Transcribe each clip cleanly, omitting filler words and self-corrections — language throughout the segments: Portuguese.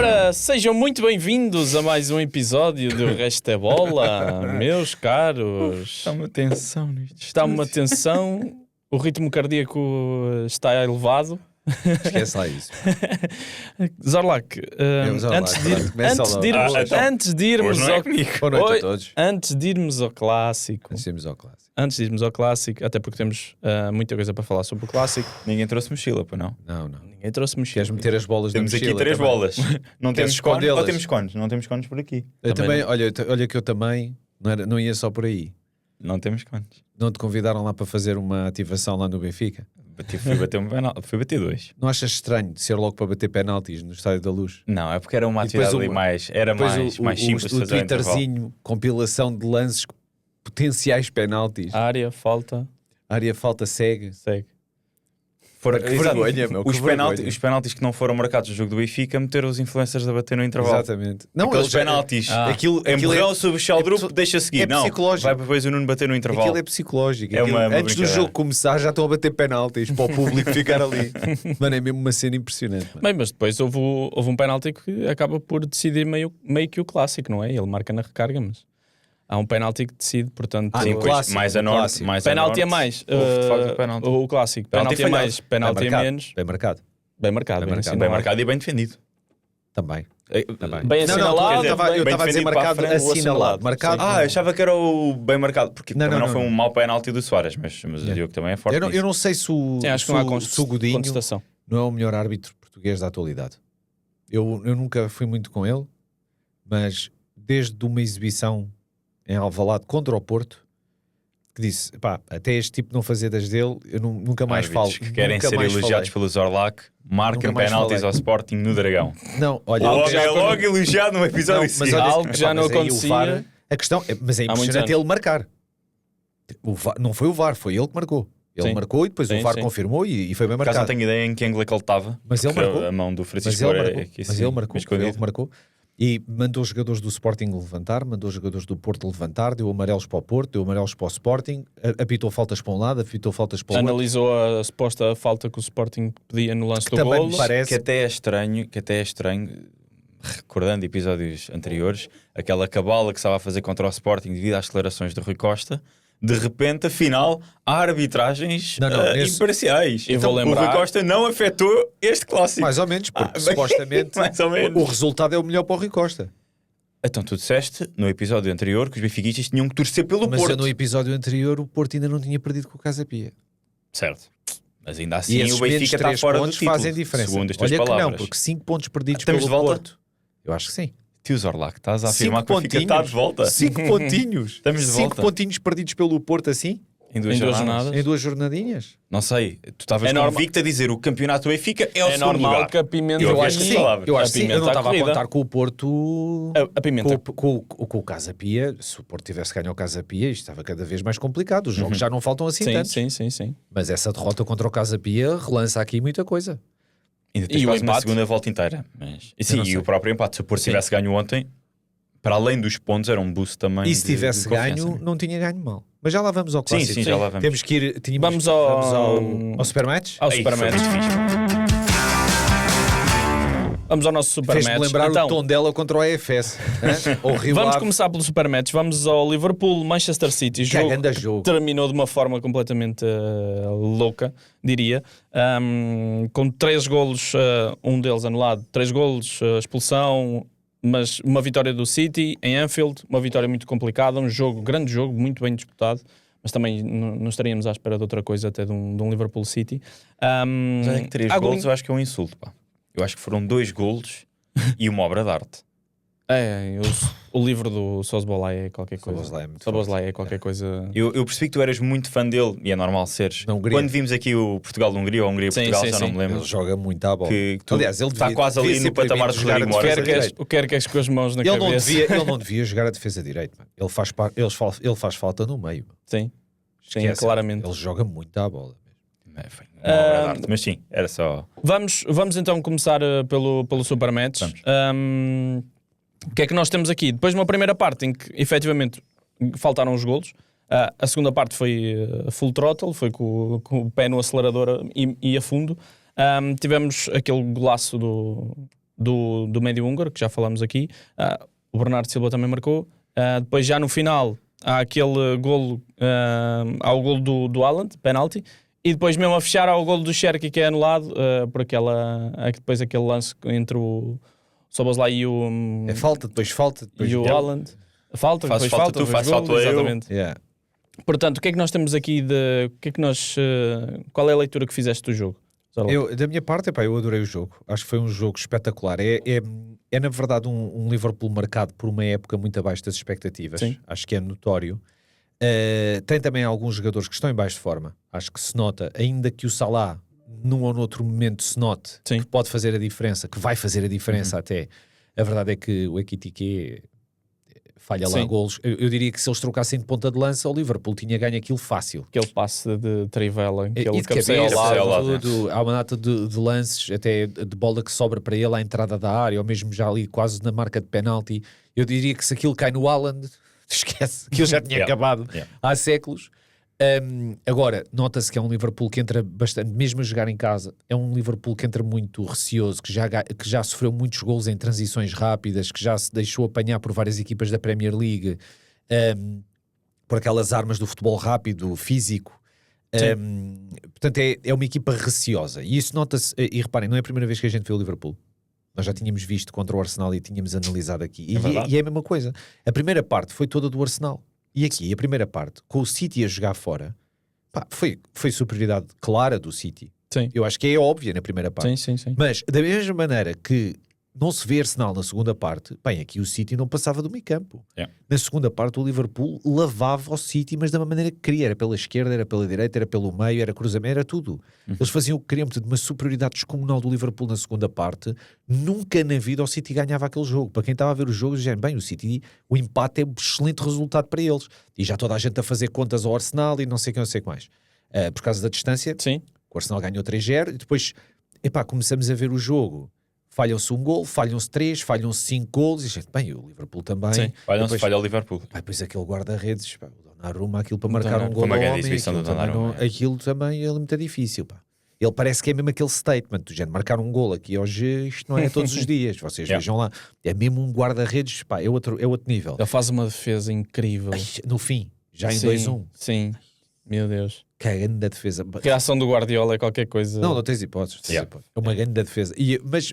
Ora, sejam muito bem-vindos a mais um episódio do Resto é Bola, meus caros. Está uma tensão nisto. Está uma tensão, o ritmo cardíaco está elevado. Esquece lá isso. Zorlac, antes de irmos Hoje não é ao... comigo. Boa noite a todos. Antes de irmos ao clássico, Antes de irmos ao clássico. até porque temos muita coisa para falar sobre o clássico. Ninguém trouxe mochila, pô, não? Não. Ninguém trouxe mochila. Queres meter as bolas Temos na aqui mochila 3 também? bolas. Não temos Queres cones? Ou escondê-las? temos cones? Não temos cones por aqui. Eu Também também, olha que eu também não ia só por aí. Não temos cones. Não te convidaram lá para fazer uma ativação lá no Benfica? Fui bater um penalti. Fui bater 2. Não achas estranho de ser logo para bater penaltis no Estádio da Luz? Não, é porque era uma E depois atividade ali mais... Era Depois mais simples de o fazer o intervalo. Twitterzinho, compilação de lances, potenciais penaltis. Área, falta, Área falta segue. segue. Que vergonha, meu, que vergonha. Os penaltis que não foram marcados no jogo do Benfica meteram os influencers a bater no intervalo. Exatamente. Não, Aqueles eles já- penaltis. Aquilo Empurrão sobre o Sheldrup, é deixa seguir. Não, psicológico. vai depois o Nuno bater no intervalo. Aquilo é psicológico. É uma Antes do brincadeira. jogo começar já estão a bater penaltis para o público ficar ali. Mano, é mesmo uma cena impressionante. Mano. Bem, mas depois houve um penalti que acaba por decidir meio que o clássico, não é? Ele marca na recarga, mas há um penalti que decide, portanto... Ah, Sim, no pois, clássico, mais a no norte, clássico. mais penalti a a norte. mais, Houve, de facto, o penalti. o clássico. Penalti Penalti a falhado. mais, penalti a menos. Bem marcado. Bem marcado, Bem marcado. assinalado. Bem marcado e bem defendido. Também. Também. Bem Não, assinalado. eu estava a bem dizer defendido para a marcado, frente, o assinalado. Marcado. Ah, eu achava que era o bem marcado, porque Não, também não, não foi não. um mau penalti do Soares, mas o Diogo também é forte. Eu não sei se o, Sim, acho que se não há o, se o Godinho contestação. não é o melhor árbitro português da atualidade. Eu nunca fui muito com ele, mas desde uma exibição em Alvalade contra o Porto, que disse, pá, até este tipo não fazer das dele, eu nunca mais falo. Árbitros que querem Nunca ser mais elogiados falei. pelo Zorlac, marcam Nunca mais penaltis falei. ao Sporting no Dragão. Não, olha, Logo, já- é logo elogiado no episódio Não, seguinte. olha, Algo que já não mas aí o acontecia. VAR, a questão é, mas é muitos impressionante anos. ele marcar. Não foi o VAR, foi ele que marcou. Ele Sim. marcou e depois Sim, o VAR sim. confirmou e foi bem Por acaso não marcado. tenho ideia em que ângulo é que ele estava. Mas ele porque marcou. A mão do Mas Francisco ele era marcou, aqui, mas assim, ele marcou, meio foi ele escondido. que marcou. E mandou os jogadores do Sporting levantar, mandou os jogadores do Porto levantar, deu amarelos para o Porto, deu amarelos para o Sporting, apitou faltas para um lado, apitou faltas para o outro. Analisou a suposta falta que o Sporting pedia no lance do também golo. me parece- Que até é estranho, recordando episódios anteriores, aquela cabala que estava a fazer contra o Sporting devido às declarações de Rui Costa, de repente, afinal, há arbitragens Não, nesse- Eu imparciais. vou Então, lembrar- o Rui Costa não afetou este clássico. Mais ou menos, porque bem, supostamente mais ou menos. o resultado é o melhor para o Rui Costa. Então tu disseste, no episódio anterior, que os benfiquistas tinham que torcer pelo Mas Porto. no episódio anterior o Porto ainda não tinha perdido com o Casa Pia. Certo. Mas ainda E assim esses o Benfica está 3 fora do pontos título, fazem diferença. segundo as tuas Olha que palavras. não, porque 5 pontos perdidos Estamos pelo de volta? Porto. Eu acho que sim. Tio Zorlac, estás a 5 afirmar que o Benfica está de volta? 5 pontinhos. Estamos de 5 volta. pontinhos perdidos pelo Porto assim, Em duas Em duas jornadas? jornadas. em 2 jornadinhas. Não sei, tu estavas É normal- convicto a dizer o campeonato do Benfica é o É segundo normal lugar. que a Pimenta... Eu Eu ouvi acho que estas sim. palavras. Eu A acho que sim. Eu Pimenta não estava a corrida. contar com o Porto... A Pimenta... Com o Casa Pia, se o Porto tivesse ganho o Casa Pia, isto estava cada vez mais complicado. Os jogos já não faltam assim Sim, tantos. sim. Mas essa derrota contra o Casa Pia relança aqui muita coisa. Ainda tens E o quase uma empate? segunda volta inteira. Mas... E sim, não e sei. o próprio empate. Se o Porto Sim. tivesse ganho ontem, para além dos pontos, era um boost também. E se tivesse de confiança. ganho, não tinha ganho mal. Mas já lá vamos ao Sim, clássico. sim, já lá vamos. Temos que ir... Vamos ao- ao Supermatch? Ao Ei, Supermatch. foi muito fixe. Vamos ao nosso Fez-me Supermatch. lembrar Então, o tom dela contra o EFS. Ou Rio vamos Ave. começar pelo Supermatch. Vamos ao Liverpool-Manchester City. Que grande jogo. Terminou de uma forma completamente louca, diria. Com 3 golos, um deles anulado. 3 golos, expulsão, mas uma vitória do City em Anfield. Uma vitória muito complicada. Um jogo, grande jogo, muito bem disputado. Mas também não estaríamos à espera de outra coisa até de um Liverpool City. Mas olha que 3 há golos eu acho que é um insulto, pá. Eu acho que foram 2 golos e uma obra de arte. O livro do Szoboszlai é qualquer coisa. Szoboszlai é muito Szoboszlai é qualquer coisa. Eu percebi que tu eras muito fã dele, e é normal seres. Na Hungria. Quando vimos aqui o Portugal-Hungria ou Hungria-Portugal, Sim, já sim, não sim. me lembro. Ele joga muito à bola. Que tu Aliás, ele está devia- quase ali devia no ser patamar proibido de de jogar Rodrigo a Moura. defesa direita. O Querques com as mãos na Ele não, cabeça. ele não devia jogar a defesa direita. Mano. Ele faz falta no meio. Sim, Esquece. claramente. Ele joga muito à bola. Foi uma obra de arte. Mas sim, era só. Vamos então começar pelo Supermatch. Vamos. O que é que nós temos aqui? Depois de uma primeira parte em que efetivamente faltaram os golos, a segunda parte foi full throttle, foi com o pé no acelerador e a fundo. Tivemos aquele golaço do médio húngaro, que já falamos aqui. O Bernardo Silva também marcou. Depois, já no final, há aquele golo, há o golo do Haaland, penalti. E depois, mesmo a fechar, há o golo do Cherki, que é anulado por depois aquele lance entre o Szoboszlai e o... É falta, depois e o Haaland. Falta, Faz depois falta tu, depois faz golo, falta eu. exatamente. Yeah. Portanto, o que é que nós temos aqui de... O que é que nós... qual é a leitura que fizeste do jogo? Da minha parte, eu adorei o jogo. Acho que foi um jogo espetacular. É na verdade um Liverpool marcado por uma época muito abaixo das expectativas. Sim. Acho que é notório. Tem também alguns jogadores que estão em baixo de forma. Acho que se nota, ainda que o Salah num ou noutro momento se note Sim. que pode fazer a diferença, que vai fazer a diferença até. A verdade é que o Ekitike falha lá Sim. golos. Eu diria que se eles trocassem de ponta de lança, o Liverpool tinha ganho aquilo fácil. Aquele passe de trivela, E aquele de cabeceio ao cabeça, lado. tudo. Há uma data de lances, até de bola que sobra para ele à entrada da área, ou mesmo já ali quase na marca de penalti. Eu diria que se aquilo cai no Haaland, esquece, aquilo já tinha acabado há séculos. Agora, nota-se que é um Liverpool que entra bastante, mesmo a jogar em casa, é um Liverpool que entra muito receoso, que já sofreu muitos golos em transições rápidas, que já se deixou apanhar por várias equipas da Premier League, por aquelas armas do futebol rápido, físico. Portanto, é uma equipa receosa. E isso nota-se, e reparem, não é a primeira vez que a gente vê o Liverpool. Nós já tínhamos visto contra o Arsenal e tínhamos analisado aqui. E é a mesma coisa. A primeira parte foi toda do Arsenal. E aqui, a primeira parte, com o City a jogar fora, foi superioridade clara do City. Sim. Eu acho que é óbvia na primeira parte. Sim. Mas, da mesma maneira que não se vê Arsenal na segunda parte, bem, aqui o City não passava do meio campo. Na segunda parte, o Liverpool lavava o City, mas da maneira que queria. Era pela esquerda, era pela direita, era pelo meio, era cruzamento, era tudo. Eles faziam o que queriam, portanto, uma superioridade descomunal do Liverpool na segunda parte. Nunca na vida o City ganhava aquele jogo. Para quem estava a ver o jogo, dizendo, bem, o City, o empate é um excelente resultado para eles. E já toda a gente a fazer contas ao Arsenal e não sei o que mais. Por causa da distância, Sim. o Arsenal ganhou 3-0 e depois, começamos a ver o jogo. Falham-se um gol, falham-se 3, falham-se 5 golos, e gente, bem, o Liverpool também. Sim. Falha o Liverpool. Depois aquele guarda-redes, o Donnarumma, aquilo para marcar um gol Foi uma ao grande homem, exibição do aquilo também, Donnarumma, aquilo também é muito difícil, pá. Ele parece que é mesmo aquele statement do género, marcar um gol aqui hoje, isto não é todos os dias, vocês vejam lá, é mesmo um guarda-redes, pá, é outro nível. Ele faz uma defesa incrível. Ai, no fim, já em Sim, 2-1. Sim, meu Deus. Que é a grande defesa. A reação do Guardiola é qualquer coisa. Não tens hipóteses. É uma grande defesa.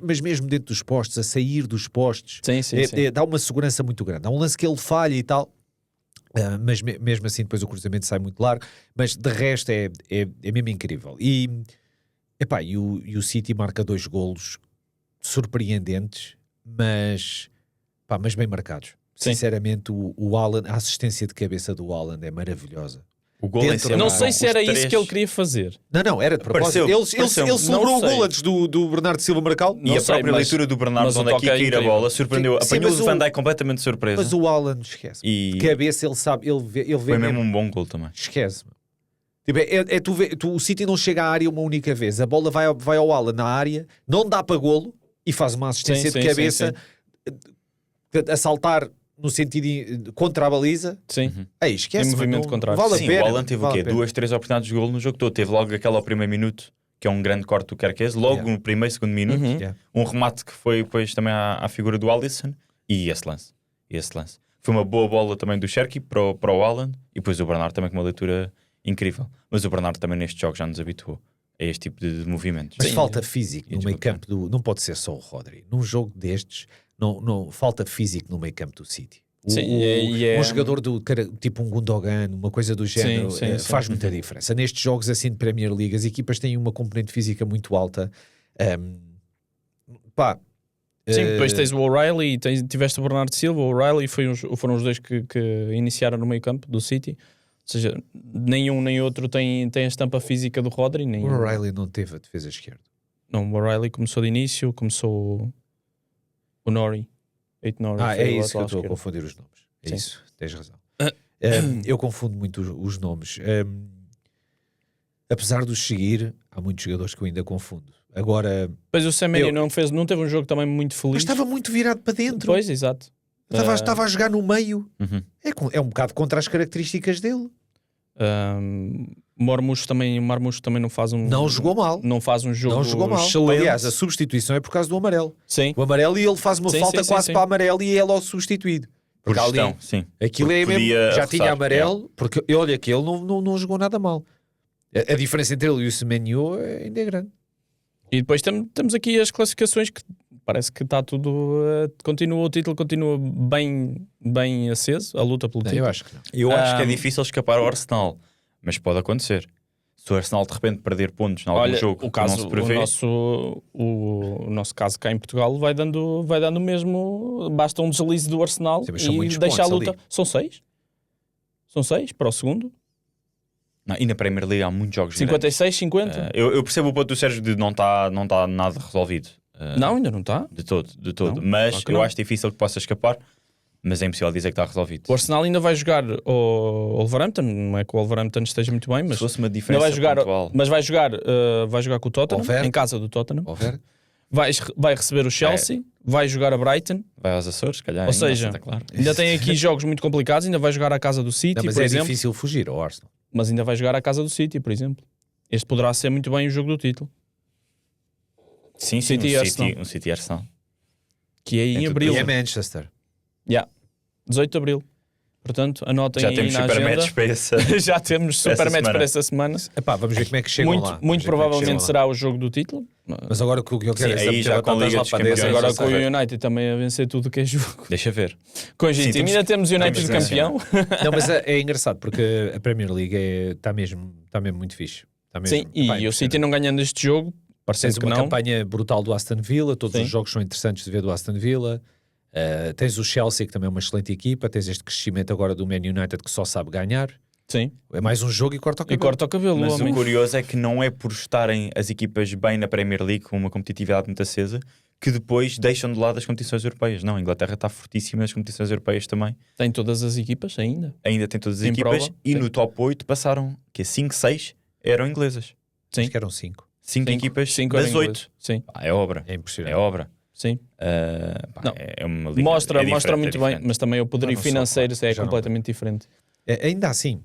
Mas mesmo dentro dos postos, a sair dos postos, Sim. dá uma segurança muito grande. Há um lance que ele falha e tal, mas mesmo assim depois o cruzamento sai muito largo. Mas de resto é mesmo incrível. E o City marca 2 golos surpreendentes, mas bem marcados. Sim. Sinceramente, o Haaland, a assistência de cabeça do Haaland é maravilhosa. O gol Dentro Eu não da- sei se era os isso três- que ele queria fazer. Não, era de propósito. Pareceu. Ele celebrou o sei. gol antes do Bernardo Silva marcar. E Não a sei, própria mas- leitura do Bernardo, mas o onde é que toque é ia cair a incrível. bola, surpreendeu. Sim, Apanhou mas o Van Dijk completamente surpresa. Mas o Haaland esquece. E De cabeça ele sabe, ele vê foi mesmo mesmo. um bom gol também. Esquece-me. Tipo, o City não chega à área uma única vez. A bola vai ao Haaland na área, não dá para golo e faz uma assistência Sim, de cabeça a saltar no sentido contra a baliza. Sim. Esquece. Em movimento não, contrário. Vale a Sim, pena, o Haaland teve o vale quê? a pena. 2, 3 oportunidades de golo no jogo todo. Teve logo aquela ao primeiro minuto, que é um grande corte do Kerkez, logo no primeiro, segundo minuto. Yeah. Um remate que foi depois também à figura do Alisson e esse lance. Foi uma boa bola também do Cherki para o Haaland e depois o Bernardo também com uma leitura incrível. Mas o Bernardo também neste jogo já nos habituou a este tipo de movimentos. Mas falta físico no E meio campo não pode ser só o Rodri. Num jogo destes, não falta físico no meio campo do City. Um jogador tipo um Gundogan, uma coisa do género, Sim. faz muita diferença. Nestes jogos assim de Premier League, as equipas têm uma componente física muito alta. Sim, depois tens o O'Reilly e tiveste o Bernardo Silva. O O'Reilly foram os dois que iniciaram no meio campo do City. Ou seja, nenhum nem outro tem a estampa física do Rodri. O O'Reilly não teve a defesa esquerda. Não, o O'Reilly começou de início, começou o Nori. É isso que eu estou a confundir os nomes. É Sim. isso, tens razão. Eu confundo muito os nomes. Apesar de os seguir, há muitos jogadores que eu ainda confundo. Agora, Depois o Semenyo não teve um jogo também muito feliz. mas estava muito virado para dentro. Pois, exato. Estava a jogar no meio. Uhum. É um bocado contra as características dele. Marmoush também não faz um... Não jogou mal. Não faz um jogo Não jogou mal. excelente. Aliás, a substituição é por causa do amarelo. Sim. O amarelo, e ele faz uma Sim, falta sim, quase sim. para amarelo e é logo substituído. Por Porque ali, gestão, sim. aquilo Porque é mesmo, podia já roçar, tinha amarelo, porque olha que ele não jogou nada mal. A diferença entre ele e o Semenyo ainda é grande. E depois temos aqui as classificações que parece que está tudo... o título continua bem aceso, a luta pelo Não, título. eu acho que não. Eu acho que é difícil escapar ao Arsenal, mas pode acontecer. Se o Arsenal de repente perder pontos em algum Olha, jogo o que não caso, se prevê, o nosso caso cá em Portugal vai dando mesmo, basta um deslize do Arsenal Sim, mas são e muitos deixa a pontos luta. ali. São 6 para o segundo. não, e na Premier League há muitos jogos 56, 50. grandes. Eu percebo o ponto do Sérgio de não está nada resolvido. Não, ainda não está. De todo. Não, Mas claro que eu não. acho difícil que possa escapar, mas é impossível dizer que está resolvido. O Arsenal ainda vai jogar o Wolverhampton, não é que o Wolverhampton esteja muito bem, mas Se fosse uma ainda diferença vai jogar, pontual. mas vai jogar com o Tottenham, Wolverhampton. em casa do Tottenham. Houver? Vai receber o Chelsea, vai jogar a Brighton, Vai aos Açores, se calhar. ou ainda, seja, Santa Clara. ainda tem aqui jogos muito complicados, ainda vai jogar à casa do City, Não, mas por é exemplo. difícil fugir ao Arsenal. Mas ainda vai jogar à casa do City, por exemplo. Este poderá ser muito bem o jogo do título, Sim, City e Arsenal. um City e Arsenal. que é em tudo abril. E é Manchester. 18 de abril. Portanto, anotem Já aí temos na super agenda. matches para essa. Já temos Essa super match semana. para essa semana. Epá, vamos ver como é que chegam lá. Vamos Muito ver como é que provavelmente chegam lá. será o jogo do título. Mas agora o que eu quero é Sim, saber aí já com a Liga dos Campeões. Agora já com o sabe. United também a vencer tudo o que é jogo. Deixa ver. Com jeitinho. temos- Ainda temos United temos que campeão. Não, mas é engraçado porque a Premier League está mesmo muito fixe. Está mesmo, Sim, e o City não ganhando este jogo, Tens parecendo que uma não. campanha brutal do Aston Villa, todos Sim. os jogos são interessantes de ver do Aston Villa. Tens o Chelsea, que também é uma excelente equipa. Tens este crescimento agora do Man United, que só sabe ganhar. Sim, É mais um jogo e corta o e cabelo. corta o cabelo. Mas homem. o curioso é que não é por estarem as equipas bem na Premier League com uma competitividade muito acesa que depois deixam de lado as competições europeias. Não, a Inglaterra está fortíssima nas competições europeias também. Tem todas as equipas ainda. Ainda tem todas as Em equipas prova, e sim. no top 8 passaram, que é 5, 6 eram inglesas. Sim. Acho que eram 5. 5 equipas 5 das 8. Sim, É obra. É impressionante. É obra. sim. Não, é uma liga, Mostra é diferente, muito é bem, diferente. mas também o poderio Não só, financeiro claro, é já não completamente diferente. Ainda assim,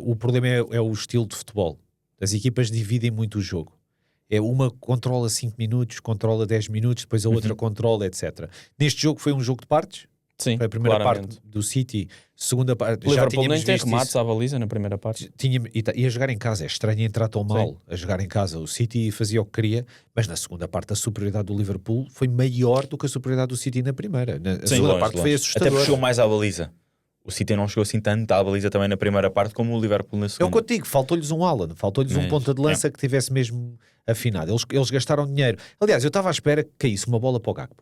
o problema é o estilo de futebol. As equipas dividem muito o jogo. Uma controla 5 minutos, controla 10 minutos, depois a outra controla, etc. Neste jogo foi um jogo de partes. Sim, Foi a primeira claramente. parte do City, segunda parte. O Já Liverpool tínhamos nem tem visto remates isso. à baliza na primeira parte. Ia jogar em casa, é estranho entrar tão mal a jogar em casa. O City fazia o que queria, mas na segunda parte a superioridade do Liverpool foi maior do que a superioridade do City na primeira. A segunda Longe, parte longe. foi Até assustadora. porque chegou mais à baliza. O City não chegou assim tanto à baliza também na primeira parte como o Liverpool na É o segunda. que eu te digo, faltou-lhes um Alan, faltou-lhes um Mas, ponta de lança que tivesse mesmo afinado. Eles gastaram dinheiro. Aliás, eu estava à espera que caísse uma bola para o Gakpo.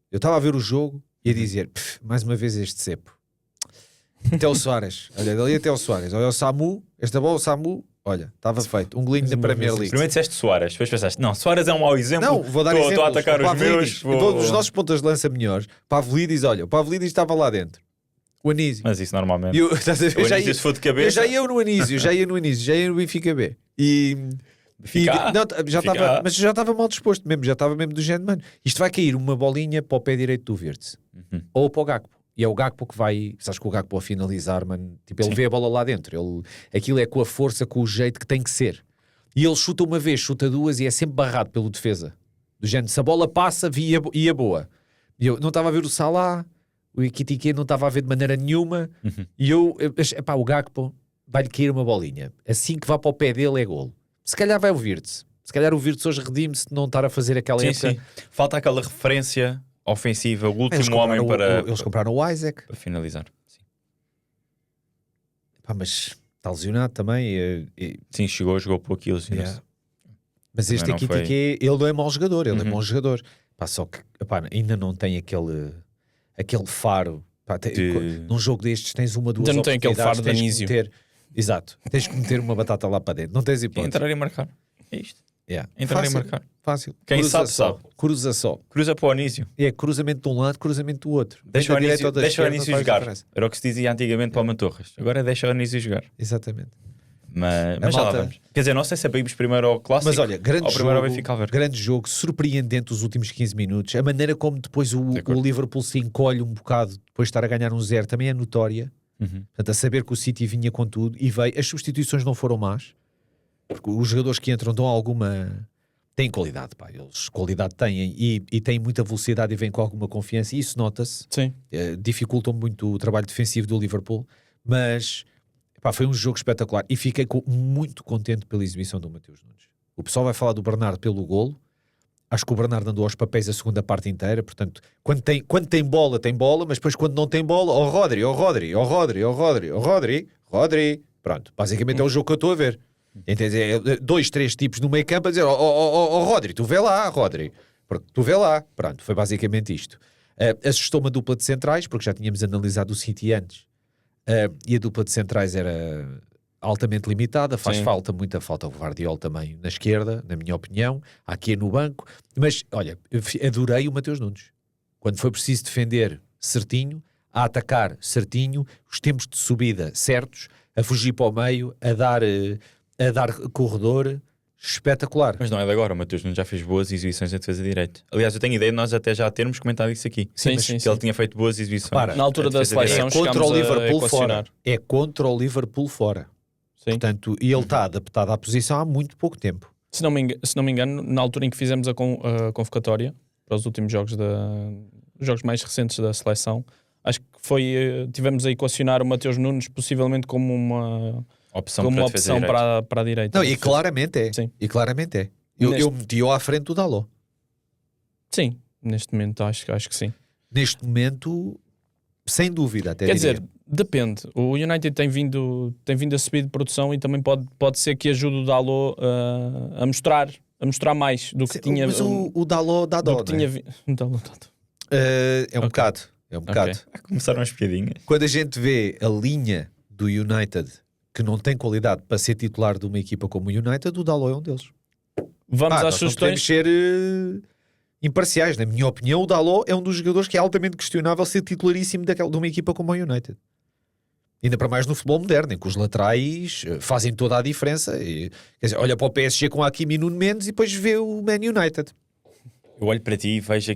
Eu estava a ver o jogo e a dizer, mais uma vez este cepo. Até o Soares, olha, dali até o Soares. Olha o Samu, esta bola, o Samu, olha, estava feito. Um golinho da Premier League. Primeiro disseste Soares, depois pensaste, não, Soares é um mau exemplo. Não, vou dar Estou a exemplos. atacar O os Pavlidis, meus. todos os nossos pontas de lança melhores. Pavlidis, olha, o Pavlidis estava lá dentro. O Anísio. Mas isso normalmente. E eu, estás a ver? O Eu já Anísio ia- se for de eu cabeça. já ia no Anísio, já ia no Benfica B. E não, já Fica- estava, mas já estava mal disposto mesmo, já estava mesmo do género, mano. Isto vai cair uma bolinha para o pé direito do Wirtz ou para o Gakpo. E é o Gakpo que vai, sabes que o Gakpo a finalizar, mano, tipo, ele Sim. vê a bola lá dentro. Aquilo é com a força, com o jeito que tem que ser. E ele chuta uma vez, chuta duas e é sempre barrado pelo defesa. Do género, se a bola passa, ia boa. E eu não estava a ver o Salah, o Ekitike não estava a ver de maneira nenhuma. E epá, o Gakpo vai-lhe cair uma bolinha. Assim que vá para o pé dele é golo. Se calhar vai o Wirtz. Se calhar o Wirtz hoje redime-se de não estar a fazer aquela Sim, época. sim. Falta aquela referência ofensiva, o Eles último homem compraram para, eles compraram o Isaac. para finalizar. Sim. Pá, mas está lesionado também. Sim, jogou por aquilo. Sim, Yeah. Mas este Também não foi. Ekitike, ele não é mau jogador, ele é Uhum. bom jogador. Pá, só que epá, ainda não tem aquele faro. Pá, num jogo destes tens uma, duas Ainda não tem aquele oportunidades, faro de tens que Anísio. meter- Exato. Tens que meter uma batata lá para dentro. Não tens hipótese. Entrar e marcar. É isto. Yeah. Entrar e Fácil, marcar. fácil. Quem Cruza sabe, só. sabe. Cruza só. Cruza para o Anísio. É cruzamento de um lado, cruzamento do outro. Deixa o Da direita Anísio, ou da deixa o esquerda, Anísio faz jogar. diferença. Era o que se dizia antigamente para o Mantorras. Agora deixa o Anísio jogar. Exatamente. Mas já lá malta- vamos. Quer dizer, não sei se é para irmos primeiro ao Clássico Mas olha, grande ou primeiro ao jogo, Benfica Alverca. grande jogo, surpreendente os últimos 15 minutos. A maneira como depois De o acordo. Liverpool se encolhe um bocado depois de estar a ganhar um 0 também é notória. Portanto, a saber que o City vinha com tudo e veio. As substituições não foram más, porque os jogadores que entram dão alguma... têm qualidade, pá. Eles qualidade têm e têm muita velocidade e vêm com alguma confiança e isso nota-se. Sim. Dificultam muito o trabalho defensivo do Liverpool, mas pá, foi um jogo espetacular e fiquei muito contente pela exibição do Mateus Nunes. O pessoal vai falar do Bernardo pelo golo. Acho que o Bernardo andou aos papéis a segunda parte inteira, portanto, quando tem bola, mas depois quando não tem bola, Rodri, pronto, basicamente é o jogo que eu estou a ver. Entende? 2, 3 tipos no meio campo a dizer, Rodri, tu vê lá, pronto, foi basicamente isto. Assustou-me a dupla de centrais, porque já tínhamos analisado o City antes, e a dupla de centrais era altamente limitada, faz muita falta o Guardiola também na esquerda, na minha opinião, aqui no banco, mas olha, adorei o Mateus Nunes, quando foi preciso defender certinho, a atacar certinho, os tempos de subida certos, a fugir para o meio, a dar corredor, espetacular. Mas não é de agora, o Mateus Nunes já fez boas exibições em defesa de direito. Aliás, eu tenho ideia de nós até já termos comentado isso aqui. Sim. Que ele tinha feito boas exibições. Repara, na altura da seleção contra o Liverpool fora. É contra o Liverpool fora. Sim. Portanto, e ele está adaptado à posição há muito pouco tempo. Se não me engano, na altura em que fizemos a convocatória para os últimos jogos jogos mais recentes da seleção, acho que tivemos a equacionar o Mateus Nunes possivelmente como uma opção para a direita. Não, e claramente é. Sim. E claramente é. Eu meti-o à frente do Dalot. Sim, neste momento acho que sim. Neste momento, sem dúvida, até Quer diria. dizer, depende. O United tem vindo a subir de produção e também pode ser que ajude o Dalot a mostrar mais do que tinha. Mas o Dalot dá dó, tinha é um bocado. É um bocado. Okay. Começaram as piadinhas. Quando a gente vê a linha do United que não tem qualidade para ser titular de uma equipa como o United, o Dalot é um deles. Vamos às nós sugestões. Não podemos ser imparciais. Na minha opinião, o Dalot é um dos jogadores que é altamente questionável ser titularíssimo de uma equipa como o United. Ainda para mais no futebol moderno, em que os laterais fazem toda a diferença. Quer dizer, olha para o PSG com Hakimi e Nuno Mendes e depois vê o Man United. Eu olho para ti e vejo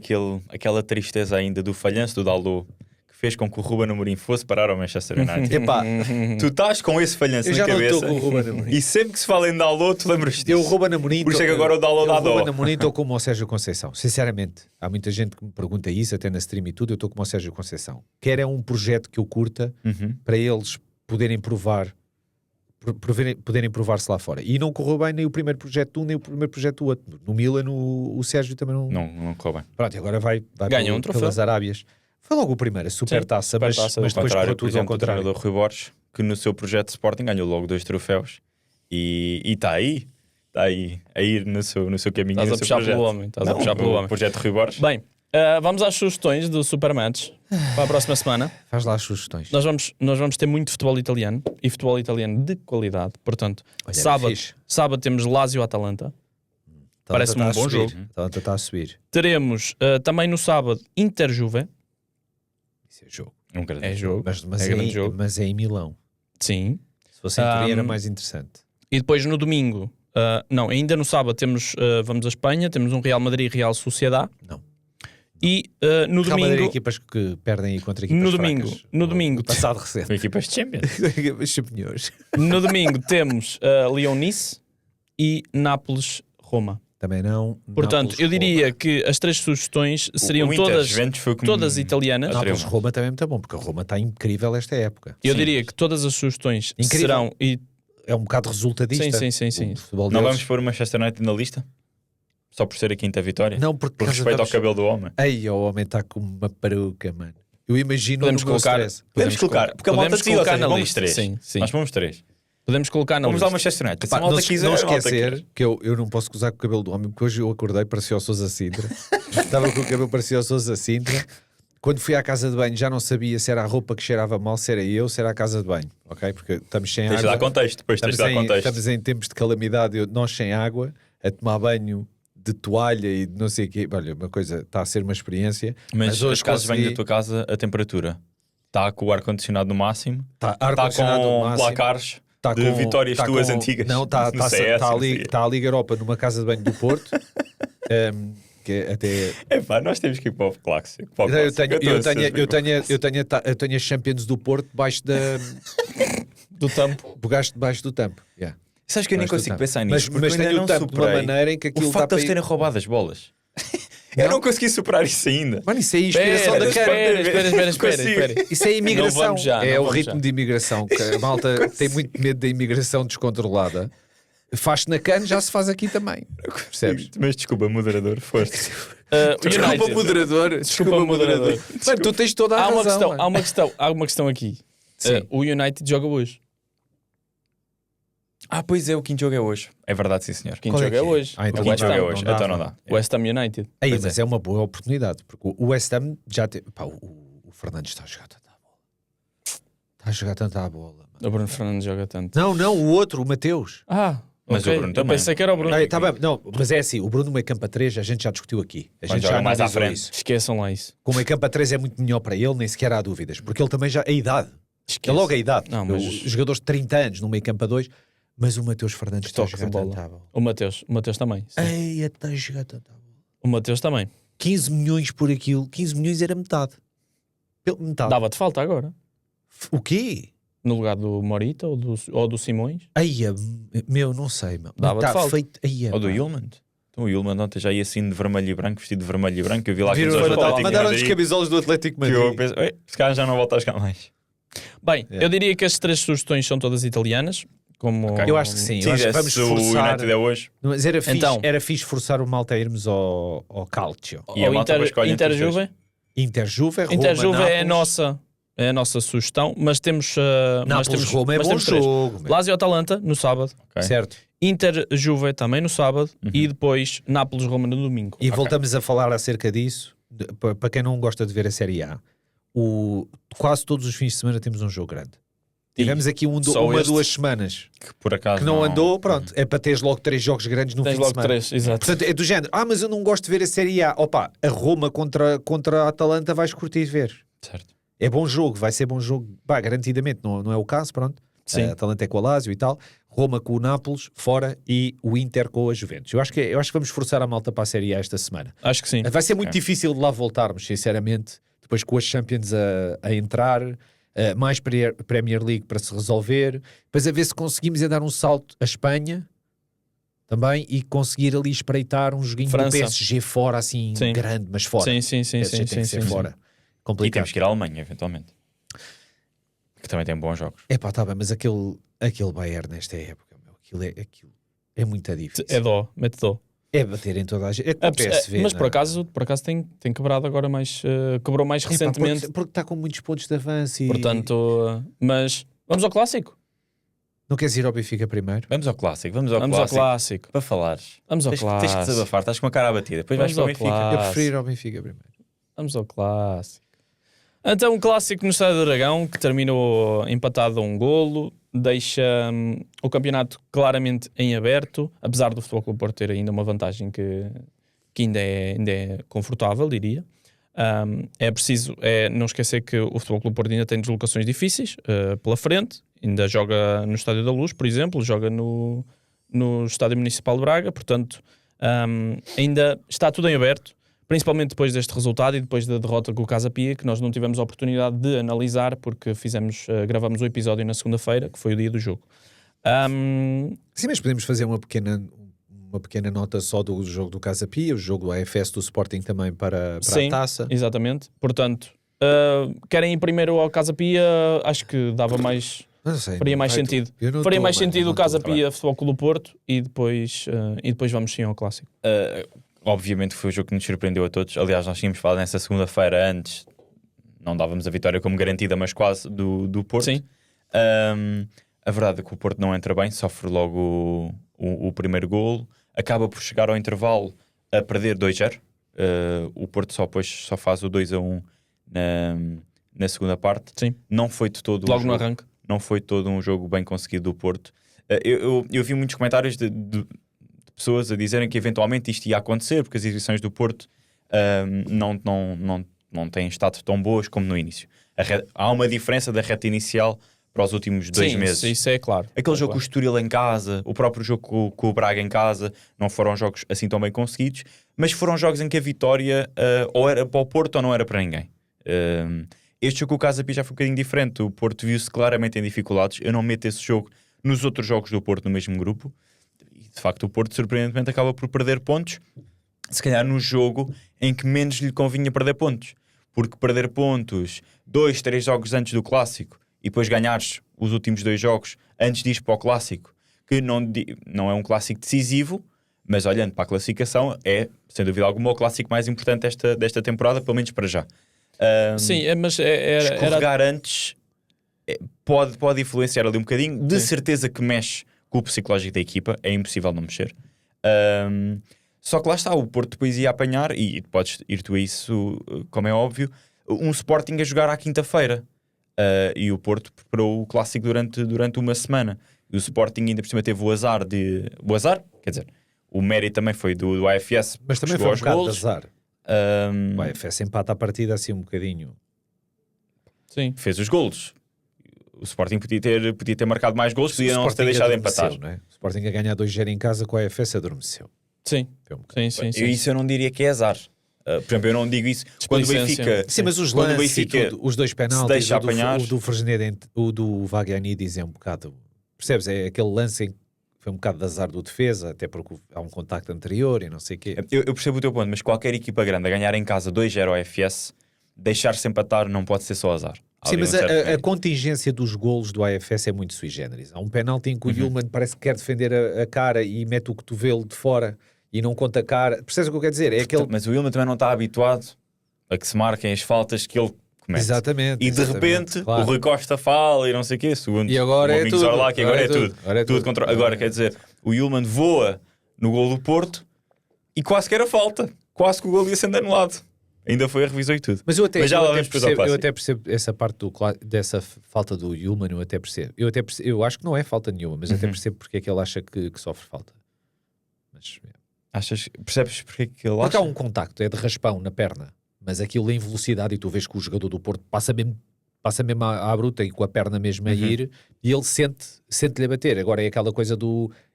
aquela tristeza ainda do falhanço do Dalot que fez com que o Ruben Amorim fosse parar ao Manchester United. Epá, tu estás com esse falhanço na cabeça com o Ruben Amorim. e sempre que se fala em Dalot tu lembras disso. Eu o Ruben Amorim, por isso é que agora o Dalot dá dó. O Ruben Amorim estou como o Sérgio Conceição, sinceramente. Há muita gente que me pergunta isso, até na stream e tudo. Eu estou como o Sérgio Conceição. Quer é um projeto que eu curta para eles poderem provar-se lá fora. E não correu bem nem o primeiro projeto de um, nem o primeiro projeto do outro. No Milan, o Sérgio também não correu bem. Pronto, e agora vai ganhou um troféu pelas Arábias. Foi logo o primeiro, a Supertaça, mas depois correu tudo ao o contrário. treinador Rui Borges, que no seu projeto de Sporting ganhou logo 2 troféus e está aí a ir no seu caminho. Estás a puxar pelo homem. O projeto Rui Borges. Bem, vamos às sugestões do Supermatch para a próxima semana. Faz lá as sugestões. Nós vamos ter muito futebol italiano e futebol italiano de qualidade. Portanto, Olha, sábado temos Lazio-Atalanta. Parece-me um bom jogo. Atalanta está a subir. Teremos também no sábado Inter-Juve. Isso é jogo. Um grande É jogo. Mas, grande jogo. Mas é em Milão. Sim. Se fosse em Turim era mais interessante. E depois no domingo, ainda no sábado vamos a Espanha, temos um Real Madrid e Real Sociedad. Não. E no Real domingo... Madrid, equipas que perdem contra equipas fracas. No domingo. Passado recente. Com equipas de Champions. Champions. No domingo temos Lyon-Nice e Nápoles-Roma. Também não. Portanto, eu diria que as 3 sugestões seriam todas italianas. Nápoles-Roma também é muito bom, porque a Roma está incrível esta época. Eu diria que todas as sugestões serão... É um bocado resultadista. Sim. Não vamos pôr o Manchester United na lista? Só por ser a 5ª vitória? Não, por respeito ao cabelo do homem. Ei, o homem está com uma peruca, mano. Eu imagino podemos colocar, porque a malta decidiu, na lista. 3. Sim. Nós vamos 3. Podemos colocar na lista. Vamos ao Manchester United. Se a malta quiser, não esquecer que eu não posso gozar com o cabelo do homem, porque hoje eu acordei, parecia o Sousa Sintra. Estava com o cabelo, parecia o Sousa Sintra. Quando fui à casa de banho já não sabia se era a roupa que cheirava mal, se era eu, se era a casa de banho, ok? Porque estamos sem água. Tens de dar contexto, depois tens de dar contexto. Estamos em tempos de calamidade, nós sem água, a tomar banho de toalha e de não sei o quê. Olha, uma coisa, está a ser uma experiência. Mas hoje, caso venha da tua casa, a temperatura está com o ar-condicionado no máximo, está com placares de vitórias tuas antigas. Não, está a Liga Europa numa casa de banho do Porto. que até... Epá, nós temos que ir para o clássico. Para o Eu clássico. tenho as Champions do Porto debaixo Do tampo. debaixo do tampo. Yeah. Sabes que eu nem Debaixo do consigo tampo. pensar nisso. Mas porque eu tenho ainda o não tampo de uma superei maneira em que aquilo o facto está de eles terem roubado as bolas. Eu não consegui superar isso ainda. Mano, isso é a inspiração da cara. Espera. Isso é imigração. vamos já, é não o vamos ritmo já. de imigração. Que a malta tem muito medo da imigração descontrolada. Faz-se na CAN, já se faz aqui também. Percebes? Mas desculpa, moderador, foste. United. moderador. Desculpa, moderador. Mano, tu tens toda a razão. Há uma questão aqui. Sim. O United joga hoje. Pois é, o quinto jogo é hoje. É verdade, sim, senhor. O quinto Qual é jogo é que é? hoje. Ah, então O o quinto West jogo é Ham. hoje, não dá, então não não. dá. West Ham United. Aí, Pois mas é uma boa oportunidade, porque o West Ham já tem. Pá, o Fernandes está a jogar tanta bola. Está a jogar tanta bola. Mano. O Bruno Fernandes joga tanto. Não, o outro, o Mateus. Mas ok. o Bruno Eu também. pensei que era o Bruno. Tá bem, não, mas é assim, o Bruno meio campo a 3 a gente já discutiu aqui. A Quando gente já joga mais à analisou frente. isso. Esqueçam lá isso. Com o meio campo a 3 é muito melhor para ele, nem sequer há dúvidas, porque ele também já. A idade. É logo a idade. Não, mas- Os jogadores de 30 anos no meio campo a 2, mas o Mateus Fernandes está a Toque de jogar bola. tanta bola. O Mateus também. Sim. Ei, está a jogar tanta bola. O Mateus também. 15 milhões por aquilo, 15 milhões era metade. Metade. Dava-te falta agora. O quê? No lugar do Morita ou do Simões. Eia, meu, não sei, meu. Dava-te Está falta. feito. Eia, Ou do pá. Yulman. Então o Yulman ontem já ia assim de vermelho e branco, vestido de vermelho e branco. Eu vi lá Viram, aqueles dois do Atlético de mandaram-nos Madrid, camisolas do Atlético que eu Madrid. penso, "Ei, se calhar já não volta a jogar mais." Bem, Yeah. eu diria que as 3 sugestões são todas italianas. Como... Eu acho que sim. Sim, Eu acho que se vamos o forçar. United é hoje. Mas era fixe, Então. era fixe forçar o Malta a irmos ao Calcio. E a Ou malta depois escolhe entre os Inter-Juve. Inter-Juve, Roma, Inter-Juve é Nápoles. a nossa sugestão, mas temos... Nápoles-Roma é bom temos 3. jogo. meu. Lazio-Atalanta no sábado. Ok. Certo. Inter-Juve também no sábado. E depois Nápoles-Roma no domingo. E voltamos a falar acerca disso. Para quem não gosta de ver a Série A, quase todos os fins de semana temos um jogo grande. Tivemos aqui só uma, este. 2 semanas Que por acaso que não andou, pronto. É para teres logo 3 jogos grandes no Tens fim de logo semana. 3, exato. Portanto, é do género. Mas eu não gosto de ver a Série A. Opa, a Roma contra a Atalanta vais curtir ver. Certo. É bom jogo, vai ser bom jogo. Garantidamente, não é o caso, pronto. Sim. A Atalanta é com a Lazio e tal. Roma com o Nápoles, fora, e o Inter com a Juventus. Eu acho que vamos forçar a malta para a Série A esta semana. Acho que sim. Vai ser muito difícil de lá voltarmos, sinceramente. Depois com as Champions a entrar, mais Premier League para se resolver. Depois a ver se conseguimos dar um salto à Espanha também e conseguir ali espreitar um joguinho França. do PSG fora, assim, Sim. grande, mas fora. Sim. PSG tem que ser fora. E Complicado. temos que ir à Alemanha, eventualmente. Que também tem bons jogos. Epá, tá bem, mas aquele Bayern nesta época, meu, aquilo é muito difícil. É dó, mete dó. É bater em toda a gente. É com o PSV, Mas não por é? acaso tem quebrado agora mais. Quebrou mais Epá, recentemente. porque está com muitos pontos de avanço e... Portanto, mas vamos ao clássico. Não queres ir ao Benfica primeiro? Vamos ao clássico, vamos ao Vamos ao clássico. clássico. Para falares. Vamos ao Tens que clássico. desabafar, estás com a cara abatida. Depois vais Vamos para o ao Benfica. Eu clássico. prefiro ir ao Benfica primeiro. Vamos ao clássico. Então, um clássico no Estádio do Dragão que terminou empatado a 1 golo, deixa o campeonato claramente em aberto, apesar do Futebol Clube do Porto ter ainda uma vantagem que ainda é confortável, diria. É preciso não esquecer que o Futebol Clube do Porto ainda tem deslocações difíceis pela frente, ainda joga no Estádio da Luz, por exemplo, joga no Estádio Municipal de Braga, portanto ainda está tudo em aberto. Principalmente depois deste resultado e depois da derrota com o Casa Pia, que nós não tivemos a oportunidade de analisar porque gravamos o episódio na segunda-feira, que foi o dia do jogo. Sim, mas podemos fazer uma pequena nota só do jogo do Casa Pia, o jogo do AFS do Sporting também para Sim, a taça. Exatamente. Portanto, querem ir primeiro ao Casa Pia? Acho que dava mais... Não sei, Faria não, mais vai tu. sentido. Eu não Faria tô, mais mano, sentido não o Casa tô. Pia Futebol Clube do Porto e depois vamos sim ao clássico. Obviamente foi o jogo que nos surpreendeu a todos. Aliás, nós tínhamos falado nessa segunda-feira antes. Não dávamos a vitória como garantida, mas quase, do Porto. Sim. A verdade é que o Porto não entra bem, sofre logo o primeiro golo, acaba por chegar ao intervalo a perder 2-0. O Porto só faz o 2-1 na segunda parte. Sim. Não foi de todo Logo no arranque. Não foi todo um jogo bem conseguido do Porto. Eu vi muitos comentários de pessoas a dizerem que eventualmente isto ia acontecer porque as exibições do Porto não têm estado tão boas como no início. Há uma diferença da reta inicial para os últimos 2 Sim, meses. isso é claro. Aquele jogo com o claro. Estoril em casa, o próprio jogo com o Braga em casa, não foram jogos assim tão bem conseguidos, mas foram jogos em que a vitória ou era para o Porto ou não era para ninguém. Este jogo com o Casa Pia já foi um bocadinho diferente. O Porto viu-se claramente em dificuldades. Eu não meto esse jogo nos outros jogos do Porto no mesmo grupo. E, de facto, o Porto, surpreendentemente, acaba por perder pontos, se calhar no jogo em que menos lhe convinha perder pontos. Porque perder pontos 2, 3 jogos antes do Clássico e depois ganhares os últimos 2 jogos antes de ir para o Clássico, que não é um Clássico decisivo, mas olhando para a classificação é, sem dúvida alguma, o Clássico mais importante desta temporada, pelo menos para já. Sim, mas Escorregar antes pode influenciar ali um bocadinho. De certeza que mexe com o psicológico da equipa, é impossível não mexer. Só que lá está, o Porto depois ia apanhar, e podes ir tu a isso, como é óbvio, um Sporting a jogar à quinta-feira. E o Porto preparou o Clássico durante uma semana. E o Sporting ainda por cima teve o azar, quer dizer, o mérito também foi do AFS. Mas também chegou foi um aos bocado de golos. azar. O AFS empata a partida assim um bocadinho. Sim. Fez os golos. O Sporting podia ter marcado mais golos, podia não se ter Sporting deixado adormeceu, empatar. não é? O Sporting a ganhar 2-0 em casa com a AFS adormeceu. Sim. Foi um bocado. Sim. Isso eu não diria que é azar. Por exemplo, eu não digo isso quando o Displicência. Benfica. Sim, mas os quando o lances e Benfica tudo, os dois penaltis, deixa o do, apanhar. o do Fresneda, o do Vagianidis é um bocado, percebes? É aquele lance em que foi um bocado de azar do defesa, até porque há um contacto anterior e não sei o quê. Eu percebo o teu ponto, mas qualquer equipa grande a ganhar em casa 2-0 ao AFS, deixar-se empatar não pode ser só azar. Há Sim, ali mas um certo a mérito. contingência dos golos do AFS é muito sui generis. Há um penalti em que o Yulman parece que quer defender a cara e mete o cotovelo de fora e não conta a cara. Percebes o que eu quero dizer? É aquele... Mas o Wilma também não está habituado a que se marquem as faltas que ele comete. Exatamente. E de repente claro. o Rui Costa fala e não sei o quê, segundo E agora o é Domingos tudo. Orlá, que agora é tudo. Agora é tudo. Agora, quer dizer, o Yulman voa no gol do Porto e quase que era falta. Quase que o gol ia sendo anulado. Ainda foi a revisão e tudo. Mas já lá eu vamos depois ao eu clássico. até percebo essa parte dessa falta do Yulman, eu até percebo. Eu acho que não é falta nenhuma, mas até percebo porque é que ele acha que sofre falta. Mas, Percebes porque é que ele porque acha? há um contacto, é de raspão na perna, mas aquilo em velocidade e tu vês que o jogador do Porto passa mesmo à bruta e com a perna mesmo a ir e ele sente-lhe a bater. Agora é aquela coisa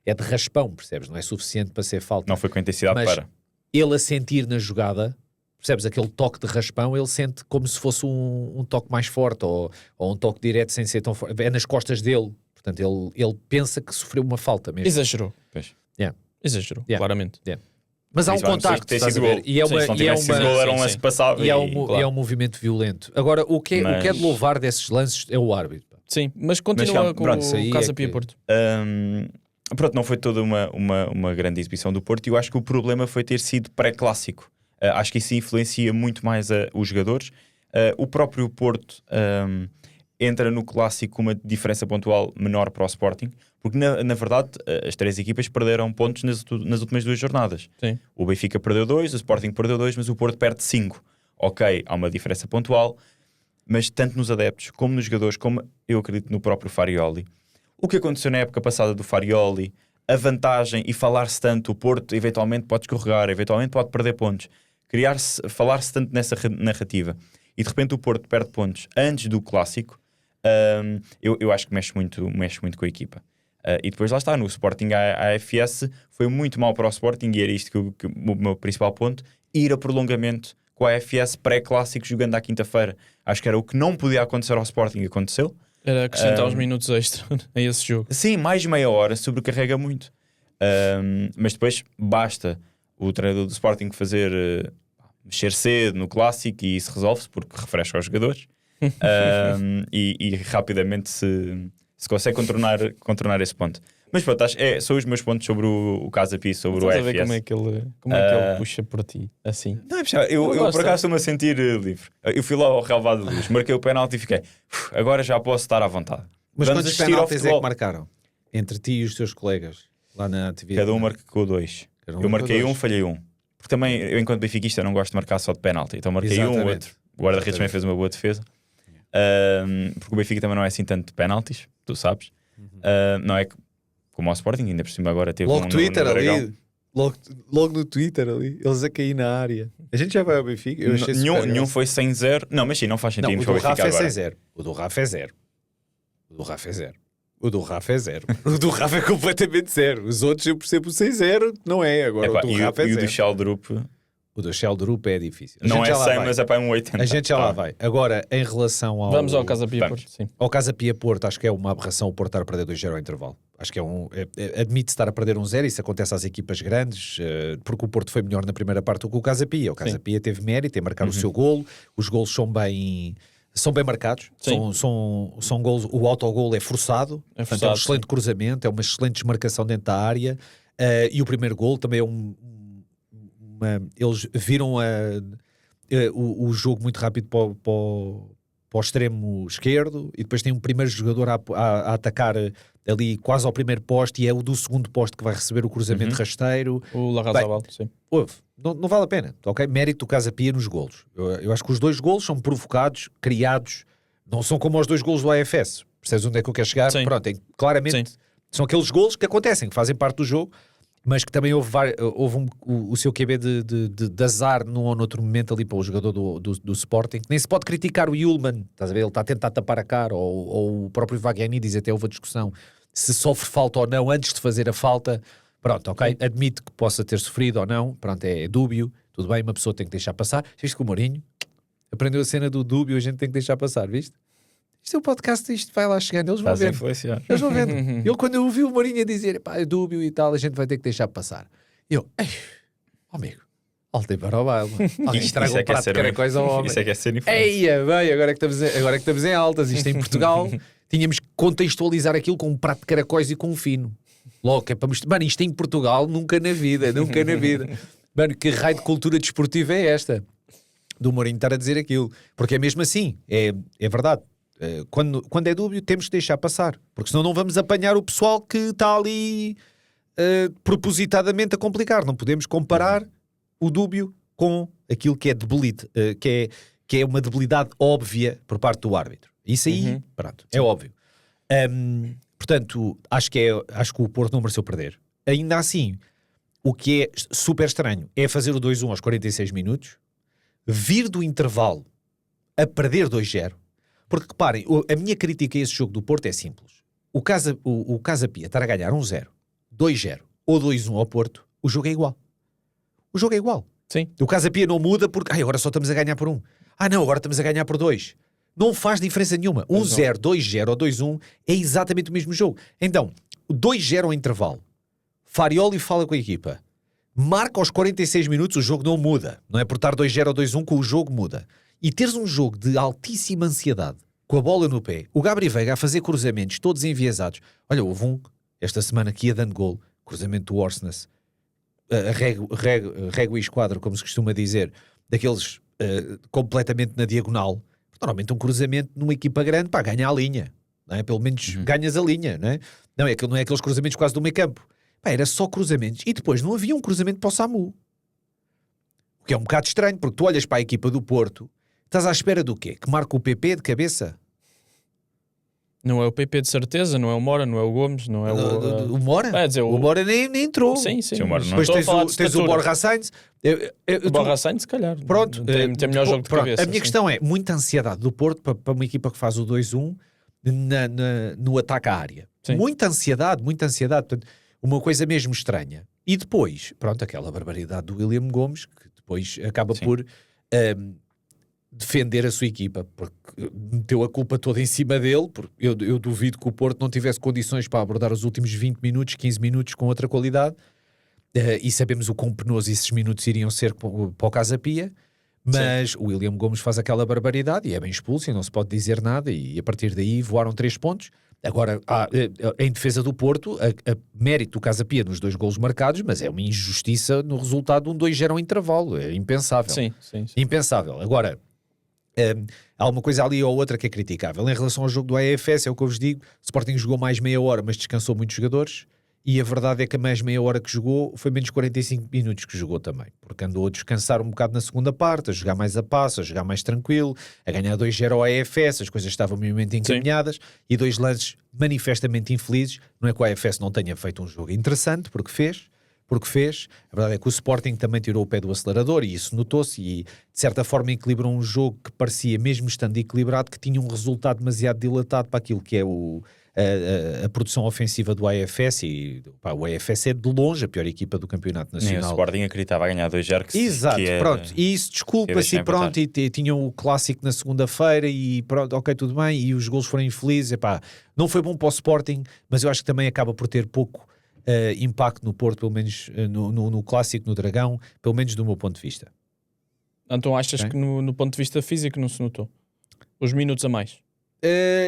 é de raspão, percebes? Não é suficiente para ser falta. Não foi com intensidade Mas para. ele a sentir na jogada, percebes? Aquele toque de raspão, ele sente como se fosse um toque mais forte ou um toque direto sem ser tão forte. É nas costas dele. Portanto, ele pensa que sofreu uma falta mesmo. Exagerou. Pois. Exagerou, Yeah. claramente. Mas há um Isso não contacto, tem estás a sido ver? gol. E é Sim, uma, se não e é tivesse sido uma, gol, era um sim, lance sim. passável. e é claro. um movimento violento. Agora, o que é de Mas- louvar desses lances é o árbitro. pá. Sim, mas continua Mas, com pronto, isso aí o Casa é Pia que- Porto. Pronto, não foi toda uma grande exibição do Porto e eu acho que o problema foi ter sido pré-clássico. Acho que isso influencia muito mais os jogadores. O próprio Porto entra no clássico com uma diferença pontual menor para o Sporting, porque na verdade as 3 equipas perderam pontos nas últimas 2 jornadas. Sim. O Benfica perdeu 2, o Sporting perdeu 2, mas o Porto perde 5. Ok, há uma diferença pontual, mas tanto nos adeptos como nos jogadores, como eu acredito no próprio Farioli, o que aconteceu na época passada do Farioli, a vantagem e falar-se tanto, o Porto eventualmente pode escorregar, eventualmente pode perder pontos, falar-se tanto nessa narrativa, e de repente o Porto perde pontos antes do Clássico, eu acho que mexe muito com a equipa. E depois lá está, no Sporting a AFS foi muito mal para o Sporting, e era isto que o meu principal ponto, ir a prolongamento com a AFS pré-clássico jogando à quinta-feira. Acho que era o que não podia acontecer ao Sporting, aconteceu. Era acrescentar os minutos extra a esse jogo. Sim, mais de meia hora sobrecarrega muito. Mas depois basta o treinador do Sporting fazer mexer cedo no clássico e isso resolve-se porque refresca os jogadores. E rapidamente se consegue contornar esse ponto. Mas pronto, são os meus pontos sobre o Casa Pia, sobre o Estás a AFS. ver como é que ele puxa por ti, assim. Não é possível. Eu gosto. por acaso estou-me a sentir livre. Eu fui lá ao relvado de luz, marquei o penalti e fiquei, agora já posso estar à vontade. Mas Vamos quantos assistir ao penaltis é que futebol. marcaram? Entre ti e os teus colegas lá na atividade? Cada um marcou 2. Cada um Eu marcou marquei dois. um, falhei um. Porque também, eu enquanto benfiquista não gosto de marcar só de penalti. Então marquei um, Exatamente. outro. O guarda-redes também fez uma boa defesa. Porque o Benfica também não é assim tanto de penaltis, tu sabes. Não é como ao Sporting, ainda por cima agora teve Logo um Twitter no Dragão. ali. Logo no Twitter ali. Eles a cair na área. A gente já vai ao Benfica. Eu achei super Nenhum engraçado. foi sem 0. Não, mas sim, não faz sentido Não, o para o do Rafa Benfica é sem agora. 0. O do Rafa é 0. O do Rafa é 0. O do Rafa é 0. O do Rafa é completamente 0. Os outros eu percebo o 6-0, não é. Agora Epá, o do Rafa é e o 0. do Sheldrup O do Sheldrup é difícil. não é 100, mas é para um 80. A gente já lá vai. Agora, em relação ao... Vamos ao Casa Pia Vamos. Porto, sim. Ao Casa Pia Porto, acho que é uma aberração o Porto estar a perder 2-0 ao intervalo. Acho que admite estar a perder 1-0, isso acontece às equipas grandes, porque o Porto foi melhor na primeira parte do que o Casa Pia. O Casa Pia teve mérito em marcar o seu golo, os golos são bem marcados, são golos, o autogolo é forçado, portanto, é um excelente cruzamento, é uma excelente desmarcação dentro da área, e o primeiro golo também é eles viram o jogo muito rápido para o extremo esquerdo, e depois tem um primeiro jogador a atacar ali quase ao primeiro poste, e é o do segundo poste que vai receber o cruzamento rasteiro. O Larrazabal, sim. Não vale a pena, ok? Mérito do Casa Pia nos golos. Eu acho que os 2 golos são provocados, criados, não são como os 2 golos do AFS. Percebes onde é que eu quero chegar? Sim. Pronto, claramente são aqueles golos que acontecem, que fazem parte do jogo, mas que também houve o seu QB de azar num ou noutro momento ali para o jogador do Sporting. Nem se pode criticar o Yulman, estás a ver? Ele está a tentar tapar a cara, ou o próprio Vagianidis, até houve a discussão se sofre falta ou não antes de fazer a falta. Pronto, ok, admito que possa ter sofrido ou não, pronto, é dúbio, tudo bem, uma pessoa tem que deixar passar. Viste que o Mourinho aprendeu a cena do dúbio, a gente tem que deixar passar, viste? Isto é um podcast, isto vai lá chegando, eles vão vendo. Eles vão vendo. Eu, quando eu ouvi o Mourinho a dizer, pá, é dúbio e tal, a gente vai ter que deixar passar. E eu, amigo, voltei para o baile. Alguém estraga um prato de caracóis ao homem. Isso é que é ser influência. Eia, bem, agora que estamos em altas, isto em Portugal, tínhamos que contextualizar aquilo com um prato de caracóis e com um fino. Logo, é para mostrar, mano, isto em Portugal, nunca na vida. Mano, que raio de cultura desportiva é esta? Do Mourinho estar a dizer aquilo. Porque é mesmo assim, é verdade. Quando é dúbio, temos que deixar passar, porque senão não vamos apanhar o pessoal que está ali propositadamente a complicar. Não podemos comparar o dúbio com aquilo que é debilite, que é uma debilidade óbvia por parte do árbitro. Isso aí, pronto, é óbvio. Portanto, acho que o Porto não mereceu perder. Ainda assim, o que é super estranho é fazer o 2-1 aos 46 minutos, vir do intervalo a perder 2-0. Porque, reparem, a minha crítica a esse jogo do Porto é simples. O Casa Pia estar a ganhar 1-0, 2-0 ou 2-1 ao Porto, o jogo é igual. O jogo é igual. Sim. O Casa Pia não muda porque agora só estamos a ganhar por 1. Não, agora estamos a ganhar por 2. Não faz diferença nenhuma. 1-0, 2-0 ou 2-1 é exatamente o mesmo jogo. Então, 2-0 ao intervalo. Farioli fala com a equipa. Marca aos 46 minutos, o jogo não muda. Não é por estar 2-0 ou 2-1 que o jogo muda. E teres um jogo de altíssima ansiedade, com a bola no pé, o Gabri Veiga a fazer cruzamentos todos enviesados. Olha, houve esta semana que ia dando gol, cruzamento do Orsnes, régua e esquadro, como se costuma dizer, daqueles completamente na diagonal. Normalmente um cruzamento numa equipa grande, pá, ganha a linha. Não é? Pelo menos ganhas a linha, não é? Não é aqueles cruzamentos quase do meio campo. Pá, era só cruzamentos. E depois não havia um cruzamento para o Samu. O que é um bocado estranho, porque tu olhas para a equipa do Porto, estás à espera do quê? Que marca o PP de cabeça? Não é o PP de certeza, não é o Mora, não é o Gomes, não é o Mora? Dizer, o Mora nem entrou. Sim. O Mora não. Depois tens o Borja Sainz. O Borja Sainz, se calhar. Pronto. Tem melhor jogo de cabeça. A minha questão é, muita ansiedade do Porto para uma equipa que faz o 2-1 no ataque à área. Sim. Muita ansiedade. Portanto, uma coisa mesmo estranha. E depois, pronto, aquela barbaridade do William Gomes, que depois acaba por defender a sua equipa, porque meteu a culpa toda em cima dele, porque eu duvido que o Porto não tivesse condições para abordar os últimos 20 minutos, 15 minutos com outra qualidade, e sabemos o quão penoso esses minutos iriam ser para o Casa Pia, mas o William Gomes faz aquela barbaridade e é bem expulso e não se pode dizer nada, e a partir daí voaram 3 pontos. Agora, em defesa do Porto, a mérito do Casa Pia nos 2 golos marcados, mas é uma injustiça no resultado de um 2-0 ao intervalo, é impensável. Sim. Impensável. Agora, há uma coisa ali ou outra que é criticável. Em relação ao jogo do AFS, é o que eu vos digo, o Sporting jogou mais meia hora, mas descansou muitos jogadores, e a verdade é que a mais meia hora que jogou foi menos 45 minutos que jogou também, porque andou a descansar um bocado na segunda parte, a jogar mais a passo, a jogar mais tranquilo, a ganhar 2-0 ao AFS, as coisas estavam minimamente encaminhadas, e 2 lances manifestamente infelizes. Não é que o AFS não tenha feito um jogo interessante, porque fez, porque fez. A verdade é que o Sporting também tirou o pé do acelerador e isso notou-se e de certa forma equilibrou um jogo que parecia, mesmo estando equilibrado, que tinha um resultado demasiado dilatado para aquilo que é a produção ofensiva do AFS e pá, o AFS é de longe a pior equipa do campeonato Nem o nacional. Sporting acreditava a ganhar 2-0. Exato, pronto, e isso desculpa-se e pronto, e tinham o clássico na segunda-feira e pronto, ok, tudo bem, e os golos foram infelizes, epá, não foi bom para o Sporting, mas eu acho que também acaba por ter pouco impacto no Porto, pelo menos no clássico, no Dragão, pelo menos do meu ponto de vista. Então achas Ok. que no ponto de vista físico não se notou? Os minutos a mais?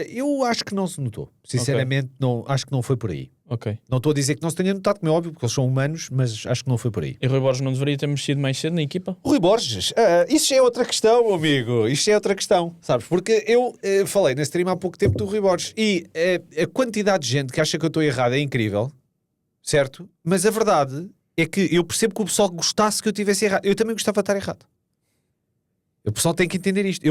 Eu acho que não se notou, sinceramente, não, acho que não foi por aí. Ok. Não estou a dizer que não se tenha notado, como é óbvio, porque eles são humanos, mas acho que não foi por aí. E Rui Borges não deveria ter mexido mais cedo na equipa? Rui Borges, isso é outra questão, meu amigo. Isto é outra questão, sabes? Porque eu falei na stream há pouco tempo do Rui Borges e a quantidade de gente que acha que eu estou errado é incrível, certo? Mas a verdade é que eu percebo que o pessoal gostasse que eu tivesse errado. Eu também gostava de estar errado. O pessoal tem que entender isto.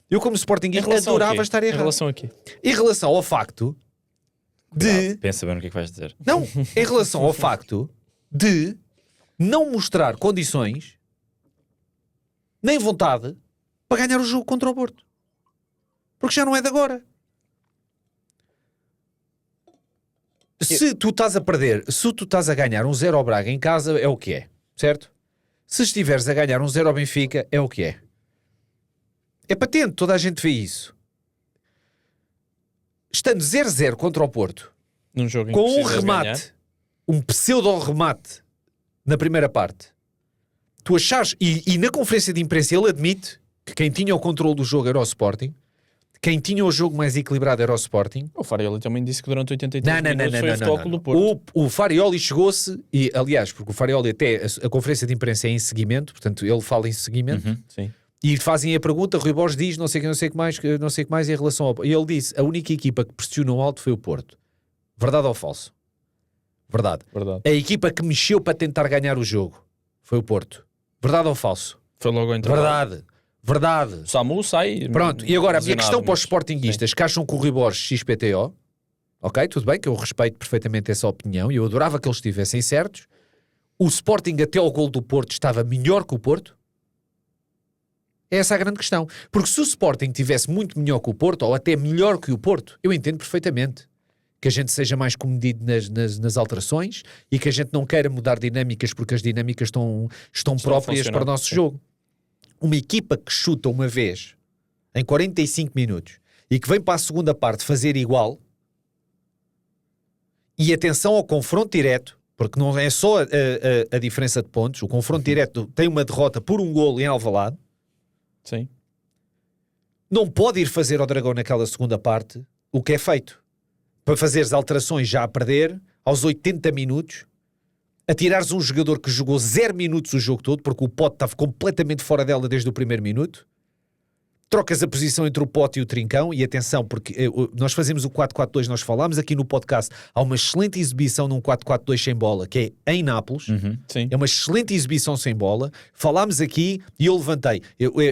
Eu como Sportingista adorava estar Em errado. relação a quê? Em relação ao facto de... Pensa bem no que é que vais dizer. Não, em relação ao facto de não mostrar condições nem vontade para ganhar o jogo contra o Porto. Porque já não é de agora. Se tu estás a perder, se tu estás a ganhar 1-0 ao Braga em casa, é o que é, certo? Se estiveres a ganhar 1-0 ao Benfica, é o que é. É patente, toda a gente vê isso. Estando 0-0 contra o Porto, Num jogo em com que um precisas remate, ganhar? um pseudo-remate na primeira parte, tu achares, e na conferência de imprensa ele admite que quem tinha o controle do jogo era o Sporting, quem tinha o jogo mais equilibrado era o Sporting. O Farioli também disse que durante 83 minutos foi o Não, Futebol Clube do Porto. O Farioli chegou-se, e aliás, porque o Farioli até, a conferência de imprensa é em seguimento, portanto ele fala em seguimento, Sim. e fazem a pergunta, Rui Borges diz, não sei o que mais em relação ao... E ele disse, a única equipa que pressionou alto foi o Porto. Verdade ou falso? Verdade. Verdade. A equipa que mexeu para tentar ganhar o jogo foi o Porto. Verdade ou falso? Foi logo ao intervalo. Verdade. O Samu sai. Pronto, e agora a minha lesionado, questão para os mas- sportinguistas que acham que o Rui Borges XPTO, ok, tudo bem, que eu respeito perfeitamente essa opinião e eu adorava que eles estivessem certos, o Sporting até ao gol do Porto estava melhor que o Porto? É essa a grande questão. Porque se o Sporting tivesse muito melhor que o Porto, ou até melhor que o Porto, eu entendo perfeitamente que a gente seja mais comedido nas alterações e que a gente não queira mudar dinâmicas porque as dinâmicas estão a próprias funcionar, para o nosso sim. jogo. Uma equipa que chuta uma vez em 45 minutos e que vem para a segunda parte fazer igual, e atenção ao confronto direto, porque não é só a diferença de pontos, o confronto direto tem uma derrota por um golo em Alvalade, Sim. não pode ir fazer ao Dragão naquela segunda parte o que é feito. Para fazeres alterações já a perder, aos 80 minutos, atirares um jogador que jogou 0 minutos o jogo todo, porque o Pote estava completamente fora dela desde o primeiro minuto, trocas a posição entre o Pote e o Trincão, e atenção, porque nós fazemos o 4-4-2, nós falámos aqui no podcast, há uma excelente exibição num 4-4-2 sem bola, que é em Nápoles, Sim. é uma excelente exibição sem bola. Falámos aqui e eu levantei.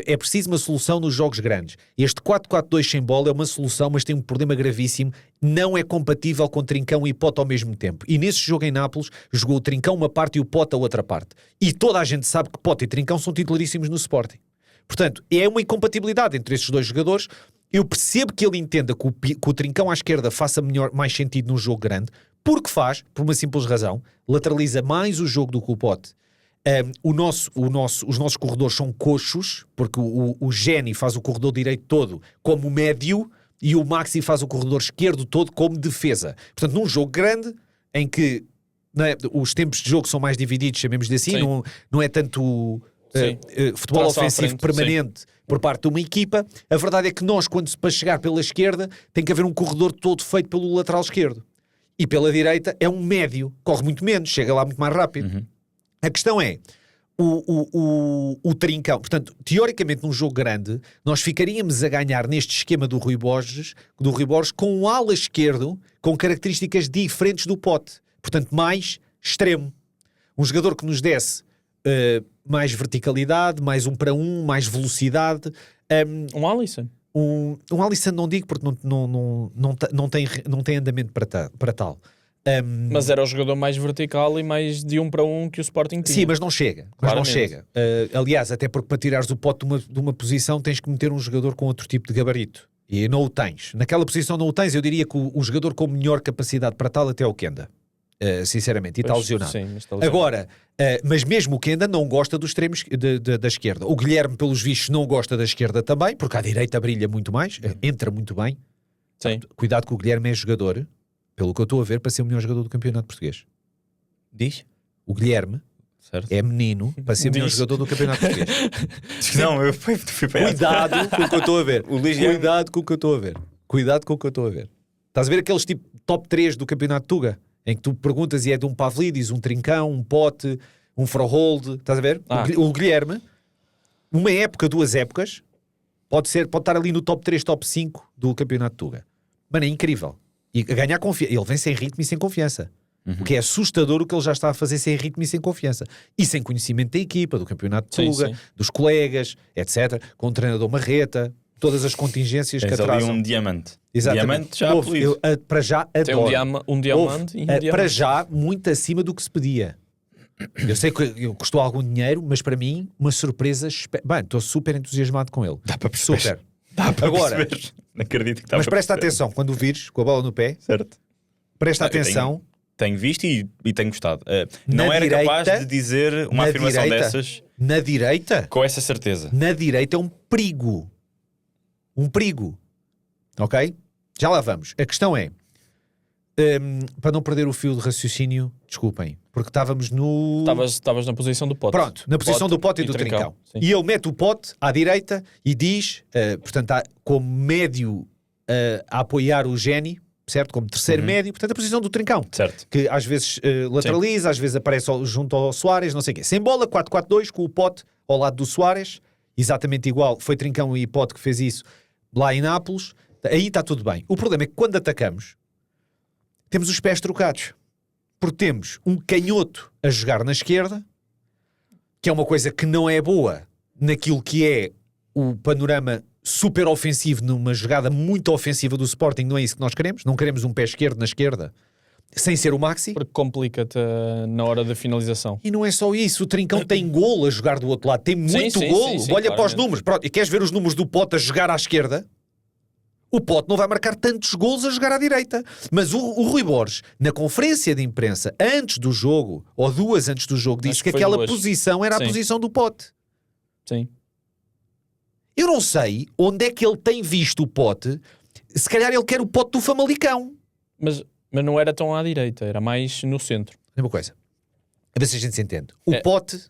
É preciso uma solução nos jogos grandes. Este 4-4-2 sem bola é uma solução, mas tem um problema gravíssimo. Não é compatível com Trincão e Pote ao mesmo tempo. E nesse jogo em Nápoles, jogou o Trincão uma parte e o Pote a outra parte. E toda a gente sabe que Pote e Trincão são titularíssimos no Sporting. Portanto, é uma incompatibilidade entre esses dois jogadores. Eu percebo que ele entenda que o Trincão à esquerda faça mais sentido num jogo grande, porque faz, por uma simples razão, lateraliza mais o jogo do que o Pote. Os nossos corredores são coxos, porque o Geni faz o corredor direito todo como médio e o Maxi faz o corredor esquerdo todo como defesa. Portanto, num jogo grande, em que os tempos de jogo são mais divididos, chamemos-lhe assim, não é tanto... futebol Tração à ofensivo frente, permanente por parte de uma equipa, a verdade é que nós, para chegar pela esquerda, tem que haver um corredor todo feito pelo lateral esquerdo. E pela direita é um médio, corre muito menos, chega lá muito mais rápido. A questão é, o Trincão, portanto, teoricamente num jogo grande, nós ficaríamos a ganhar neste esquema do Rui Borges com um ala esquerdo com características diferentes do Pote. Portanto, mais extremo. Um jogador que nos desse mais verticalidade, mais 1 para 1, mais velocidade. Um Alisson. Um Alisson não digo porque não tem andamento para tal. Mas era o jogador mais vertical e mais de 1 para 1 que o Sporting tinha. Sim, mas não chega. Claramente. Aliás, até porque para tirares o Pote de uma posição tens que meter um jogador com outro tipo de gabarito. E não o tens. Naquela posição não o tens. Eu diria que o jogador com melhor capacidade para tal até é o Kenda. Sinceramente. E está lesionado. Sim, mas está lesionado. Agora, mas mesmo o Kenda não gosta dos extremos da esquerda. O Guilherme, pelos vistos, não gosta da esquerda também, porque à direita brilha muito mais. Entra muito bem. Sim. Cuidado que o Guilherme é jogador, pelo que eu estou a ver, para ser o melhor jogador do campeonato português. Diz? O Guilherme Certo. é menino para ser o melhor Diz. jogador do campeonato português. Não, eu fui para Cuidado com o que eu estou a ver. O Luís Guilherme- Cuidado com o que eu estou a ver. Cuidado com o que eu estou a ver. Estás a ver aqueles tipo top 3 do campeonato Tuga? Em que tu perguntas e é de um Pavlidis, um Trincão, um Pote, um Frohold. Estás a ver? O Guilherme, uma época, 2 épocas, pode estar ali no top 3, top 5 do campeonato Tuga. Mano, é incrível. E a ganhar confiança. Ele vem sem ritmo e sem confiança. O que é assustador o que ele já está a fazer sem ritmo e sem confiança. E sem conhecimento da equipa, do campeonato de Sim, Tuga, sim. dos colegas, etc. Com o treinador Marreta, todas as contingências que Tens ali atrasam. um diamante. Exatamente. Diamante já Houve, apelido. para já Tem adoro. um diamante e um diamante. Para já, muito acima do que se pedia. Eu sei que custou algum dinheiro, mas para mim, uma surpresa. Bem, estou super entusiasmado com ele. Dá para perceber. Super. Dá para Agora, perceber. Não acredito que dá mas para presta perceber. atenção, quando o vires com a bola no pé, Certo. presta Eu tenho- atenção. Tenho visto e tenho gostado. Na Não era direita- capaz de dizer uma na afirmação direita- dessas Na direita, com essa certeza. na direita é um perigo. Um perigo. Ok? Já lá vamos. A questão é, para não perder o fio de raciocínio, desculpem, porque estávamos no... Estavas na posição do Pote. Pronto, na posição do Pote e do Trincão. Sim. E ele mete o Pote à direita e diz, portanto, como médio a apoiar o Geni, certo? Como terceiro médio, portanto, a posição do Trincão. Certo. Que às vezes lateraliza, às vezes aparece junto ao Soares, não sei o quê. Sem bola, 4-4-2, com o Pote ao lado do Soares, exatamente igual. Foi Trincão e Pote que fez isso lá em Nápoles. Aí está tudo bem. O problema é que quando atacamos, temos os pés trocados. Porque temos um canhoto a jogar na esquerda, que é uma coisa que não é boa naquilo que é o panorama super ofensivo, numa jogada muito ofensiva do Sporting. Não é isso que nós queremos. Não queremos um pé esquerdo na esquerda sem ser o Maxi. Porque complica-te na hora da finalização. E não é só isso, o Trincão tem golo a jogar do outro lado, tem muito sim, golo. sim, Olha para os claramente. números. Pronto, e queres ver os números do Pote a jogar à esquerda? O Pote não vai marcar tantos golos a jogar à direita. Mas o Rui Borges, na conferência de imprensa, antes do jogo, ou 2 antes do jogo, disse Acho que que foi aquela 2. posição era a Sim. posição do Pote. Sim. Eu não sei onde é que ele tem visto o Pote. Se calhar ele quer o Pote do Famalicão. Mas não era tão à direita, era mais no centro. É uma coisa. A ver se a gente se entende. O É. Pote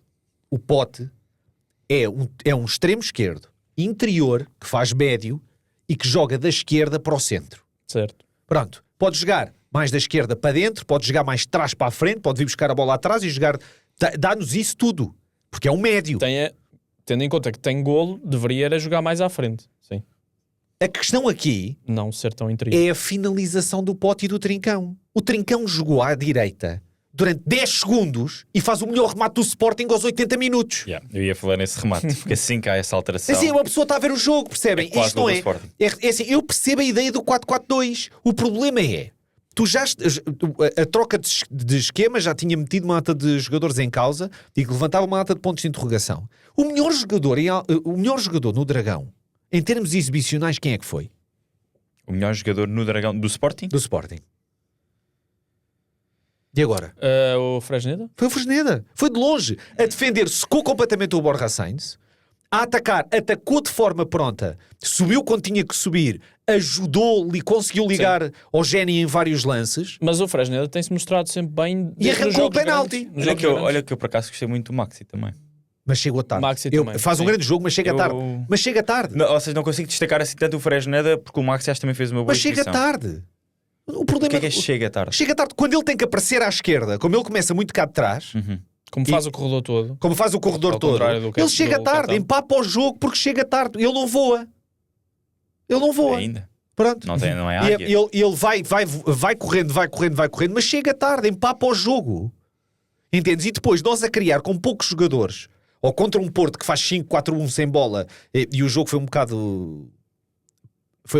é um extremo esquerdo, interior, que faz médio e que joga da esquerda para o centro. Certo. Pronto. Pode jogar mais da esquerda para dentro, pode jogar mais de trás para a frente, pode vir buscar a bola atrás e jogar... Dá-nos isso tudo. Porque é um médio. Tendo em conta que tem golo, deveria era jogar mais à frente. Sim. A questão aqui Não ser tão interior. é a finalização do Pote e do Trincão. O Trincão jogou à direita durante 10 segundos e faz o melhor remate do Sporting aos 80 minutos. Yeah, eu ia falar nesse remate, porque assim que há essa alteração. Assim, uma pessoa está a ver o jogo, percebem? É quase Isto não gol do é. Sporting. É assim, eu percebo a ideia do 4-4-2. O problema é, a troca de esquema já tinha metido uma data de jogadores em causa e que levantava uma data de pontos de interrogação. O melhor jogador no Dragão, em termos exibicionais, quem é que foi? O melhor jogador no Dragão do Sporting? Do Sporting. E agora? O Fresneda? Foi o Fresneda. Foi de longe. A defender, secou completamente o Borja Sainz. A atacar, atacou de forma pronta. Subiu quando tinha que subir. Ajudou-lhe, conseguiu ligar ao Geni em vários lances. Mas o Fresneda tem-se mostrado sempre bem. E desde arrancou nos o penalti. grandes- nos Olha jogos que, eu, grandes. olha que eu por acaso gostei muito do Maxi também. Mas chegou tarde. Maxi também, Faz um sim. grande jogo, mas chega Eu- tarde. Mas chega tarde. Não, ou seja, não consigo destacar assim tanto o Fresneda porque o Maxi acho que também fez uma boa Mas chega exibição. tarde. O O problema que é chega tarde? chega tarde. Quando ele tem que aparecer à esquerda, como ele começa muito cá de trás, Como faz o corredor todo. como faz o corredor Ao todo, contrário do que- ele chega do tarde, Catão. empapa o jogo porque chega tarde. Ele não voa. Ele não voa. Ainda. Pronto. Não é E águia. ele vai correndo, mas chega tarde, empapa o jogo. Entendes? E depois nós a criar com poucos jogadores, ou contra um Porto que faz 5-4-1 sem bola, e o jogo foi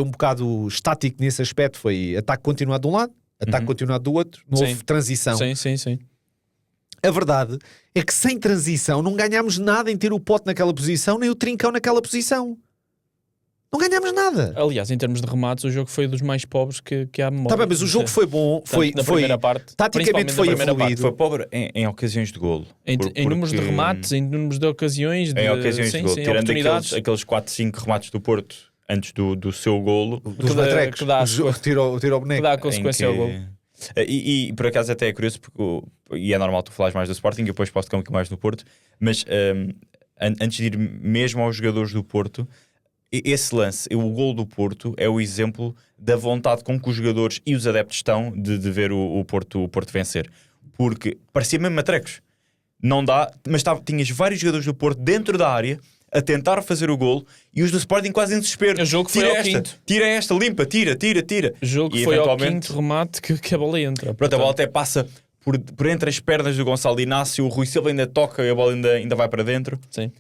um bocado estático nesse aspecto, foi ataque continuado de um lado, Ataque continuado do outro, não houve transição. Sim. A verdade é que sem transição não ganhámos nada em ter o Pote naquela posição, nem o Trincão naquela posição. Não ganhámos nada. Aliás, em termos de remates, o jogo foi dos mais pobres que há memória. Tá bem, mas o jogo foi bom, na primeira parte, taticamente foi evoluído. Foi pobre em ocasiões de golo. Em números de remates, em números de ocasiões. Em ocasiões de golo, tirando aqueles 4-5 remates do Porto antes do seu golo. Dos matrecos, tirou o boneco. Que dá a consequência ao golo. E por acaso até é curioso, e é normal tu falares mais do Sporting, e depois posso tocar um bocadinho mais do Porto, mas antes de ir mesmo aos jogadores do Porto, esse lance, o golo do Porto, é o exemplo da vontade com que os jogadores e os adeptos estão de ver o Porto vencer. Porque parecia mesmo matrecos. Não dá, mas tinhas vários jogadores do Porto dentro da área a tentar fazer o golo e os do Sporting quase em desespero. O jogo foi ao quinto. Tira esta, limpa, tira. O jogo foi ao quinto remate que a bola entra. Pronto, a bola até passa por entre as pernas do Gonçalo Inácio, o Rui Silva ainda toca e a bola ainda vai para dentro. Sim.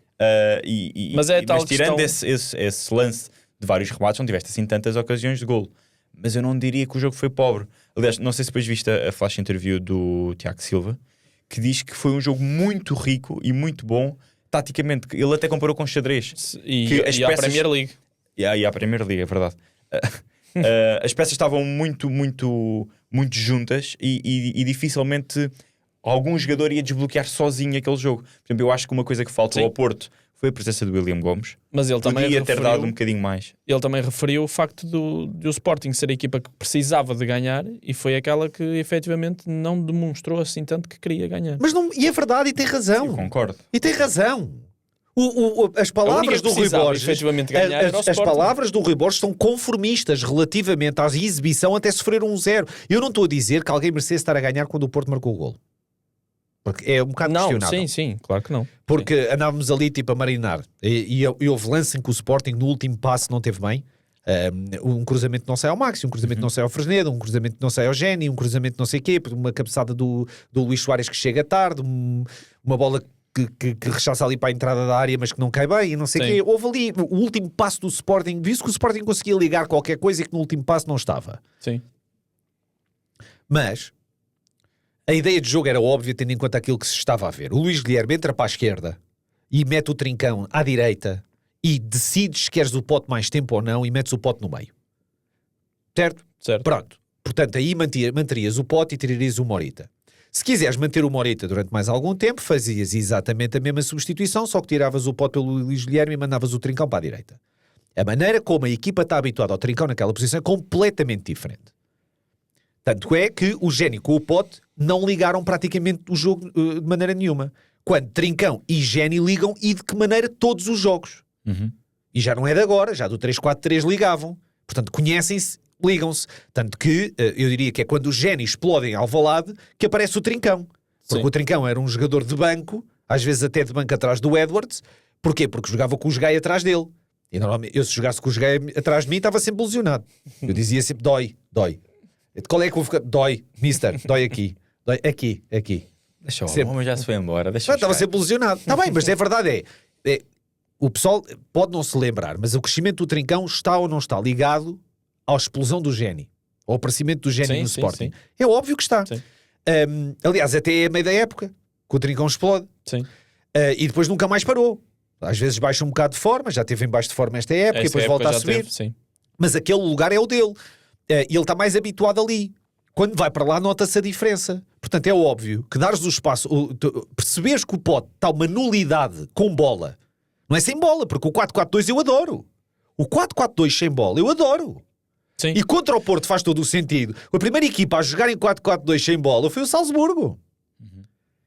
Mas tirando esse lance de vários remates, não tiveste assim tantas ocasiões de golo. Mas eu não diria que o jogo foi pobre. Aliás, não sei se depois viste a flash interview do Tiago Silva, que diz que foi um jogo muito rico e muito bom taticamente. Ele até comparou com xadrez. E a Premier League. E a Premier League, é verdade. As peças estavam muito juntas e dificilmente algum jogador ia desbloquear sozinho aquele jogo. Por exemplo, eu acho que uma coisa que faltou ao Porto foi a presença do William Gomes. Mas ele também podia ter dado um bocadinho mais. Ele também referiu o facto do Sporting ser a equipa que precisava de ganhar e foi aquela que efetivamente não demonstrou assim tanto que queria ganhar. Mas não, e é verdade, e tem razão. Eu concordo. E tem razão. As palavras do Rui Borges, as palavras do Rui Borges são conformistas relativamente à exibição até sofrer 1-0. Eu não estou a dizer que alguém merecesse estar a ganhar quando o Porto marcou o golo. Porque é um bocado questionável. Sim, claro que não. Porque andávamos ali tipo a marinar e houve lance em que o Sporting no último passe não teve bem. Um cruzamento não sai ao Maxi, um cruzamento não sai ao Fresnedo, um cruzamento não sai ao Geni, um cruzamento não sei o quê, uma cabeçada do Luís Soares que chega tarde, uma bola que rechaça ali para a entrada da área mas que não cai bem e não sei o quê. Houve ali o último passo do Sporting, visto que o Sporting conseguia ligar qualquer coisa e que no último passo não estava. Sim. Mas a ideia de jogo era óbvia tendo em conta aquilo que se estava a ver. O Luís Guilherme entra para a esquerda e mete o Trincão à direita e decides se queres o Pote mais tempo ou não e metes o Pote no meio. Certo? Pronto. Portanto, aí manterias o Pote e tirarias o Morita. Se quiseres manter o Morita durante mais algum tempo, fazias exatamente a mesma substituição, só que tiravas o Pote pelo Luís Guilherme e mandavas o Trincão para a direita. A maneira como a equipa está habituada ao Trincão naquela posição é completamente diferente. Tanto é que o Geni com o Pote não ligaram praticamente o jogo de maneira nenhuma. Quando Trincão e Geni ligam e de que maneira todos os jogos. E já não é de agora, já do 3-4-3 ligavam. Portanto, conhecem-se, ligam-se. Tanto que eu diria que é quando o Geni explode em Alvalade que aparece o Trincão. Porque o Trincão era um jogador de banco, às vezes até de banco atrás do Edwards. Porquê? Porque jogava com o Gaia atrás dele. E normalmente, eu se jogasse com o Gaia atrás de mim, estava sempre lesionado. Eu dizia sempre, dói. Qual é que eu vou ficar? Dói, mister, dói aqui. Dói aqui. Deixa o homem já se foi embora. Estava sempre lesionado. Está bem, mas é verdade, o pessoal pode não se lembrar, mas o crescimento do Trincão está ou não está ligado à explosão do Geni, ao aparecimento do Geni no Sporting. É óbvio que está. Aliás, até é meio da época que o Trincão explode. E depois nunca mais parou. Às vezes baixa um bocado de forma, já esteve em baixo de forma esta época, e depois volta a subir. Mas aquele lugar é o dele. E ele está mais habituado ali. Quando vai para lá, nota-se a diferença. Portanto, é óbvio que dares o espaço, perceberes que o Pote está uma nulidade com bola. Não é sem bola, porque o 4-4-2 eu adoro. O 4-4-2 sem bola eu adoro. Sim. E contra o Porto faz todo o sentido. A primeira equipa a jogar em 4-4-2 sem bola foi o Salzburgo.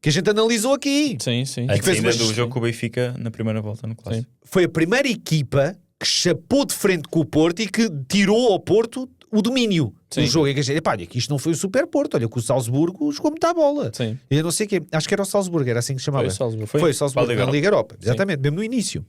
Que a gente analisou aqui. Sim. E que fez do jogo com o Benfica na primeira volta no Clássico. Foi a primeira equipa que chapou de frente com o Porto e que tirou ao Porto o domínio do jogo. E que a gente, que isto não foi o Super Porto, olha que o Salzburgo jogou muita bola. E eu não sei o quê, acho que era o Salzburgo, era assim que se chamava. Foi o Salzburgo na Liga Europa, exatamente, mesmo no início.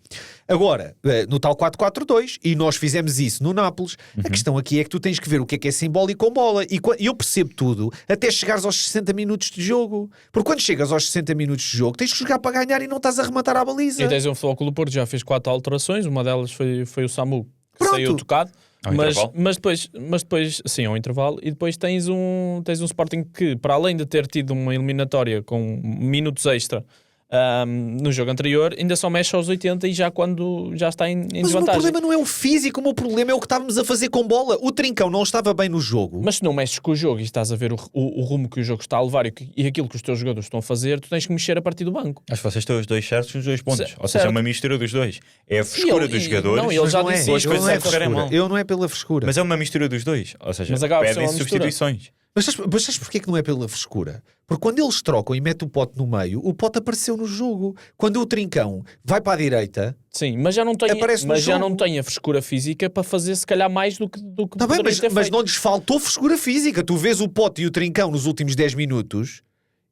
Agora, no tal 4-4-2, e nós fizemos isso no Nápoles, a questão aqui é que tu tens que ver o que é simbólico com bola. E eu percebo tudo, até chegares aos 60 minutos de jogo. Porque quando chegas aos 60 minutos de jogo, tens que jogar para ganhar e não estás a rematar à baliza. E tens um Futebol Clube do Porto, já fez 4 alterações, uma delas foi o Samu, que saiu tocado. Ao Mas, intervalo? mas depois, sim, ao intervalo, e depois tens um Sporting que, para além de ter tido uma eliminatória com minutos extra no jogo anterior, ainda só mexe aos 80 e já quando já está em Mas o meu desvantagem. problema não é o físico, o meu problema é o que estávamos a fazer com bola. O Trincão não estava bem no jogo. Mas se não mexes com o jogo e estás a ver o rumo que o jogo está a levar e aquilo que os teus jogadores estão a fazer, tu tens que mexer a partir do banco. Acho que vocês estão os dois certos nos 2 pontos. Certo. Ou seja, é uma mistura dos dois. É a frescura dos jogadores. Não, ele já não é, disse duas isso. eu coisas não é a correrem frescura. mal. Eu não é pela frescura. Mas é uma mistura dos dois. Ou seja, Mas acaba por ser pedem uma mistura. substituições. Mas sabes porquê que não é pela frescura? Porque quando eles trocam e metem o Pote no meio, o Pote apareceu no jogo. Quando o Trincão vai para a direita... Sim, mas já não tem, Aparece no mas já jogo. não tem a frescura física para fazer se calhar mais do que Tá bem, poderia ter mas feito. não lhes faltou frescura física. Tu vês o Pote e o Trincão nos últimos 10 minutos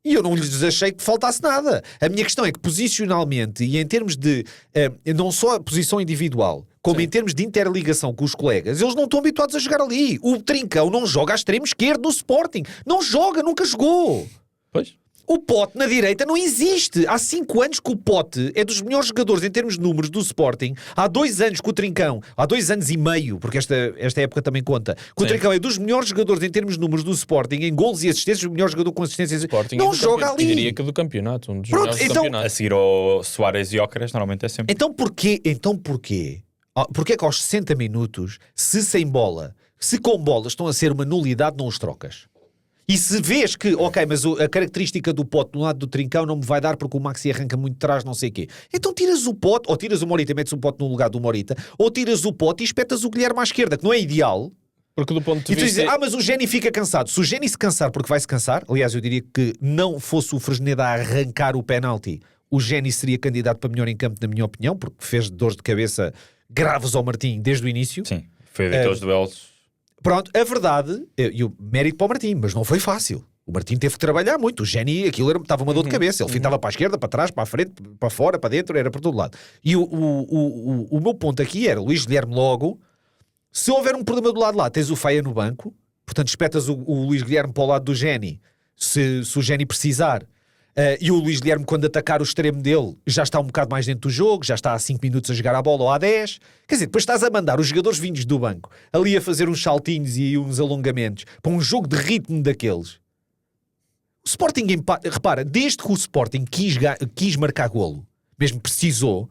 e eu não lhes achei que faltasse nada. A minha questão é que posicionalmente e em termos de não só a posição individual, como Sim. em termos de interligação com os colegas, eles não estão habituados a jogar ali. O Trincão não joga à extremo esquerdo no Sporting. Não joga, nunca jogou. Pois. O Pote na direita não existe. Há 5 anos que o Pote é dos melhores jogadores em termos de números do Sporting. Há 2 anos que o Trincão, há 2 anos e meio, porque esta época também conta, que o Sim. Trincão é dos melhores jogadores em termos de números do Sporting, em golos e assistências, o melhor jogador com assistências. Sporting Não e do joga campeonato. Eu diria ali. que do campeonato, um dos Pronto, melhores do então- campeonato. A seguir ao Soares e Ócaras, normalmente é sempre. Então porquê? Porquê é que aos 60 minutos, se sem bola, se com bola estão a ser uma nulidade, não os trocas? E se vês que, ok, mas a característica do Pote do lado do Trincão não me vai dar porque o Maxi arranca muito de trás, não sei o quê. Então tiras o Pote, ou tiras o Morita e metes o Pote no lugar do Morita, ou tiras o Pote e espetas o Guilherme à esquerda, que não é ideal. Porque do ponto de E tu vista... dizes, mas o Géni fica cansado. Se o Géni se cansar porque vai se cansar, aliás, eu diria que não fosse o Fresneda a arrancar o penalti, o Géni seria candidato para melhor em campo, na minha opinião, porque fez dores de cabeça graves ao Martim desde o início. Sim, foi daqueles duelos. Pronto, a verdade, e o mérito para o Martim, mas não foi fácil. O Martim teve que trabalhar muito. O Géni, aquilo estava uma dor de cabeça. Ele fitava para a esquerda, para trás, para a frente, para fora, para dentro, era para todo lado. E o meu ponto aqui era, Luís Guilherme logo, se houver um problema do lado de lá, tens o Faia no banco, portanto espetas o Luís Guilherme para o lado do Géni, se o Géni precisar. E o Luís Guilherme, quando atacar o extremo dele, já está um bocado mais dentro do jogo, já está há 5 minutos a jogar a bola ou há 10. Quer dizer, depois estás a mandar os jogadores vindos do banco ali a fazer uns saltinhos e uns alongamentos para um jogo de ritmo daqueles. O Sporting, repara, desde que o Sporting quis marcar golo, mesmo precisou,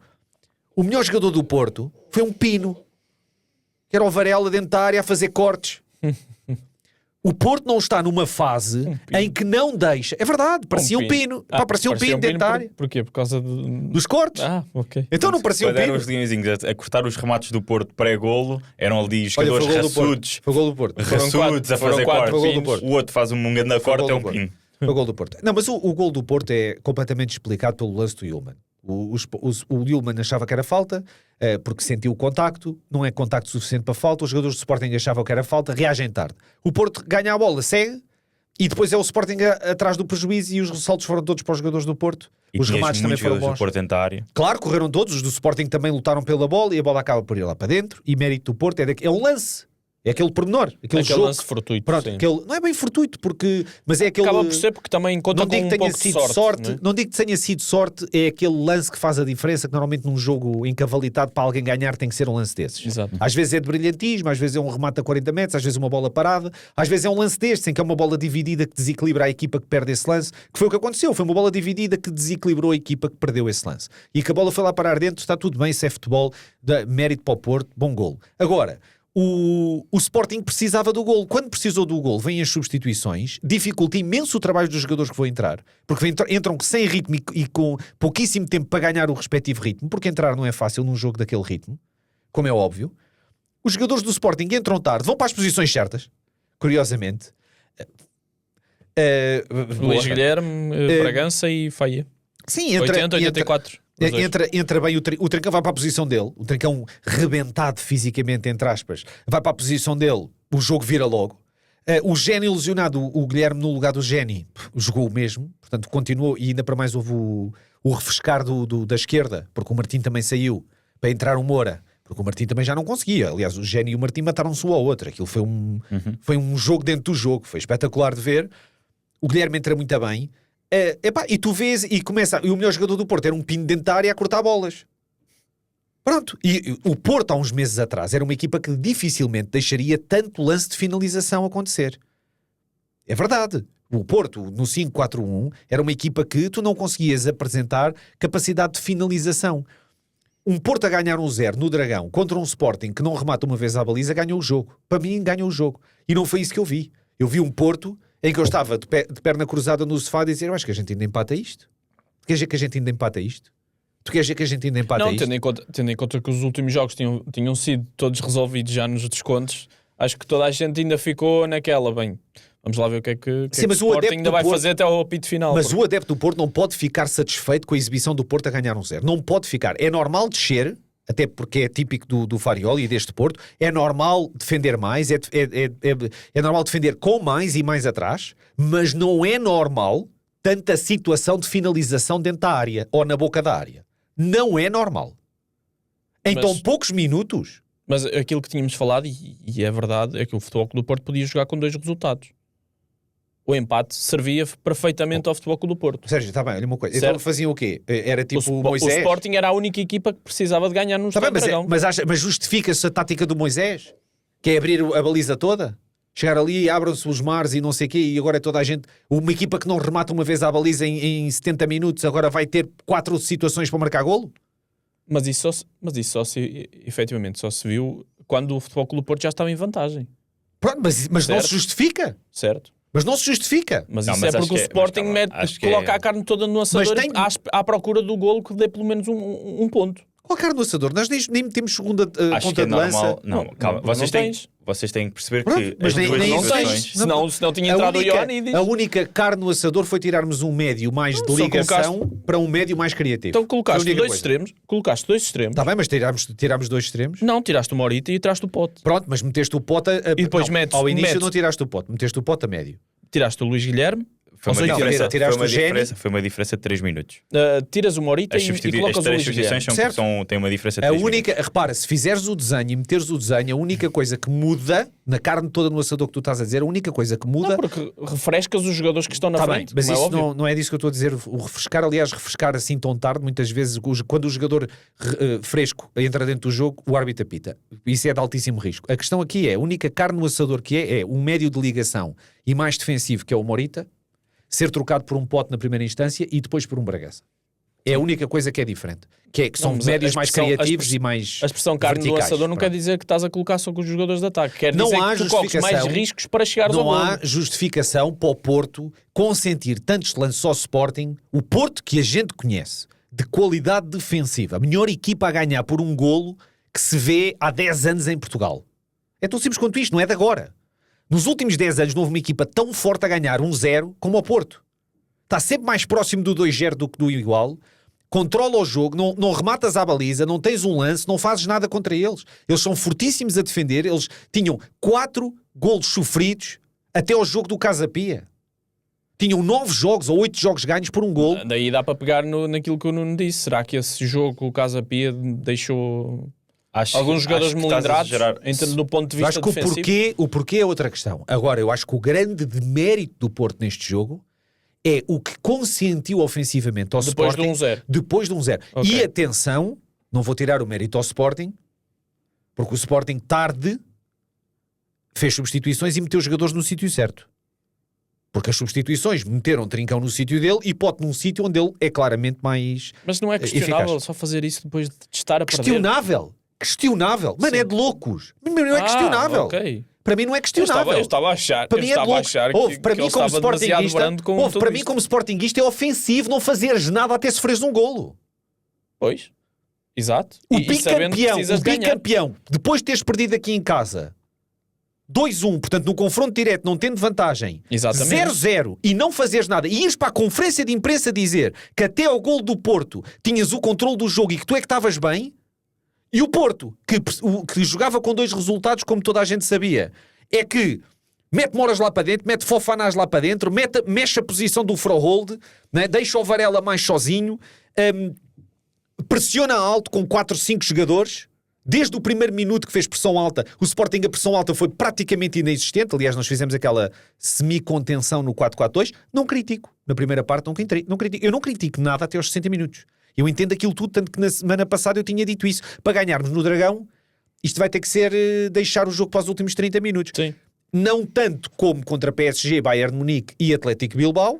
o melhor jogador do Porto foi um Pino, que era o Varela dentro da área a fazer cortes. O Porto não está numa fase em que não deixa. É verdade, parecia um Pino. Parecia um Pino dentro da área. Porquê? Por causa Dos cortes. ok. Então não parecia um Quando eram Pino. os leõezinhos a cortar os remates do Porto pré-golo, eram ali Olha, jogadores foi o gol do Porto. raçudos. Foi o gol do Porto. Raçudos a foram fazer quatro cortes. Foi o gol do Porto. O outro faz um grande Foi o corte, gol é do um Porto. pino. Foi o gol do Porto. Não, mas o gol do Porto é completamente explicado pelo lance do Yulman. O Yulman achava que era falta, porque sentiu o contacto, não é contacto suficiente para falta, os jogadores do Sporting achavam que era falta, reagem tarde. O Porto ganha a bola, segue, e depois é o Sporting atrás do prejuízo e os ressaltos foram todos para os jogadores do Porto. E Os tinhas remates também muitos foram jogadores bons. do Porto dentro da área. Claro, correram todos, os do Sporting também lutaram pela bola e a bola acaba por ir lá para dentro. E mérito do Porto é um lance, é aquele pormenor, aquele jogo. lance fortuito. Pronto, sim. não é bem fortuito, mas é aquele. Acaba por ser porque também conta Não com digo um que tenha pouco de sido sorte. não digo que tenha sido sorte, é aquele lance que faz a diferença, que normalmente num jogo encavalitado para alguém ganhar tem que ser um lance desses. Exato. Às vezes é de brilhantismo, às vezes é um remate a 40 metros, às vezes uma bola parada, às vezes é um lance destes, em que é uma bola dividida que desequilibra a equipa que perde esse lance, que foi o que aconteceu, foi uma bola dividida que desequilibrou a equipa que perdeu esse lance. E que a bola foi lá parar dentro, está tudo bem, isso é futebol, mérito para o Porto, bom golo. Agora, o Sporting precisava do golo. Quando precisou do golo, vêm as substituições, dificulta imenso o trabalho dos jogadores que vão entrar, porque entram sem ritmo e com pouquíssimo tempo para ganhar o respectivo ritmo, porque entrar não é fácil num jogo daquele ritmo, como é óbvio. Os jogadores do Sporting entram tarde, vão para as posições certas, curiosamente. Luís Guilherme, Bragança e Faia. Sim, 80, 84. os dois. Entra bem o Trincão, vai para a posição dele, o Trincão rebentado fisicamente, entre aspas, vai para a posição dele, o jogo vira logo. O Géni lesionado, o Guilherme no lugar do Géni jogou o mesmo, portanto continuou, e ainda para mais houve o refrescar da esquerda, porque o Martim também saiu para entrar o Moura, porque o Martim também já não conseguia. Aliás, o Géni e o Martim mataram-se um ao outro, aquilo foi um jogo dentro do jogo, foi espetacular de ver. O Guilherme entra muito bem. E tu vês e começa. E o melhor jogador do Porto era um Pino dentro da área a cortar bolas. Pronto, e o Porto há uns meses atrás era uma equipa que dificilmente deixaria tanto lance de finalização acontecer. É verdade. O Porto, no 5-4-1, era uma equipa que tu não conseguias apresentar capacidade de finalização. Um Porto a ganhar 1-0 no Dragão contra um Sporting que não remata uma vez à baliza, ganhou o jogo. Para mim, ganhou o jogo. E não foi isso que eu vi. Eu vi um Porto em que eu estava de perna cruzada no sofá a dizer, eu acho que a gente ainda empata isto. Tu queres dizer que a gente ainda empata isto? Tu queres dizer que a gente ainda empata isto? Não, tendo em conta que os últimos jogos tinham sido todos resolvidos já nos descontos, acho que toda a gente ainda ficou naquela, bem, vamos lá ver o que é que, Sim, mas o o Sporting adepto ainda do vai Porto- fazer até ao apito final. Mas o adepto do Porto não pode ficar satisfeito com a exibição do Porto a ganhar 1-0. Não pode ficar. É normal descer, até porque é típico do Farioli e deste Porto. É normal defender mais, é normal defender com mais e mais atrás, mas não é normal tanta situação de finalização dentro da área ou na boca da área. Não é normal. Em Mas- tão poucos minutos. Mas aquilo que tínhamos falado, e é verdade, é que o Futebol Clube do Porto podia jogar com 2 resultados. O empate servia perfeitamente ao Futebol Clube do Porto. Sérgio, está bem, olha uma coisa. Certo. Então faziam o quê? Era tipo o O Moisés? Sporting era a única equipa que precisava de ganhar no Tá bem, Estádio Dragão. mas justifica-se a tática do Moisés? Que é abrir a baliza toda? Chegar ali, abram-se os mares e não sei o quê, e agora é toda a gente... Uma equipa que não remata uma vez à baliza em 70 minutos, agora vai ter 4 situações para marcar golo? Mas isso só se, efetivamente, só se viu quando o Futebol Clube do Porto já estava em vantagem. Pronto, mas não Certo. se justifica. Certo? Mas não se justifica. Mas Não, isso mas é acho porque o que é- Sporting mas calma, acho que coloca é- a carne toda no assador tem- à procura do golo que dê pelo menos um ponto. Qualquer no assador. Nós nem metemos segunda Acho que ponta é de lança. normal. Não, calma. não Vocês têm que perceber Pronto, que mas as nem- duas nem Não isso situações... tens. Senão tinha entrado o Ioannidis. A única carne no assador foi tirarmos um médio mais de só ligação para um médio mais criativo. Então Foi a colocaste única dois coisa. extremos. Colocaste dois extremos. Está bem, mas tirámos 2 extremos. Não, tiraste o Morita e tiraste o Pote. Pronto, mas meteste o pote a... E depois não, metes- ao início metes- não tiraste o pote, meteste o pote a médio. Tiraste o Luís Guilherme. Foi Ou uma, seja, diferença, tiraste foi, uma o Geni. diferença, foi uma diferença de 3 minutos. Tiras o Morita As, e substitu- colocas as o 3 Luís Guilherme. substituições Certo. têm uma diferença de A 3 única, minutos. repara, se fizeres o desenho e meteres o desenho, a única coisa que muda, na carne toda no assador que tu estás a dizer, a única coisa que muda... Não, porque refrescas os jogadores que estão na Está bem, frente. mas como é isso óbvio. não é disso que eu estou a dizer. O refrescar, aliás, refrescar assim tão tarde, muitas vezes, quando o jogador fresco entra dentro do jogo, o árbitro apita. Isso é de altíssimo risco. A questão aqui é, a única carne no assador que é um médio de ligação e mais defensivo, que é o Morita, ser trocado por um Pote na primeira instância e depois por um Bragaça. É a única coisa que é diferente. Que são mas a médios mais expressão- criativos e mais A expressão carne do verticais. assador não Pronto. quer dizer que estás a colocar só com os jogadores de ataque. Quer Não dizer há que tu corres mais justificação. riscos para chegares ao Não golo. há justificação para o Porto consentir tantos lances ao Sporting. O Porto que a gente conhece, de qualidade defensiva, a melhor equipa a ganhar por um golo que se vê há 10 anos em Portugal. É tão simples quanto isto, não é de agora. Nos últimos 10 anos não houve uma equipa tão forte a ganhar 1-0 como o Porto. Está sempre mais próximo do 2-0 do que do igual. Controla o jogo, não rematas à baliza, não tens um lance, não fazes nada contra eles. Eles são fortíssimos a defender. Eles tinham 4 golos sofridos até ao jogo do Casa Pia. Tinham 9 jogos ou 8 jogos ganhos por um golo. Daí dá para pegar naquilo que o Nuno disse. Será que esse jogo, o Casa Pia, deixou alguns jogadores acho que estás a melindrados exagerar. do ponto de Eu vista acho que defensivo? o porquê é outra questão. Agora, eu acho que o grande demérito do Porto neste jogo é o que consentiu ofensivamente ao Depois Sporting de 1-0. depois de 1-0. Ok. E atenção, não vou tirar o mérito ao Sporting, porque o Sporting tarde fez substituições e meteu os jogadores no sítio certo. Porque as substituições meteram Trincão no sítio dele e Pote num sítio onde ele é claramente mais Mas não é questionável eficaz. só fazer isso depois de estar a perder? Questionável. Mano, Sim. é de loucos. Não é questionável. Ok. Para mim não é questionável. Eu estava a achar, Para mim é de louco. que, Para que mim, ele como estava demasiado sportinguista, brando com tudo para mim, isto. como sportinguista, é ofensivo não fazeres nada até sofreres um golo. Pois, exato. O E sabendo que precisas de ganhar. bicampeão, depois de teres perdido aqui em casa 2-1, portanto, no confronto direto, não tendo vantagem, Exatamente. 0-0 e não fazeres nada, e ires para a conferência de imprensa dizer que até ao golo do Porto tinhas o controle do jogo e que tu é que estavas bem, e o Porto, que jogava com 2 resultados, como toda a gente sabia, é que mete Moras lá para dentro, mete Fofanás lá para dentro, mexe a posição do Frohold, né? Deixa o Varela mais sozinho, pressiona alto com 4, 5 jogadores. Desde o primeiro minuto que fez pressão alta, o Sporting a pressão alta foi praticamente inexistente. Aliás, nós fizemos aquela semi-contenção no 4-4-2. Não critico. Na primeira parte não critico. Eu não critico nada até aos 60 minutos. Eu entendo aquilo tudo, tanto que na semana passada eu tinha dito isso. Para ganharmos no Dragão, isto vai ter que ser deixar o jogo para os últimos 30 minutos. Sim. Não tanto como contra PSG, Bayern de Munique e Atlético Bilbao,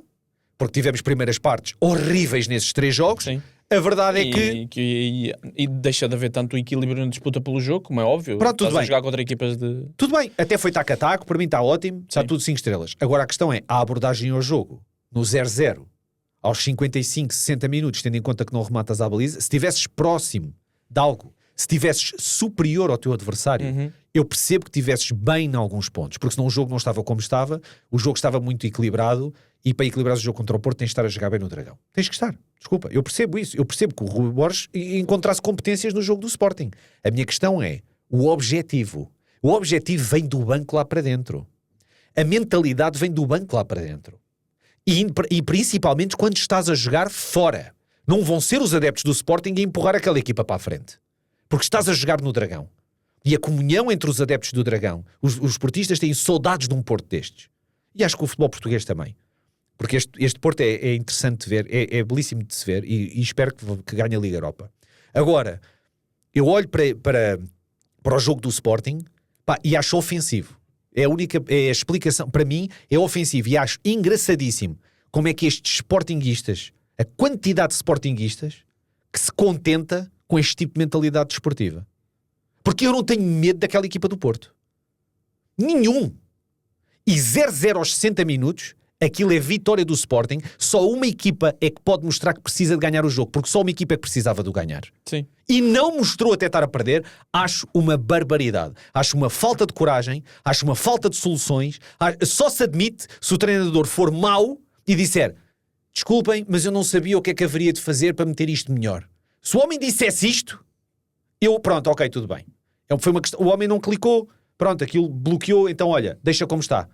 porque tivemos primeiras partes horríveis nesses 3 jogos. Sim. A verdade é que... E deixa de haver tanto equilíbrio na disputa pelo jogo, como é óbvio. Pronto, tudo Estás a bem. jogar contra equipas de... Tudo bem, até foi taco a taco, para mim está ótimo, está tudo 5 estrelas. Agora a questão é, a abordagem ao jogo, no 0-0, aos 55, 60 minutos, tendo em conta que não rematas à baliza, se estivesses próximo de algo, se estivesses superior ao teu adversário, eu percebo que estivesses bem em alguns pontos, porque senão o jogo não estava como estava, o jogo estava muito equilibrado, e para equilibrar o jogo contra o Porto tens de estar a jogar bem no Dragão. Tens que estar, desculpa, eu percebo isso, eu percebo que o Rui Borges encontrasse competências no jogo do Sporting. A minha questão é, o objetivo vem do banco lá para dentro. A mentalidade vem do banco lá para dentro. E principalmente quando estás a jogar fora. Não vão ser os adeptos do Sporting a empurrar aquela equipa para a frente. Porque estás a jogar no Dragão. E a comunhão entre os adeptos do Dragão, os esportistas têm saudades de um Porto destes. E acho que o futebol português também. Porque este Porto é interessante de ver, é belíssimo de se ver e espero que ganhe a Liga Europa. Agora, eu olho para o jogo do Sporting, pá, e acho ofensivo. É a explicação, para mim, é ofensivo. E acho engraçadíssimo como é que estes sportinguistas, a quantidade de sportinguistas, que se contenta com este tipo de mentalidade desportiva. Porque eu não tenho medo daquela equipa do Porto. Nenhum. E 0-0 aos 60 minutos, aquilo é vitória do Sporting. Só uma equipa é que pode mostrar que precisa de ganhar o jogo, porque só uma equipa é que precisava de o ganhar. Sim. E não mostrou até estar a perder. Acho uma barbaridade. Acho uma falta de coragem, acho uma falta de soluções. Só se admite se o treinador for mau e disser: desculpem, mas eu não sabia o que é que haveria de fazer para meter isto melhor. Se o homem dissesse isto, pronto, ok, tudo bem. Foi uma questão, o homem não clicou, pronto, aquilo bloqueou, então olha, deixa como está.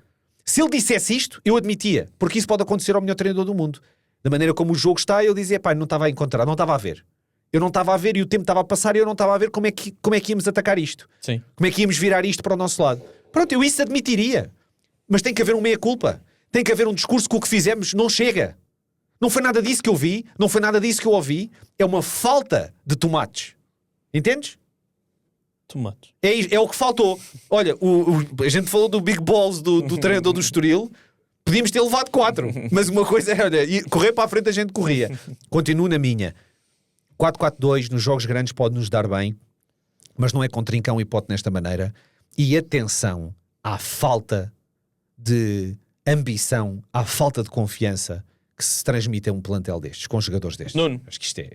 Se ele dissesse isto, eu admitia, porque isso pode acontecer ao melhor treinador do mundo. Da maneira como o jogo está, eu dizia, pá, não estava a encontrar, não estava a ver. Eu não estava a ver e o tempo estava a passar e eu não estava a ver como é que íamos atacar isto. Sim. Como é que íamos virar isto para o nosso lado. Pronto, eu isso admitiria. Mas tem que haver um meia-culpa. Tem que haver um discurso que o que fizemos não chega. Não foi nada disso que eu vi, não foi nada disso que eu ouvi. É uma falta de tomates. Entendes? Tomates. É o que faltou. Olha, a gente falou do Big Balls do treinador do Estoril. Podíamos ter levado 4. Mas uma coisa é, olha, correr para a frente a gente corria. Continuo na minha. 4-4-2 nos jogos grandes pode nos dar bem, mas não é com trincão e pote nesta maneira. E atenção à falta de ambição, à falta de confiança que se transmite a um plantel destes, com jogadores destes. Nuno. Acho que isto é...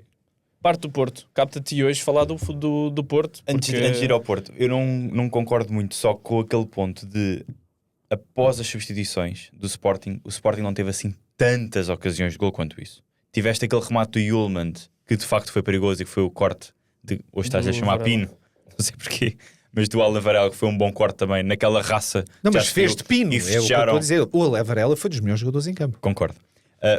Parte do Porto. Capta-te hoje falar do Porto. Antes de ir ao Porto, eu não concordo muito só com aquele ponto de, após as substituições do Sporting, o Sporting não teve assim tantas ocasiões de gol quanto isso. Tiveste aquele remate do Yulman, que de facto foi perigoso e que foi o corte de, hoje estás a chamar Varela. Pino, não sei porquê, mas do Alan Varela, que foi um bom corte também, naquela raça. Não, já mas se fez viu, de pino. e É o que eu festejaram, estou a dizer. O Alan Varela foi dos melhores jogadores em campo. concordo.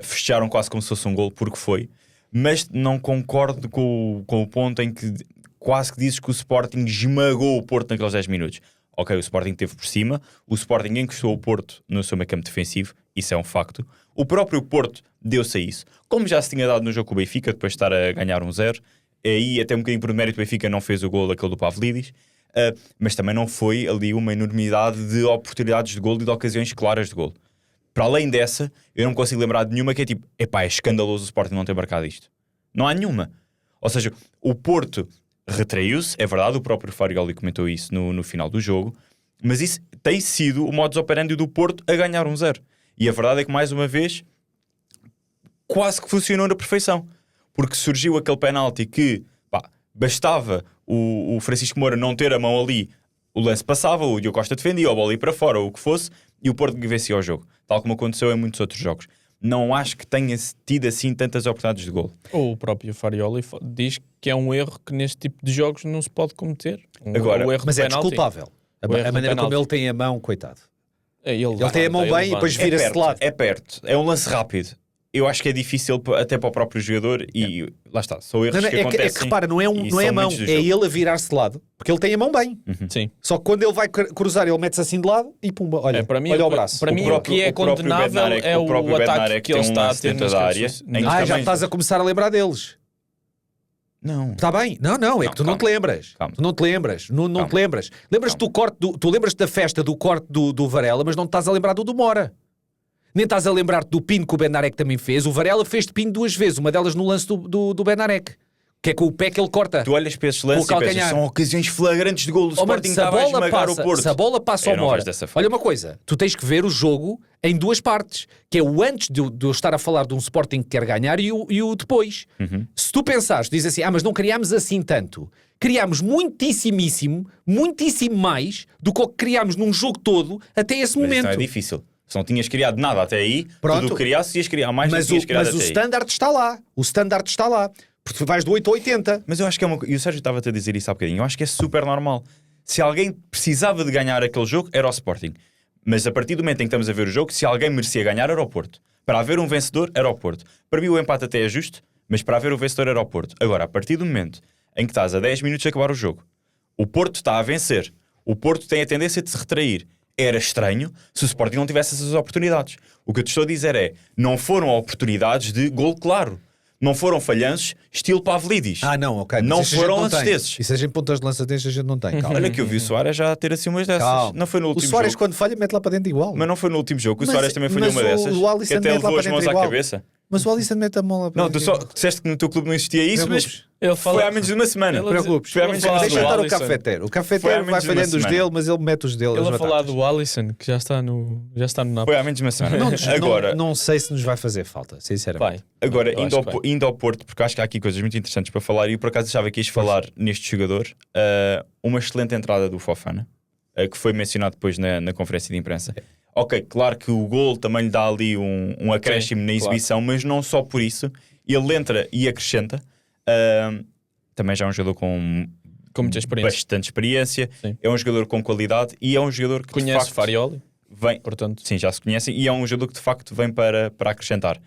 Festejaram quase como se fosse um gol, porque foi. Mas não concordo com o ponto em que quase que dizes que o Sporting esmagou o Porto naqueles 10 minutos. Ok, o Sporting esteve por cima, o Sporting encostou o Porto no seu meio campo defensivo, isso é um facto. O próprio Porto deu-se a isso. Como já se tinha dado no jogo com o Benfica, depois de estar a ganhar 1-0, aí até um bocadinho por mérito do Benfica não fez o gol daquele do Pavlidis, mas também não foi ali uma enormidade de oportunidades de gol e de ocasiões claras de gol. Para além dessa, eu não consigo lembrar de nenhuma que é tipo, epá, é escandaloso o Sporting não ter marcado isto. Não há nenhuma. Ou seja, o Porto retraiu-se, é verdade, o próprio Farioli comentou isso no final do jogo, mas isso tem sido o modus operandi do Porto a ganhar 1-0. E a verdade é que, mais uma vez, quase que funcionou na perfeição. Porque surgiu aquele penalti que, pá, bastava o Francisco Moura não ter a mão ali, o lance passava, o Diogo Costa defendia, a bola ia para fora, ou o que fosse, e o Porto vencia o jogo. Tal como aconteceu em muitos outros jogos. Não acho que tenha tido assim tantas oportunidades de gol. O próprio Farioli diz que é um erro que neste tipo de jogos não se pode cometer. Agora, o erro Mas do é penalti. desculpável. A O erro do maneira como penalti. ele tem a mão, coitado. Ele Ele tem a mão bem e depois vira-se de lado. É perto. É um lance rápido. Eu acho que é difícil até para o próprio jogador e lá está. São erros Não, que é acontecem. que repara, não é e a são mão, muitos do é jogo. ele a virar-se de lado. Porque ele tem a mão bem. Sim. Só que quando ele vai cruzar, ele mete-se assim de lado e pumba, olha, Para mim, olha o braço. Para mim, o que é o próprio condenável Bednarek- é o próprio o ataque Bednarek que ele tem um está a lance ter dentro nas da redes área, sociais. em que Já também- estás a começar a lembrar deles. Não. Está bem? Não, é que tu não te lembras. Calma. Tu não te lembras. Não te lembras. Lembras-te do corte, tu lembras da festa do corte do Varela, mas não te estás a lembrar do Mora. Nem estás a lembrar-te do pino que o Benarek também fez. O Varela fez de pino 2 vezes, uma delas no lance do Benarek. Que é com o pé que ele corta. Tu olhas para esses lances e pensas, são ocasiões flagrantes de gol do Sporting, Se a estava a bola esmagar passa, o Porto. se a bola passa ao não Mora, vejo dessa forma. olha uma coisa, tu tens que ver o jogo em 2 partes, que é o antes de eu estar a falar de um Sporting que quer ganhar e o depois. Se tu pensares, dizes assim, mas não criámos assim tanto, criámos muitíssimo mais do que o que criámos num jogo todo até esse Mas momento. isso não é difícil. Se não tinhas criado nada até aí, Pronto. tudo o que criasses ias criar mais do Mas que ias criar o até aí. standard está lá. O standard está lá. Porque tu vais do 8 ao 80. Mas eu acho que é uma coisa, e o Sérgio estava-te a dizer isso há bocadinho, eu acho que é super normal. Se alguém precisava de ganhar aquele jogo, era o Sporting. Mas a partir do momento em que estamos a ver o jogo, se alguém merecia ganhar, era o Porto. Para haver um vencedor, era o Porto. Para mim o empate até é justo, mas para haver o vencedor era o Porto. Agora, a partir do momento em que estás a 10 minutos de acabar o jogo, o Porto está a vencer, o Porto tem a tendência de se retrair. Era estranho se o Sporting não tivesse essas oportunidades. O que eu te estou a dizer é, não foram oportunidades de gol claro. Não foram falhanços, estilo Pavlidis. Não, ok. Não Isso a gente foram não antes tem. desses. E se a gente pontas de lança destes, a gente não tem. Calma. Olha que eu vi o Soares já ter assim umas dessas. Calma. Não foi no O último Soares, jogo. quando falha, mete lá para dentro igual. Mas não foi no último jogo que o Mas- Soares também falhou mas uma dessas. o Alisson Que até mete lá levou para as mãos dentro à igual. cabeça. Mas o Alisson mete a mão lá para Não, tu dentro só disseste que no teu clube não existia isso, mas Ele foi há menos de uma semana. Ele- preocupes. Foi há menos de uma Fala do Deixa semana. estar o Alisson. cafeteiro. O Foi há cafeteiro menos vai de uma falhando os semana. dele, mas ele mete os dele. Ele as a falar batatas. do Alisson, que já está no Nápoles. Foi há menos de uma semana. Não, Agora, não sei se nos vai fazer falta, sinceramente. Vai. Agora, Eu indo acho que vai. indo ao Porto, porque acho que há aqui coisas muito interessantes para falar, e eu por acaso achava que ias falar neste jogador, uma excelente entrada do Fofana, que foi mencionado depois na conferência de imprensa. Ok, claro que o gol também lhe dá ali um acréscimo na exibição, mas não só por isso, ele entra e acrescenta. Também já é um jogador com muita experiência. bastante experiência, Sim. é um jogador com qualidade e é um jogador que de Conhece facto Farioli, vem, portanto. sim, já se conhecem, e é um jogador que de facto vem para acrescentar.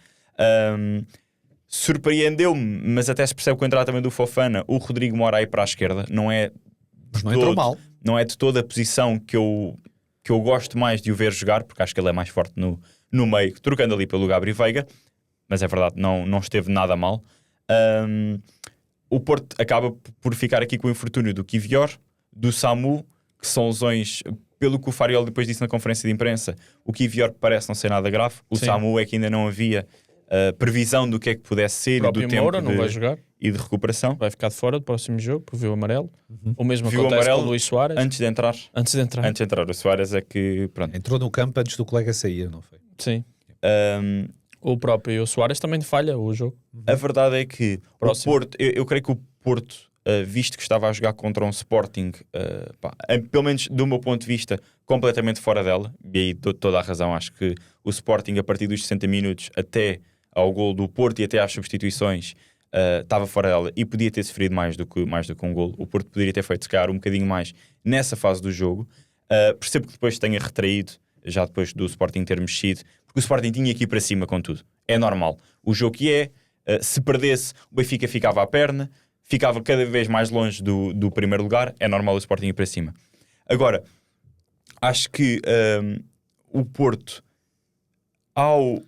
Surpreendeu-me, mas até se percebe com a entrada também do Fofana, o Rodrigo Moura aí para a esquerda, não é Mas não entrou mal. não é de toda a posição que eu gosto mais de o ver jogar, porque acho que ele é mais forte no meio, trocando ali pelo Gabriel Veiga, mas é verdade, não esteve nada mal. O Porto acaba por ficar aqui com o infortúnio do Kivior, do Samu, que são lesões, pelo que o Farioli depois disse na conferência de imprensa, o Kivior parece não ser nada grave, o Sim. Samu é que ainda não havia previsão do que é que pudesse ser O e próprio do tempo Moura não vai jogar, e de recuperação. vai ficar de fora do próximo jogo, por viu amarelo. O mesmo Viu acontece amarelo com o Luís Soares. Antes de entrar, o Soares é que, pronto. Entrou no campo antes do colega sair, não foi? Sim. Um, O próprio Soares também falha o jogo. A verdade é que Próximo. o Porto, eu creio que o Porto, visto que estava a jogar contra um Sporting, pelo menos do meu ponto de vista, completamente fora dela, e aí dou toda a razão, acho que o Sporting, a partir dos 60 minutos até ao gol do Porto e até às substituições, estava fora dela e podia ter sofrido mais do que um gol. O Porto poderia ter feito, se calhar, um bocadinho mais nessa fase do jogo. Percebo que depois tenha retraído, já depois do Sporting ter mexido, porque o Sporting tinha que ir para cima com tudo. É normal. O jogo que é, se perdesse, o Benfica ficava à perna, ficava cada vez mais longe do primeiro lugar, é normal o Sporting ir para cima. Agora, acho que o Porto, ao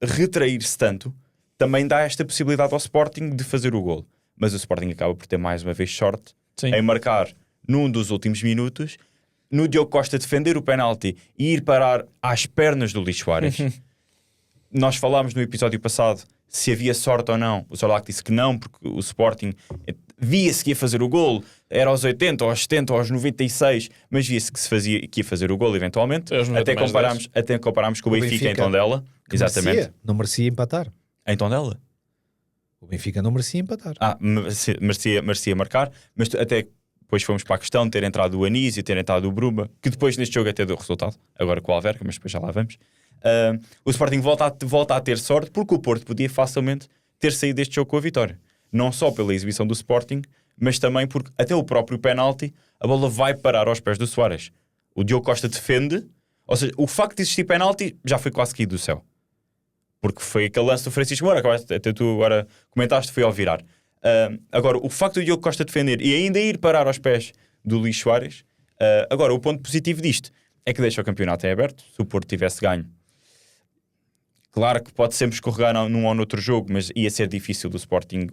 retrair-se tanto, também dá esta possibilidade ao Sporting de fazer o gol. Mas o Sporting acaba por ter mais uma vez sorte Sim. em marcar num dos últimos minutos, no Diogo Costa defender o penalti e ir parar às pernas do Luís Soares. Nós falámos no episódio passado se havia sorte ou não. O Zorlac disse que não, porque o Sporting via-se que ia fazer o gol, era aos 80, aos 70, aos 96, mas via-se que ia fazer o gol eventualmente. Aos 90 mais Até comparámos com o Benfica em Tondela. Que Exatamente. merecia, não merecia empatar. Em Tondela. O Benfica não merecia empatar. Merecia marcar, mas até depois fomos para a questão de ter entrado o Anísio, ter entrado o Bruma, que depois neste jogo até deu resultado, agora com o Alverca, mas depois já lá vamos. O Sporting volta a ter sorte, porque o Porto podia facilmente ter saído deste jogo com a vitória. Não só pela exibição do Sporting, mas também porque até o próprio penalti, a bola vai parar aos pés do Soares. O Diogo Costa defende, ou seja, o facto de existir penalti já foi quase caído do céu. Porque foi aquele lance do Francisco Moura, que até tu agora comentaste, foi ao virar. Agora, o facto do Diogo Costa defender e ainda ir parar aos pés do Luís Soares, agora, o ponto positivo disto é que deixa o campeonato em aberto. Se o Porto tivesse ganho, Claro que pode sempre escorregar num ou noutro jogo, mas ia ser difícil o Sporting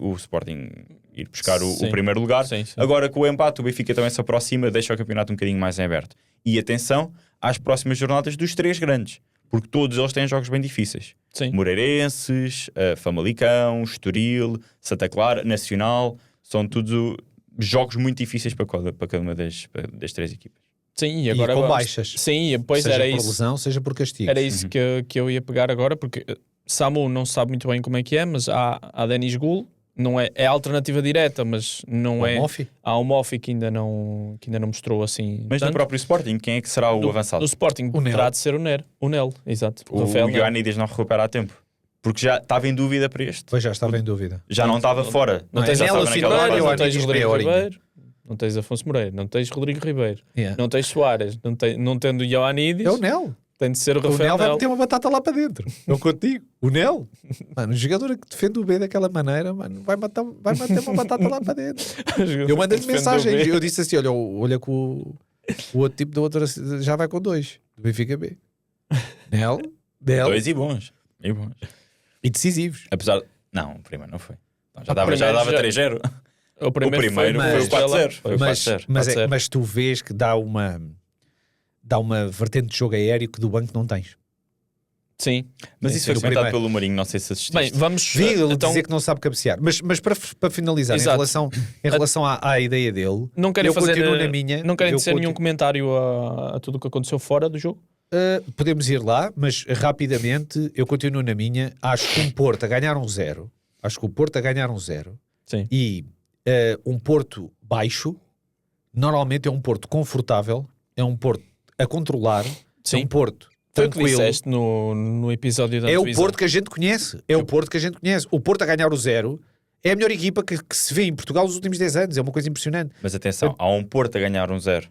ir buscar o primeiro lugar. Sim, sim. Agora, com o empate, o Benfica também se aproxima, deixa o campeonato um bocadinho mais em aberto. E atenção às próximas jornadas dos 3 grandes, porque todos eles têm jogos bem difíceis. Sim. Moreirenses, Famalicão, Estoril, Santa Clara, Nacional, são tudo jogos muito difíceis para cada uma das 3 equipas. Sim, e agora com vamos- baixas. Sim, pois seja era por isso. lesão, seja por castigo. Era isso que eu ia pegar agora, porque Samu não sabe muito bem como é que é, mas há Denis Gul, não é a alternativa direta, mas não é. Mofi? Há o Mofi que ainda não mostrou assim. Mas no tanto. próprio Sporting, quem é que será o avançado? No Sporting O Nel. terá de ser o Nel, exato. O Rafael Nel. Ioannidis não recupera a tempo. Porque já estava em dúvida para este. Pois já estava em dúvida. Já não estava fora. Não tens é já Nel, estava assim, naquela Silvério, fase. não tens Ioannidis, Rodrigo meia horinha. Ribeiro, não tens Afonso Moreira, não tens Rodrigo Ribeiro, Yeah. não tens Soares, não tendo Ioannidis, É o Nel. tem de ser o O Nel Rafael vai Nel. meter uma batata lá para dentro. É o que eu te digo. O Nel. Mano, o jogador que defende o B daquela maneira, mano, vai meter uma batata lá para dentro. Eu mandei-lhe Defende o mensagens. B. Eu disse assim: olha que o outro tipo do outro já vai com 2 do Benfica B. Nel. 2 e bons. E decisivos. Apesar. Não, o primeiro não foi. Não, já O dava primeiro 3-0. O primeiro, O primeiro foi o 4-0. Foi o Mas, 4-0. mas tu vês que dá uma vertente de jogo aéreo que do banco não tens. Sim. Mas Sim, isso foi do comentado primeiro. pelo Mourinho, não sei se assististe. Bem, vamos Vi ele então, dizer que não sabe cabecear. Mas para finalizar, Exato. em relação à ideia dele, não querem eu fazer continuo na minha. não querem eu dizer nenhum continuo- comentário a tudo o que aconteceu fora do jogo. Podemos ir lá, mas rapidamente eu continuo na minha. Acho que um Porto a ganhar 1-0. Acho que o Porto a ganhar 1-0 Sim. e um Porto baixo, normalmente é um Porto confortável, é um Porto a controlar, Sim. é um Porto Foi o que tranquilo. disseste no episódio da É o antevisão. Porto que a gente conhece. É o Porto que a gente conhece. O Porto a ganhar o 0 é a melhor equipa que se vê em Portugal nos últimos 10 anos. É uma coisa impressionante. Mas atenção, há um Porto a ganhar 1-0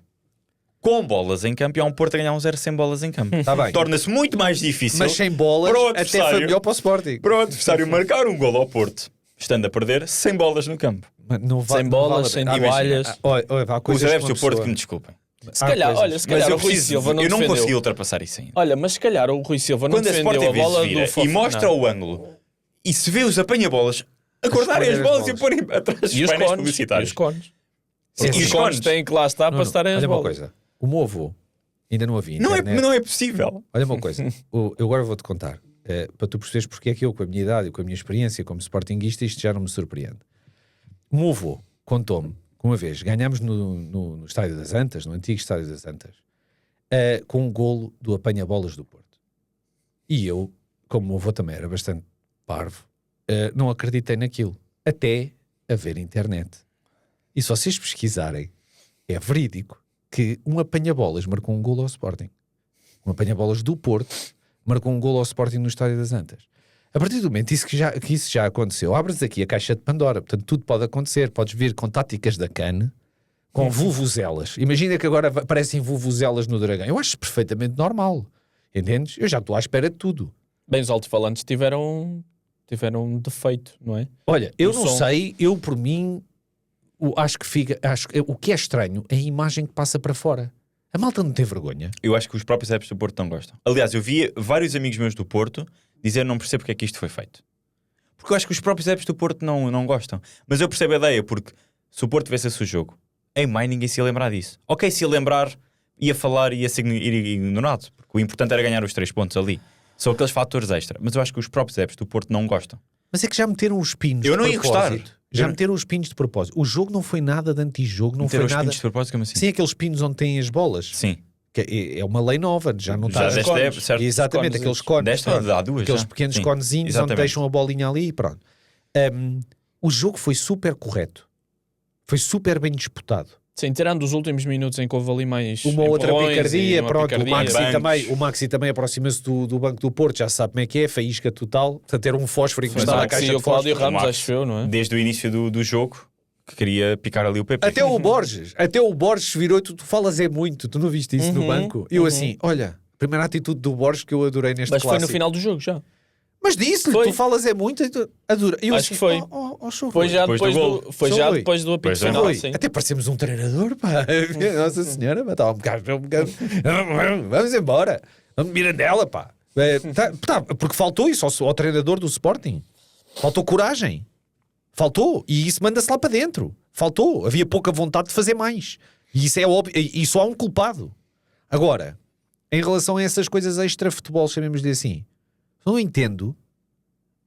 com bolas em campo e há um Porto a ganhar 1-0 sem bolas em campo. Tá bem. Torna-se muito mais difícil Mas sem bolas, para o até foi adversário. melhor para o Sporting. para o adversário marcar um golo ao Porto, estando a perder, sem bolas no campo. Mas não Sem bolas, sem toalhas. Olha, há Os coisas adeptos que do uma Porto pessoa- que me desculpem. Se calhar, coisas. olha, se Mas calhar eu, o Rui preciso, Silva não eu não defendeu. consegui ultrapassar isso ainda. Olha, mas se calhar o Rui Silva não Quando a defendeu Sport a TV bola vira do e Fofana. mostra o ângulo e se vê os apanha-bolas acordarem as escolher as bolas e bolas. porem atrás dos E os painéis cones. E publicitários. os cones. Sim, E e os os cones cones. têm que lá estar para estarem as Olha uma bolas. coisa. O meu avô, ainda não havia Não é, internet. não é possível. Olha uma coisa. Eu agora vou-te contar. Para tu perceberes porque é que eu, com a minha idade e com a minha experiência como sportinguista, isto já não me surpreende. O meu avô contou-me que uma vez ganhámos no Estádio das Antas, no antigo Estádio das Antas, com um golo do apanha-bolas do Porto. E eu, como o meu avô também era bastante parvo, não acreditei naquilo. Até haver internet. E se vocês pesquisarem, é verídico que um apanha-bolas marcou um golo ao Sporting. Um apanha-bolas do Porto marcou um golo ao Sporting no Estádio das Antas. A partir do momento que isso já aconteceu, abres aqui a caixa de Pandora. Portanto, tudo pode acontecer. Podes vir com táticas da CAN, com vuvuzelas. Imagina que agora aparecem vuvuzelas no Dragão. Eu acho perfeitamente normal. Entendes? Eu já estou à espera de tudo. Bem, os alto-falantes tiveram um defeito, não é? Olha, eu O não som. sei, eu por mim, acho que o que é estranho é a imagem que passa para fora. A malta não tem vergonha. Eu acho que os próprios adeptos do Porto não gostam. Aliás, eu vi vários amigos meus do Porto dizer não percebo porque é que isto foi feito. Porque eu acho que os próprios adeptos do Porto não gostam. Mas eu percebo a ideia, porque se o Porto vencesse o jogo, em maio ninguém se ia lembrar disso. Ok, se ia lembrar, ia falar e ia ser ignorado. Porque o importante era ganhar os 3 pontos ali. São aqueles fatores extra. Mas eu acho que os próprios adeptos do Porto não gostam. Mas é que já meteram os pinos Eu de não ia propósito. gostar. Já Eu- meteram os pinos de propósito. O jogo não foi nada de antijogo, não Meter foi os nada... pintos de propósito, como assim? Sim, aqueles pinos onde têm as bolas. Sim. Que é uma lei nova, já não Já está... desta cones. época, certo? Exatamente, cones, aqueles cones. Desta pronto. há duas Aqueles já. pequenos Sim, conezinhos onde exatamente. deixam a bolinha ali e pronto. O jogo foi super correto. Foi super bem disputado. Sim, tirando os últimos minutos em que houve ali mais Uma outra empurrões e picardia, uma pronto. picardia. Bancos. O Maxi também aproxima-se do Banco do Porto, já sabe como é que é, faísca total. Portanto, era um fósforo encostado à Maxi caixa e de o Cláudio fósforo. Ramos, Max. acho eu, não é? Desde o início do jogo, que queria picar ali o Pepe. Até o Borges virou e tu falas é muito. Tu não viste isso no banco? E eu assim, olha, primeira atitude do Borges que eu adorei neste Mas foi clássico. no final do jogo já. Mas disse-lhe, Foi. tu falas é muito, e tu adora. E eu Acho assim, que foi. Show, Foi já Depois do depois golo. do, foi Só já foi. depois do apito Pois é. final, Foi. sim. Até parecemos um treinador, pá. Nossa senhora, pá, estava um bocado. Vamos embora. Vamos Mirandela, pá. Porque faltou isso ao treinador do Sporting. Faltou coragem. Faltou. E isso manda-se lá para dentro. Faltou. Havia pouca vontade de fazer mais. E isso é óbvio. E só há um culpado. Agora, em relação a essas coisas extra-futebol, chamemos-lhe assim, não entendo.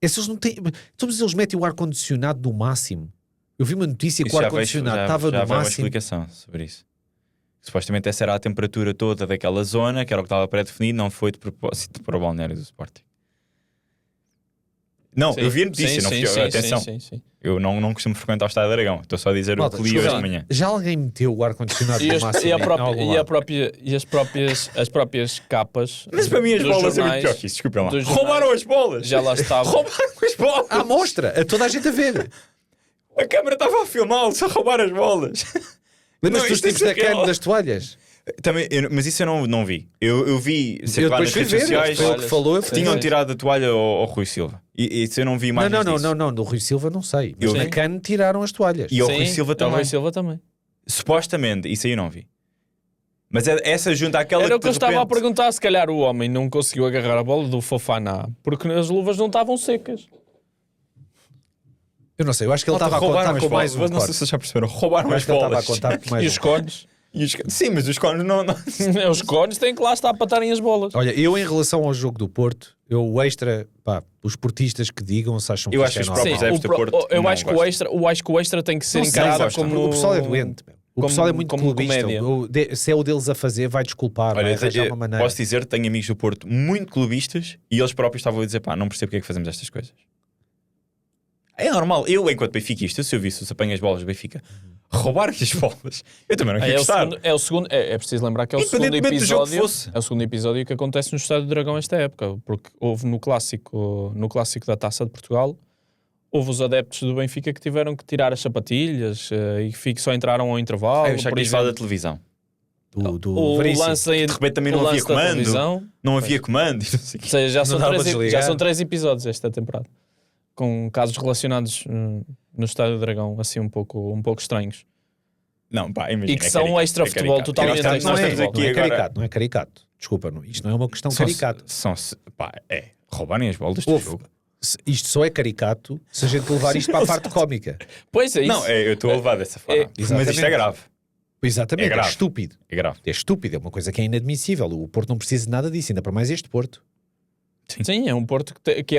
Esses não têm... Todos eles metem o ar-condicionado no máximo. Eu vi uma notícia que o ar-condicionado estava no Já vai uma máximo. explicação sobre isso. Supostamente essa era a temperatura toda daquela zona, que era o que estava pré-definido, não foi de propósito para o balneário do Sporting. Não, Sim. eu vi a notícia, não fui, atenção. Sim. Eu não costumo frequentar o Estádio do Dragão, estou só a dizer Malta, o que li hoje de desculpa, manhã. já alguém meteu o ar-condicionado no máximo? As próprias capas. Mas para mim as dos bolas é muito jornais- pior que isso, desculpem lá. dos jornais- Roubaram as bolas! Já lá estavam. Roubaram as bolas! À mostra, a toda a gente a ver. A câmara estava a filmá-lo, só roubar as bolas. Lembras-te dos Não, isto é tipos da surreal. cana das toalhas? Também, mas isso eu não vi. Eu vi Eu circular depois nas fui redes ver, sociais foi o que falou. que tinham tirado a toalha ao Rui Silva. E isso eu não vi mais Não, do Rui Silva não sei. Mas Eu na vi. cana tiraram as toalhas. E ao Sim, Rui Silva ao também. Rui Silva também. Supostamente, isso aí eu não vi. Mas essa junta àquela Era o que eu de estava a repente- perguntar. Se calhar o homem não conseguiu agarrar a bola do Fofana porque as luvas não estavam secas. Eu não sei, eu acho que ele Malta, estava a roubaram contar as com bolas. mais um Não sei corte. se vocês já perceberam. Roubaram Eu as acho que ele estava a bolas. contar com mais E um os corte. cones? Sim, mas os cones não... Os cones têm que lá estar para estarem as bolas. Olha, eu em relação ao jogo do Porto, o extra, os portistas que digam se acham que Eu isto acho é que os normal. próprios adeptos do Porto eu não acho que o gostam. extra tem que ser Não sei, encarado gostam. como... O pessoal é doente. meu. O como- pessoal é muito como clubista. comédia. Se é o deles a fazer, vai desculpar, vai arranjar uma maneira. Posso dizer que tenho amigos do Porto muito clubistas e eles próprios estavam a dizer, pá, não percebo porque é que fazemos estas coisas. É normal. Eu, enquanto benfiquista, se eu visse os apanhas bolas do Benfica roubar-lhe as bolas, eu também não queria gostar. É preciso lembrar que é o segundo Independentemente do jogo que episódio. fosse. É o segundo episódio que acontece no Estádio do Dragão esta época, porque houve no clássico da Taça de Portugal, houve os adeptos do Benfica que tiveram que tirar as sapatilhas e só entraram ao intervalo. Eu já por quis falar da exemplo. televisão. Do O Veríssimo. lance aí, De repente também o não havia lance da comando. televisão. Não havia comando. e não sei o quê. Ou seja, Não dava para já desligar. são 3 episódios esta temporada, com casos relacionados no Estádio do Dragão, assim um pouco estranhos. Não, pá, imagina. E que são extra-futebol, totalmente Nós Não estamos é, aqui não é agora... caricato, não é caricato. Desculpa, isto não é uma questão caricato. Roubarem as bolas do Ouve, jogo. Isto só é caricato se a gente levar isto para a parte cómica. Pois é isso. Não, eu estou a levar dessa forma. Mas isto é exatamente. grave. Exatamente, É grave. estúpido. É grave. É estúpido, é uma coisa que é inadmissível. O Porto não precisa de nada disso, ainda para mais este Porto. Sim, é um Porto que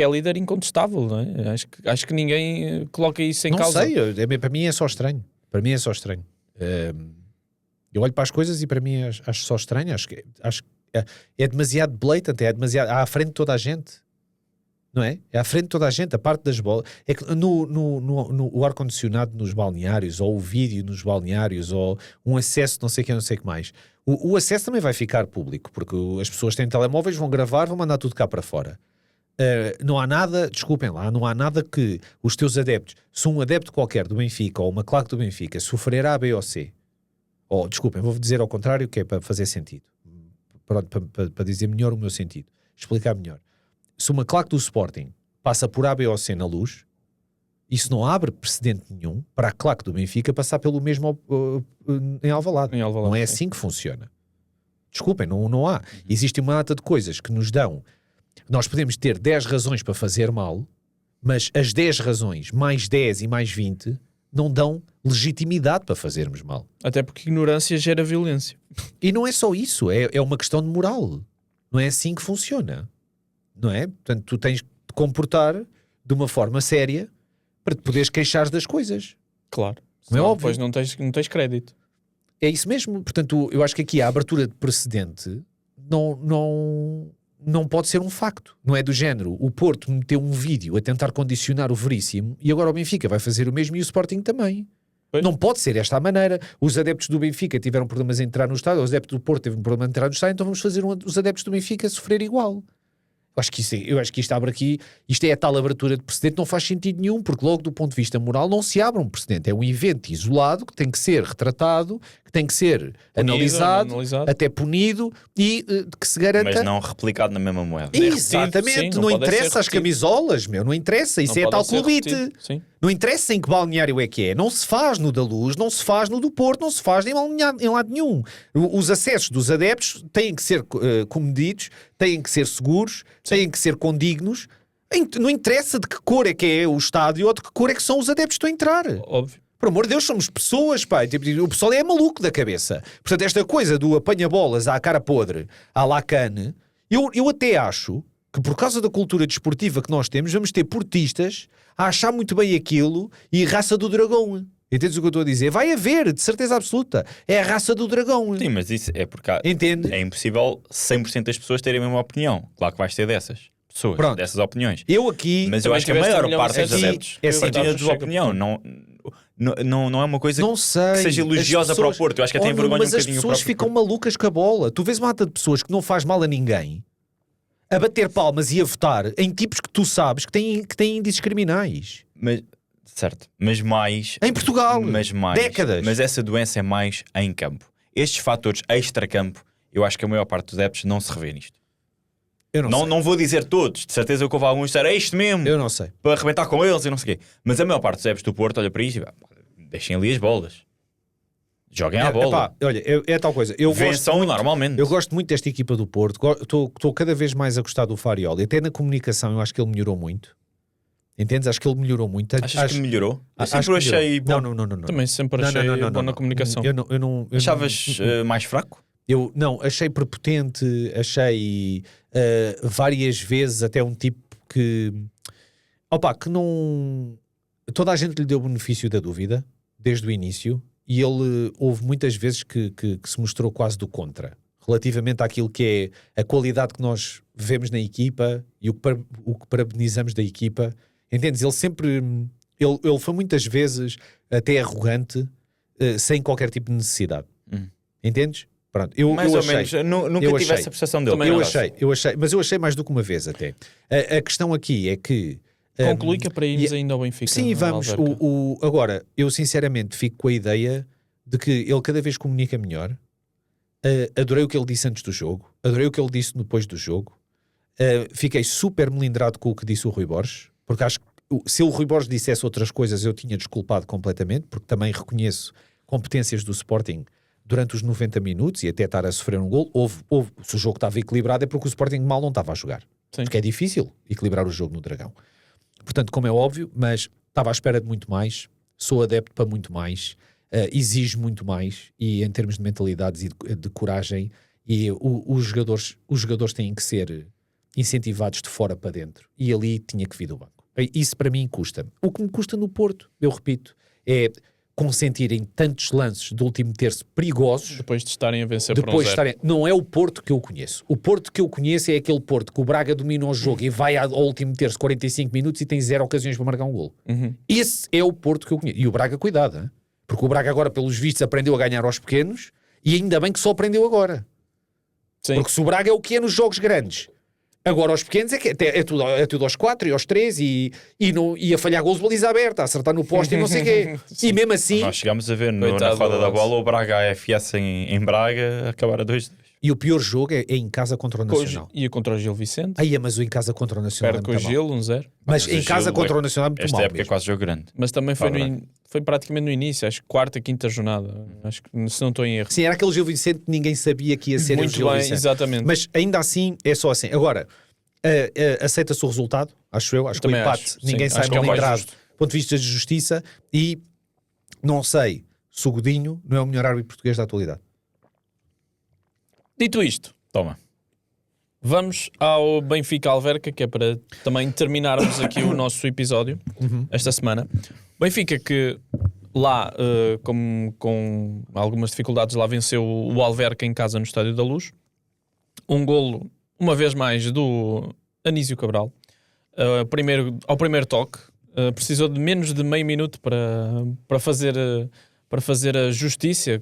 é líder incontestável, não é? Acho que ninguém coloca isso em Não causa. sei, para mim é só estranho. Para mim é só estranho. Eu olho para as coisas e para mim acho só estranho. Acho que é demasiado blatant, é demasiado à frente de toda a gente. Não é? É à frente de toda a gente, a parte das bolas. É que o ar-condicionado nos balneários, ou o vídeo nos balneários, ou um acesso, não sei o que, não sei o que mais. O acesso também vai ficar público, porque as pessoas têm telemóveis, vão gravar, vão mandar tudo cá para fora. Não há nada, desculpem lá, não há nada que os teus adeptos, se um adepto qualquer do Benfica, ou uma claque do Benfica, sofrer A, B ou C, ou, desculpem, vou dizer ao contrário, que é para fazer sentido. Pronto, para dizer melhor o meu sentido. Explicar melhor. Se uma claque do Sporting passa por A, B ou C na Luz, isso não abre precedente nenhum para a claque do Benfica passar pelo mesmo em Alvalade. Em Alvalade, Não é sim. assim que funciona. Desculpem, não há. Existe uma data de coisas que nos dão. Nós podemos ter 10 razões para fazer mal, mas as 10 razões, mais 10 e mais 20, não dão legitimidade para fazermos mal. Até porque ignorância gera violência. E não é só isso, é uma questão de moral. Não é assim que funciona. Não é? Portanto, tu tens de te comportar de uma forma séria para te poderes queixar das coisas. Claro. Não é Senão óbvio. Depois não tens crédito. É isso mesmo. Portanto, eu acho que aqui a abertura de precedente não pode ser um facto. Não é do género. O Porto meteu um vídeo a tentar condicionar o Veríssimo e agora o Benfica vai fazer o mesmo e o Sporting também. Pois. Não pode ser esta a maneira. Os adeptos do Benfica tiveram problemas em entrar no estádio, os adeptos do Porto tiveram um problema em entrar no estádio, então vamos fazer os adeptos do Benfica sofrer igual. Eu acho que isto abre aqui, isto é a tal abertura de precedente, não faz sentido nenhum, porque logo do ponto de vista moral não se abre um precedente, é um evento isolado que tem que ser retratado, que tem que ser analisado, até punido e que se garanta... Mas não replicado na mesma moeda. Exatamente, Sim, não interessa as camisolas, meu, não interessa, isso é tal clubite. Não interessa em que balneário é que é, não se faz no da Luz, não se faz no do Porto, não se faz em lado nenhum. Os acessos dos adeptos têm que ser comedidos, têm que ser seguros, têm que ser condignos. Não interessa de que cor é que é o estádio ou de que cor é que são os adeptos que estão a entrar. Óbvio. Por amor de Deus, somos pessoas, pá. Tipo, o pessoal é maluco da cabeça. Portanto, esta coisa do apanha-bolas à cara podre, à Lacane, eu até acho que por causa da cultura desportiva que nós temos, vamos ter portistas a achar muito bem aquilo e raça do dragão. Entendes o que eu estou a dizer? Vai haver, de certeza absoluta. É a raça do dragão. Sim, mas isso é porque Entende? é impossível 100% das pessoas terem a mesma opinião. Claro que vais ter dessas pessoas, Pronto. dessas opiniões. Eu aqui... Mas eu acho que a maior parte dos adeptos é assim, partilha da tua opinião. Não é uma coisa não sei. que seja elogiosa para o Porto. Eu acho que até envergonha um mas as bocadinho pessoas ficam malucas com a bola. Tu vês uma mata de pessoas que não faz mal a ninguém a bater palmas e a votar em tipos que tu sabes que têm índices criminais. Mas, certo, mas mais... Em Portugal, mas mais, décadas. Mas essa doença é mais em campo. Estes fatores extra-campo, eu acho que a maior parte dos adeptos não se revê nisto. Eu Não vou dizer todos, de certeza que houve alguns que disseram, é isto mesmo, eu não sei. para arrebentar com eles e não sei o quê. Mas a maior parte dos adeptos do Porto olha para isto e deixem ali as bolas. Joguem à bola. Epá, olha, é tal coisa. Vençam normalmente. Eu gosto muito desta equipa do Porto. Estou cada vez mais a gostar do Farioli. Até na comunicação eu acho que ele melhorou muito. Entendes? Acho que ele melhorou muito. Achas que melhorou? Eu Acho sempre que achei bom. Não. Também sempre achei bom na comunicação. Achavas mais fraco? Eu achei prepotente, achei várias vezes até um tipo que que não... Toda a gente lhe deu o benefício da dúvida desde o início e ele houve muitas vezes que se mostrou quase do contra relativamente àquilo que é a qualidade que nós vemos na equipa e o que parabenizamos da equipa. Entendes? Ele sempre... Ele foi muitas vezes até arrogante sem qualquer tipo de necessidade. Entendes? Pronto, mais ou menos, nunca tive essa percepção dele. Mas eu achei mais do que uma vez até. A questão aqui é que... Conclui que é para irmos ainda ao Benfica. Sim, vamos. Agora, eu sinceramente fico com a ideia de que ele cada vez comunica melhor. Adorei o que ele disse antes do jogo. Adorei o que ele disse depois do jogo. Fiquei super melindrado com o que disse o Rui Borges, porque acho que se o Rui Borges dissesse outras coisas eu tinha desculpado completamente, porque também reconheço competências do Sporting durante os 90 minutos e até estar a sofrer um gol. Se o jogo estava equilibrado é porque o Sporting mal não estava a jogar. Sim. Porque é difícil equilibrar o jogo no Dragão. Portanto, como é óbvio, mas estava à espera de muito mais, sou adepto para muito mais, exijo muito mais, e em termos de mentalidades e de coragem, e os jogadores têm que ser incentivados de fora para dentro, e ali tinha que vir do banco. Isso para mim custa-me. O que me custa no Porto, eu repito, é consentirem tantos lances do último terço perigosos depois de estarem a vencer por 1-0. Não é o Porto que eu conheço. O Porto que eu conheço é aquele Porto que o Braga domina o jogo e vai ao último terço 45 minutos e tem 0 ocasiões para marcar um golo. Esse é o Porto que eu conheço. E o Braga, cuidado, hein? Porque o Braga agora, pelos vistos, aprendeu a ganhar aos pequenos e ainda bem que só aprendeu agora. Sim. Porque se o Braga é o que é nos jogos grandes, agora aos pequenos é tudo aos 4 e aos 3 e a falhar golos de baliza aberta, a acertar no poste e não sei o quê. E mesmo assim... Nós chegámos a ver na roda da bola o Braga AFS em Braga acabar a 2-2. E o pior jogo é em casa contra o Nacional. E contra o Gil Vicente. Mas o em casa contra o Nacional perde com o Gil, 1-0. Mas em casa contra o Nacional é muito esta mal época mesmo. é quase jogo grande. Mas também foi praticamente no início, acho que quarta, quinta jornada. Acho que se não estou em erro. Sim, era aquele Gil Vicente que ninguém sabia que ia ser muito o Gil bem, Vicente. Exatamente. Mas ainda assim, é só assim. Agora, aceita-se o resultado, acho eu. Acho que o empate, ninguém sai melindrado do ponto de vista de justiça. E não sei se o Godinho não é o melhor árbitro português da atualidade. Dito isto, toma. Vamos ao Benfica Alverca, que é para também terminarmos aqui o nosso episódio esta semana. Benfica que lá, com algumas dificuldades, lá venceu o Alverca em casa no Estádio da Luz. Um golo, uma vez mais, do Anísio Cabral. Ao primeiro toque, precisou de menos de meio minuto para fazer a justiça,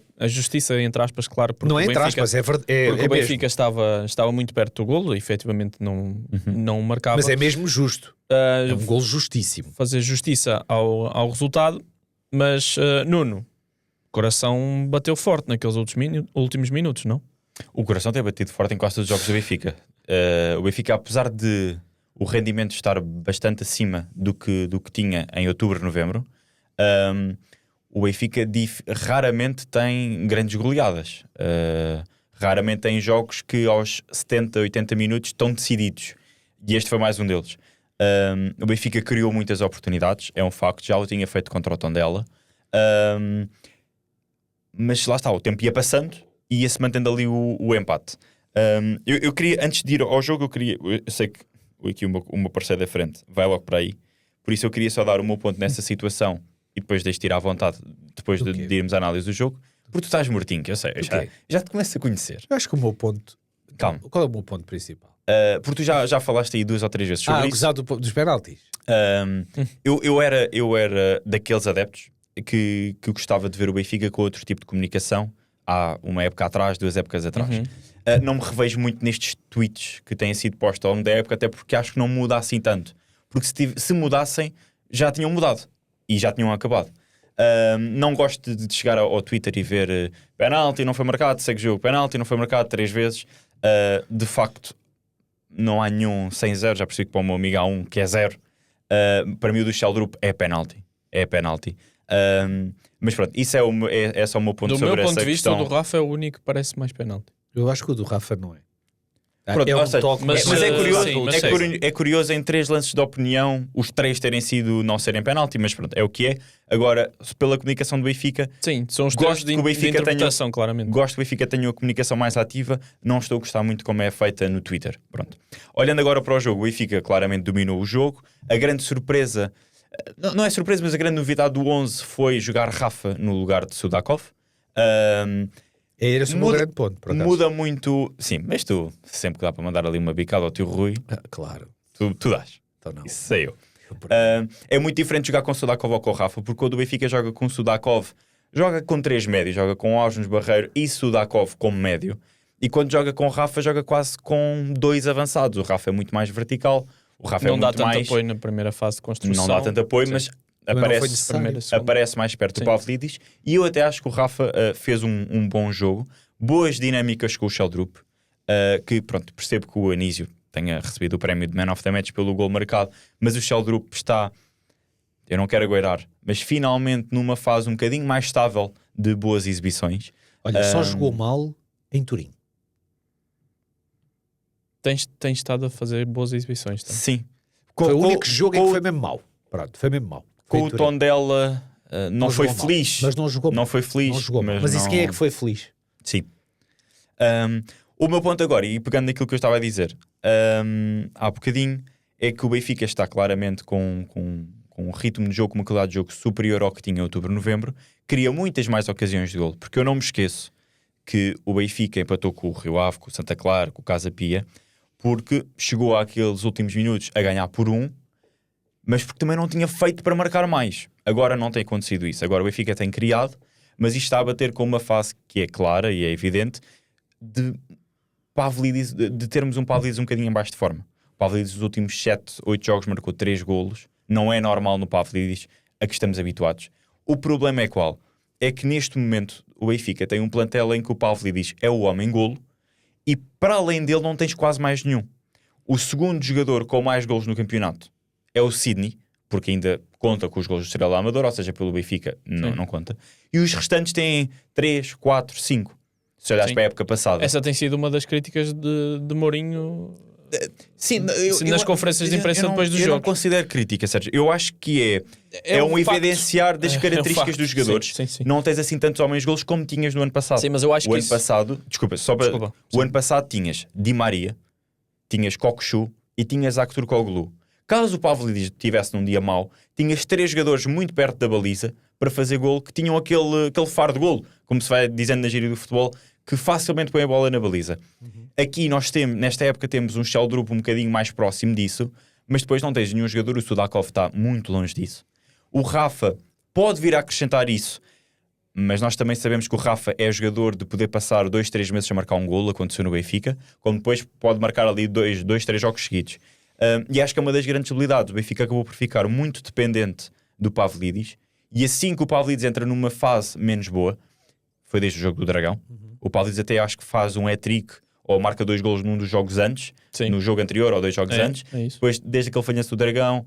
entre aspas, claro. Não é entre aspas, é verdade. Porque o Benfica estava muito perto do golo e efetivamente não marcava. Mas é mesmo justo. É um golo justíssimo. Fazer justiça ao resultado. Mas, Nuno, Coração bateu forte naqueles últimos minutos, não? O coração tem batido forte em quase todos os jogos do Benfica. O Benfica, apesar de o rendimento estar bastante acima do que tinha em outubro, novembro, o Benfica raramente tem grandes goleadas. Raramente tem jogos que aos 70, 80 minutos estão decididos. E este foi mais um deles. O Benfica criou muitas oportunidades, é um facto, já o tinha feito contra o Tondela. Mas lá está, o tempo ia passando e ia-se mantendo ali o empate. Eu queria, antes de ir ao jogo, eu sei que aqui o meu parceiro da frente vai logo para aí, por isso eu queria só dar o meu ponto nessa situação e depois deixo-te ir à vontade depois de irmos à análise do jogo, porque tu estás mortinho, que eu sei, já te começo a conhecer. Eu acho que o meu ponto... Calma. Qual é o meu ponto principal? Porque tu já falaste aí 2 ou 3 vezes sobre isso. Gozar dos penaltis. Eu era daqueles adeptos que gostava de ver o Benfica com outro tipo de comunicação há uma época atrás, 2 épocas atrás. Não me revejo muito nestes tweets que têm sido postos ao longo da época, até porque acho que não muda assim tanto. Porque se mudassem, já tinham mudado e já tinham acabado. Não gosto de chegar ao Twitter e ver penalti, não foi marcado, segue o jogo, penalti, não foi marcado 3 vezes. De facto, não há nenhum 100-0, já percebi que para o meu amigo há um que é 0. Para mim o do Sheldrup é penalti. É penalti. Mas pronto, isso é só o meu ponto sobre essa questão. Do meu ponto de vista, o do Rafa é o único que parece mais penalti. Eu acho que o do Rafa não é. Pronto, É um seja, toque, mas mas é curioso, sim, mas é curioso em 3 lances de opinião os 3 terem sido não serem penalti, mas pronto, é o que é. Agora, pela comunicação do Benfica, Sim, são os Gosto três de que o Benfica interpretação, claramente. gosto que o Benfica tenha a comunicação mais ativa, não estou a gostar muito como é feita no Twitter. Pronto. Olhando agora para o jogo, o Benfica claramente dominou o jogo. A grande surpresa, não é surpresa, mas a grande novidade do 11 foi jogar Rafa no lugar de Sudakov. É esse o meu grande ponto, por acaso. Muda muito, sim, mas tu sempre que dá para mandar ali uma bicada ao tio Rui, Claro. tu dás. Então não. Isso sei eu. É muito diferente jogar com Sudakov ou com o Rafa, porque quando o Benfica joga com Sudakov, joga com 3 médios, joga com Osnos, Barreiro e Sudakov como médio. E quando joga com o Rafa, joga quase com 2 avançados. O Rafa é muito mais vertical, o Rafa Não é dá muito tanto mais... apoio na primeira fase de construção. Não dá tanto apoio, Sim. mas Também não foi aparece, necessário. Primeira, segunda. aparece mais perto do Pavlidis. E eu até acho que o Rafa fez um bom jogo. Boas dinâmicas com o Sheldrup, que pronto, percebo que o Anísio tenha recebido o prémio de Man of the Match pelo gol marcado, mas o Sheldrup está, eu não quero aguardar, mas finalmente numa fase um bocadinho mais estável de boas exibições. Olha, só jogou mal em Turim. Tens estado a fazer boas exibições. Tá? Sim. Foi o único jogo em que com, foi mesmo mau. Pronto, foi mesmo mau. Foi com em o Turim. tom dela não foi jogou mal. feliz. Mas não jogou mal. Não foi feliz. Não jogou mal. mas Mas isso não... quem é que foi feliz? Sim. O meu ponto agora, e pegando naquilo que eu estava a dizer há bocadinho, é que o Benfica está claramente com um ritmo de jogo, uma qualidade de jogo superior ao que tinha em outubro, novembro, cria muitas mais ocasiões de golo, porque eu não me esqueço que o Benfica empatou com o Rio Ave, com o Santa Clara, com o Casa Pia, porque chegou àqueles últimos minutos a ganhar por 1, mas porque também não tinha feito para marcar mais. Agora não tem acontecido isso. Agora o Benfica tem criado, mas isto está a bater com uma fase que é clara e é evidente de Pavlidis, de termos um Pavlidis um bocadinho em baixo de forma. O Pavlidis nos últimos 7, 8 jogos marcou 3 golos. Não é normal no Pavlidis a que estamos habituados. O problema é qual? É que neste momento o Benfica tem um plantel em que o Pavlidis é o homem golo e para além dele não tens quase mais nenhum. O segundo jogador com mais golos no campeonato é o Sidney, porque ainda conta com os golos do Estrela Amadora, ou seja, pelo Benfica não conta. E os restantes têm 3, 4, 5. Se olhares para a época passada. Essa tem sido uma das críticas de Mourinho. Sim, nas conferências de imprensa depois do jogo. Eu jogo. não considero crítica, Sérgio. Eu acho que é um facto. evidenciar das É características facto. dos jogadores. Sim. Não tens assim tantos homens golos como tinhas no ano passado. Sim, mas eu acho o que ano passado, Desculpa. o ano passado tinhas Di Maria, tinhas Kokshu e tinhas Aktürkoğlu. Caso o Pavlidis tivesse num dia mau, tinhas 3 jogadores muito perto da baliza para fazer golo, que tinham aquele faro de golo, como se vai dizendo na gíria do futebol, que facilmente põe a bola na baliza. Aqui nós temos, nesta época temos um Sheldrup um bocadinho mais próximo disso, mas depois não tens nenhum jogador, o Sudakov está muito longe disso. O Rafa pode vir a acrescentar isso, mas nós também sabemos que o Rafa é jogador de poder passar 2, 3 meses a marcar um golo, aconteceu no Benfica, como depois pode marcar ali 2, 3 jogos seguidos. E acho que é uma das grandes debilidades. O Benfica acabou por ficar muito dependente do Pavlidis E assim que o Pavlidis entra numa fase menos boa, foi desde o jogo do Dragão, o Pavlidis até acho que faz um hat-trick ou marca 2 golos num dos jogos antes, Sim. no jogo anterior ou 2 jogos antes. É isso. Depois, desde aquele falhanço do Dragão,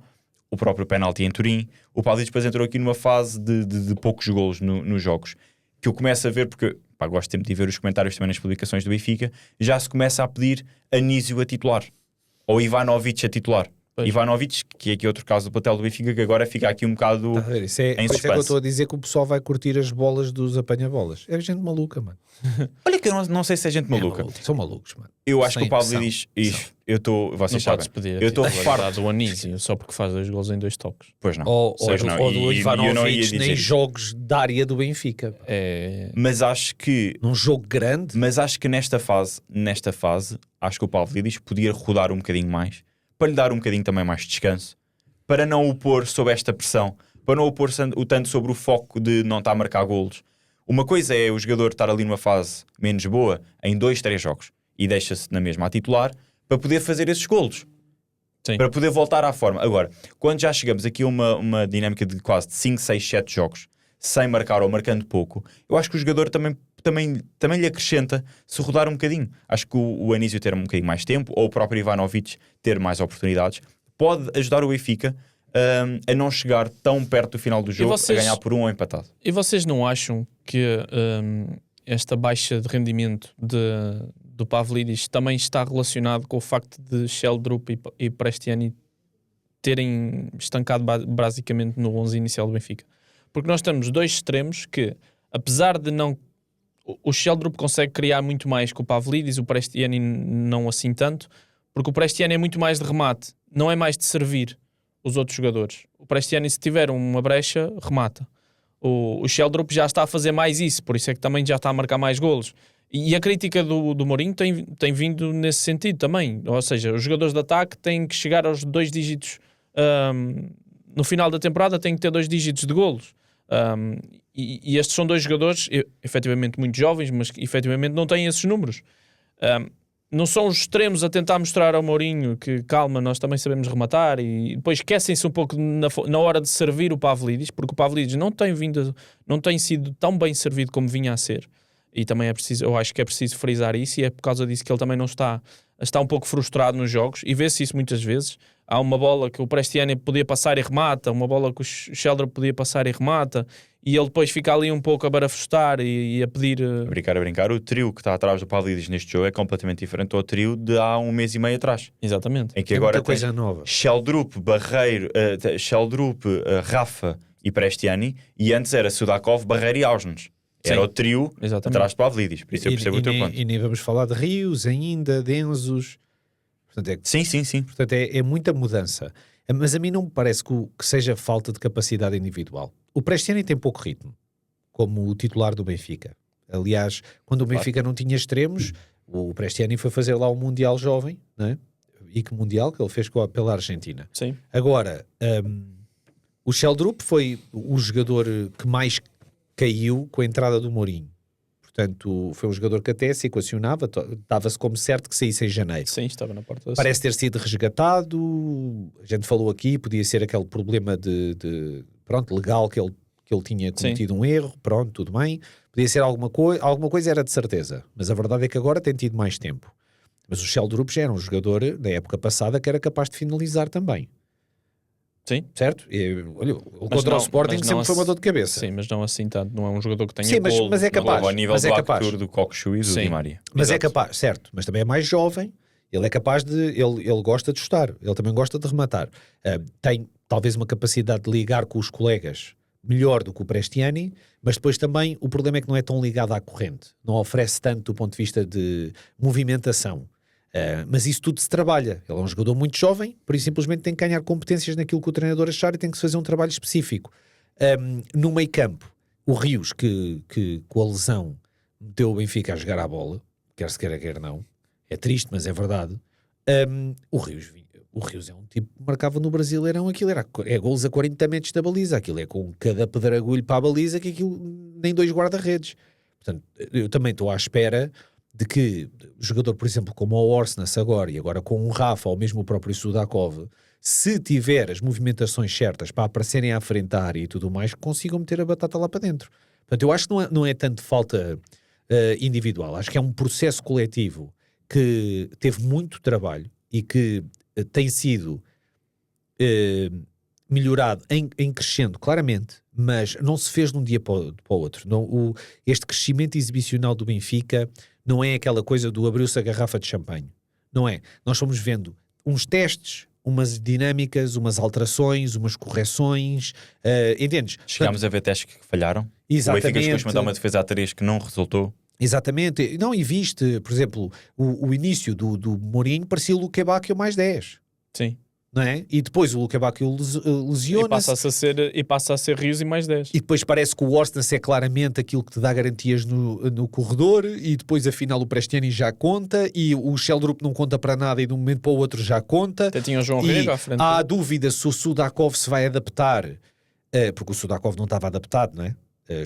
o próprio penalti em Turim, o Pavlidis depois entrou aqui numa fase de poucos golos nos jogos, que eu começo a ver, porque gosto sempre de ver os comentários também nas publicações do Benfica, já se começa a pedir Anísio a titular, ou Ivanovic a titular. Pois. Ivanovic, que é aqui outro caso do plantel do Benfica, que agora fica aqui um bocado Tá a ver? Isso é, em por isso é que eu suspense. estou a dizer que o pessoal vai curtir as bolas dos apanha-bolas. É gente maluca, mano. Olha que eu não sei se é gente maluca. São malucos, mano. Eu acho que Sem o Pablo noção. diz, eu estou, Não vocês podes sabem, pedir eu a estou titularidade farto. do Anísio só porque faz 2 gols em 2 toques. Pois não. Ou Pois não. do E eu não ia Ivanovic, dizer nem isso. jogos da área do Benfica. Mas acho que Num jogo grande, nesta fase, acho que o Pavlidis podia rodar um bocadinho mais, para lhe dar um bocadinho também mais de descanso, para não o pôr sob esta pressão, para não o pôr o tanto sobre o foco de não estar a marcar golos. Uma coisa é o jogador estar ali numa fase menos boa em 2, 3 jogos e deixa-se na mesma a titular para poder fazer esses golos. Sim. Para poder voltar à forma. Agora, quando já chegamos aqui a uma dinâmica de quase 5, 6, 7 jogos sem marcar ou marcando pouco, eu acho que o jogador também lhe acrescenta se rodar um bocadinho. Acho que o Anísio ter um bocadinho mais tempo, ou o próprio Ivanovic ter mais oportunidades, pode ajudar o Benfica a não chegar tão perto do final do jogo, a ganhar por 1 ou empatado. E vocês não acham que esta baixa de rendimento do Pavlidis também está relacionado com o facto de Sheldrup e Prestiani terem estancado basicamente no 11 inicial do Benfica? Porque nós temos 2 extremos que, apesar de não... O Sheldrup consegue criar muito mais que o Pavlidis, o Prestiani não assim tanto, porque o Prestiani é muito mais de remate, não é mais de servir os outros jogadores. O Prestiani, se tiver uma brecha, remata. O Sheldrup já está a fazer mais isso, por isso é que também já está a marcar mais golos. E a crítica do Mourinho tem vindo nesse sentido também. Ou seja, os jogadores de ataque têm que chegar aos 2 dígitos. No final da temporada têm que ter 2 dígitos de golos. E estes são 2 jogadores efetivamente muito jovens, mas que efetivamente não têm esses números. Não são os extremos a tentar mostrar ao Mourinho que calma, nós também sabemos rematar, e depois esquecem-se um pouco na hora de servir o Pavlidis, porque o Pavlidis não tem sido tão bem servido como vinha a ser. E também eu acho que é preciso frisar isso, e é por causa disso que ele também não está um pouco frustrado nos jogos, e vê-se isso muitas vezes. Há uma bola que o Prestiani podia passar e remata, uma bola que o Sheldrup podia passar e remata, e ele depois fica ali um pouco a barafustar e a pedir... A brincar, o trio que está atrás do Pavlidis neste jogo é completamente diferente ao trio de há 1 mês e meio atrás. Exatamente. Em que é agora muita coisa nova. Sheldrup, Barreiro, Rafa e Prestiani, e antes era Sudakov, Barreiro e Ausnes. Era o trio Exatamente. atrás de Pavlidis, por isso eu percebo o teu ponto. E nem vamos falar de Rios ainda, de Enzos. Portanto, Sim. portanto, é muita mudança. Mas a mim não me parece que seja falta de capacidade individual. O Prestiani tem pouco ritmo, como o titular do Benfica. Aliás, quando o Benfica não tinha extremos, o Prestiani foi fazer lá o Mundial Jovem, não é? E que Mundial que ele fez pela Argentina. Sim. Agora, o Sheldrup foi o jogador que mais caiu com a entrada do Mourinho. Portanto, foi um jogador que até se equacionava, dava-se como certo que saísse em janeiro. Sim, estava na porta da Parece ter sido resgatado. A gente falou aqui, podia ser aquele problema legal que ele tinha cometido um erro, pronto, tudo bem. Podia ser alguma coisa era de certeza. Mas a verdade é que agora tem tido mais tempo. Mas o Sheldrup já era um jogador, na época passada, que era capaz de finalizar também. Sim. Certo? Olha, contra o Sporting sempre foi uma dor de cabeça. Sim, mas não assim tanto. Não é um jogador que tenha Sim, golo. mas é capaz. Ao nível Mas é do capaz. Arthur, do Cockchu e do Di Maria. Mas Exato. é capaz, certo. Mas também é mais jovem. Ele é capaz de... Ele gosta de chutar. Ele também gosta de rematar. Tem talvez uma capacidade de ligar com os colegas melhor do que o Prestiani, mas depois também o problema é que não é tão ligado à corrente. Não oferece tanto do ponto de vista de movimentação. Mas isso tudo se trabalha. Ele é um jogador muito jovem, por isso simplesmente tem que ganhar competências naquilo que o treinador achar e tem que se fazer um trabalho específico. No meio campo, o Rios, que com a lesão meteu o Benfica a jogar à bola, quer se queira, quer não, é triste, mas é verdade. O Rios é um tipo que marcava no Brasileirão, aquilo é golos a 40 metros da baliza, aquilo é com cada pedragulho para a baliza, que aquilo nem 2 guarda-redes. Portanto, eu também estou à espera de que o jogador, por exemplo, como o Orsnes agora, e agora com o Rafa, ou mesmo o próprio Sudakov, se tiver as movimentações certas para aparecerem à frente da área e tudo mais, consigam meter a batata lá para dentro. Portanto, eu acho que não é tanto falta individual, acho que é um processo coletivo que teve muito trabalho e que tem sido melhorado em crescendo, claramente, mas não se fez de um dia para o outro. Este crescimento exibicional do Benfica não é aquela coisa do abriu-se a garrafa de champanhe. Não é. Nós fomos vendo uns testes, umas dinâmicas, umas alterações, umas correções, entendes? Chegámos a ver testes que falharam. Exatamente. O Benfica chegou a mandar uma defesa a 3 que não resultou. Exatamente. Não, e viste, por exemplo, o início do Mourinho parecia o Luque Bacchio mais 10. Sim. Não é? E depois o Luque Bacchio lesiona-se. E passa a ser Rios e mais 10. E depois parece que o Orsnes é claramente aquilo que te dá garantias no corredor, e depois afinal o Prestiani já conta, e o Sheldrup não conta para nada e de um momento para o outro já conta. Até tinha o João E Rego à frente. há a dúvida se o Sudakov se vai adaptar, porque o Sudakov não estava adaptado, não é?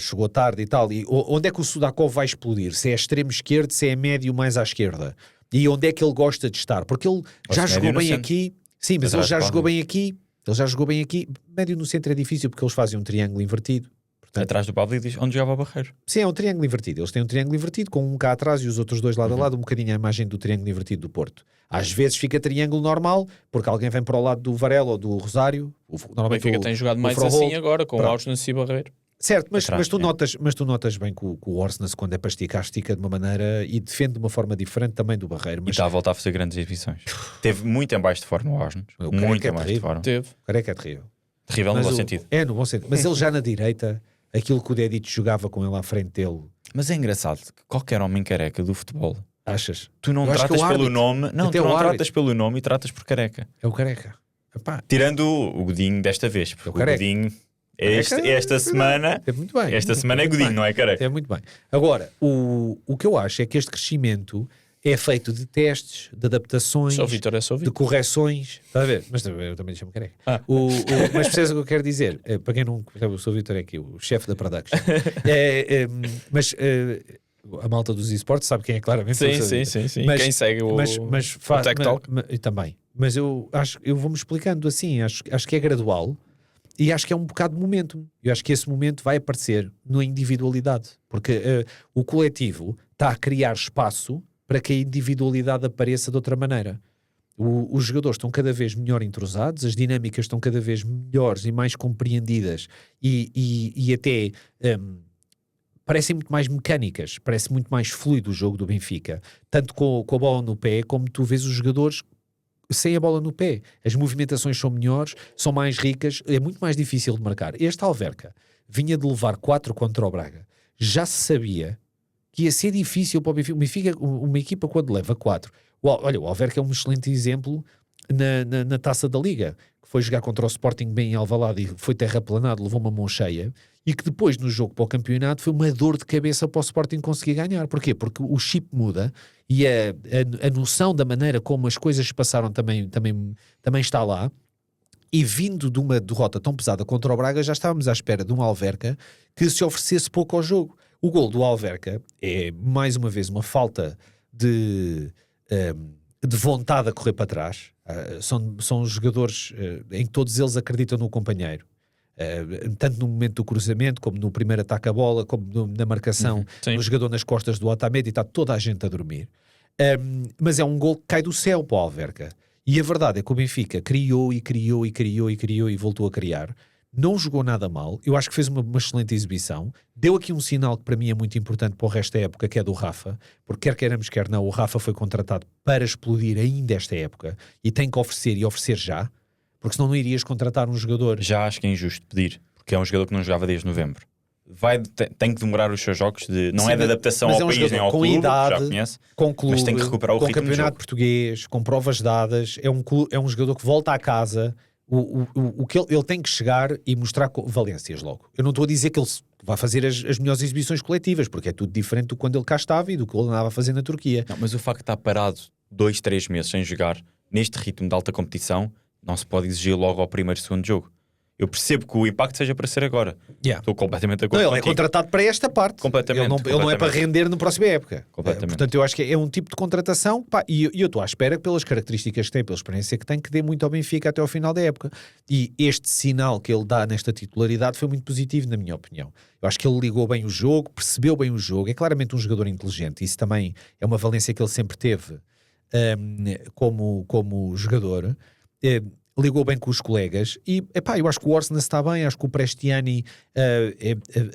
Chegou tarde e tal. E onde é que o Sudakov vai explodir? Se é extremo esquerdo, se é médio mais à esquerda? E onde é que ele gosta de estar? Porque ele já jogou bem aqui. Sim, mas ele já jogou bem aqui. Ele já jogou bem aqui. Médio no centro é difícil porque eles fazem um triângulo invertido. Portanto, Atrás do Pablo diz onde jogava o Barreiro. sim, é um triângulo invertido. Eles têm um triângulo invertido com um cá atrás e os outros dois lado a lado, um bocadinho a imagem do triângulo invertido do Porto. Às vezes fica triângulo normal, porque alguém vem para o lado do Varela ou do Rosário. O Normalmente Benfica tem jogado mais Froholt. assim agora, com o Pronto. Ausnes e Barreiro. Certo, mas Atrás, tu notas bem que o Orsnes, quando é para esticar, estica de uma maneira e defende de uma forma diferente também do Barreiro. E Mas está a voltar a fazer grandes exibições. Teve muito em baixo de forma o Osnes. O Careca Muito é em baixo de terrível. forma. Teve. o Careca é terrível. Terrível no Mas bom o- sentido. É, no bom sentido. Mas ele já na direita, aquilo que o Dedito jogava com ele à frente dele, Mas é engraçado que qualquer homem careca do futebol, achas? tu não Eu acho que tratas é o pelo árbitro. nome, não, Até tu o não árbitro. tratas pelo nome e tratas por careca. É o Careca. Epá, Tirando o Godinho desta vez, porque O o Careca. Godinho, Careca, esta semana, teve muito bem. esta semana é Teve muito Godinho, bem. não é careca? É muito bem. Agora, o que eu acho é que este crescimento é feito de testes, de adaptações, Só o Vitor é só o de Vitor. correções. Está a ver? Mas eu também chamo careca. Ah. Mas percebes o que eu quero dizer? Para quem não percebe, eu sou o Vitor é aqui, o chefe da production. Mas a malta dos esportes sabe quem é claramente. Sim, o Sr. sim, Vitor. sim, sim. Mas- Quem segue o, Mas o faz Tech Talk. também. Mas eu acho, eu vou-me explicando assim, acho que é gradual e acho que é um bocado de momento. Eu acho que esse momento vai aparecer na individualidade, porque o coletivo está a criar espaço para que a individualidade apareça de outra maneira. Os jogadores estão cada vez melhor entrosados, as dinâmicas estão cada vez melhores e mais compreendidas e até parecem muito mais mecânicas, parece muito mais fluido o jogo do Benfica, tanto com a bola no pé, como tu vês os jogadores sem a bola no pé. As movimentações são melhores, são mais ricas, é muito mais difícil de marcar. Este Alverca vinha de levar 4 contra o Braga. Já se sabia que ia ser difícil para o Benfica. Uma equipa quando leva 4. Olha, o Alverca é um excelente exemplo na Taça da Liga, que foi jogar contra o Sporting bem em Alvalade e foi terraplanado, levou uma mão cheia, e que depois no jogo para o campeonato foi uma dor de cabeça para o Sporting conseguir ganhar. Porquê? Porque o chip muda e a noção da maneira como as coisas se passaram também está lá. E vindo de uma derrota tão pesada contra o Braga, já estávamos à espera de um Alverca que se oferecesse pouco ao jogo. O gol do Alverca é, mais uma vez, uma falta de vontade a correr para trás. São jogadores em que todos eles acreditam no companheiro. Tanto no momento do cruzamento, como no primeiro ataque à bola, como na marcação, Sim. no jogador nas costas do Otamendi, está toda a gente a dormir. Mas é um gol que cai do céu para o Alverca. E a verdade é que o Benfica criou e voltou a criar. Não jogou nada mal. Eu acho que fez uma excelente exibição. Deu aqui um sinal que para mim é muito importante para o resto da época, que é do Rafa. Porque quer queiramos, quer não, o Rafa foi contratado para explodir ainda esta época. E tem que oferecer e oferecer já. Porque senão não irias contratar um jogador. Já acho que é injusto pedir, porque é um jogador que não jogava desde novembro. Tem que demorar os seus jogos, não Sim, é de adaptação mas ao é um país nem jogador ao com clube, idade, já conhece. Com clube, Mas tem que recuperar o com ritmo do campeonato jogo. português, com provas dadas. É um jogador que volta à casa. O que ele tem que chegar e mostrar valências logo. Eu não estou a dizer que ele vai fazer as melhores exibições coletivas, porque é tudo diferente do quando ele cá estava e do que ele andava a fazer na Turquia. Não, mas o facto de estar parado 2-3 meses sem jogar neste ritmo de alta competição, não se pode exigir logo ao primeiro e segundo jogo. Eu percebo que o impacto seja para ser agora. Yeah. Estou completamente de Não, acordo ele é contigo. contratado para esta parte. Completamente, Ele não é para completamente. render na próxima época. Completamente. Portanto, eu acho que é um tipo de contratação, pá, e eu estou à espera, pelas características que tem, pela experiência que tem, que dê muito ao Benfica até ao final da época. E este sinal que ele dá nesta titularidade foi muito positivo, na minha opinião. Eu acho que ele ligou bem o jogo, percebeu bem o jogo, é claramente um jogador inteligente. Isso também é uma valência que ele sempre teve como jogador. Ligou bem com os colegas e, epá, eu acho que o Orsnes está bem, acho que o Prestiani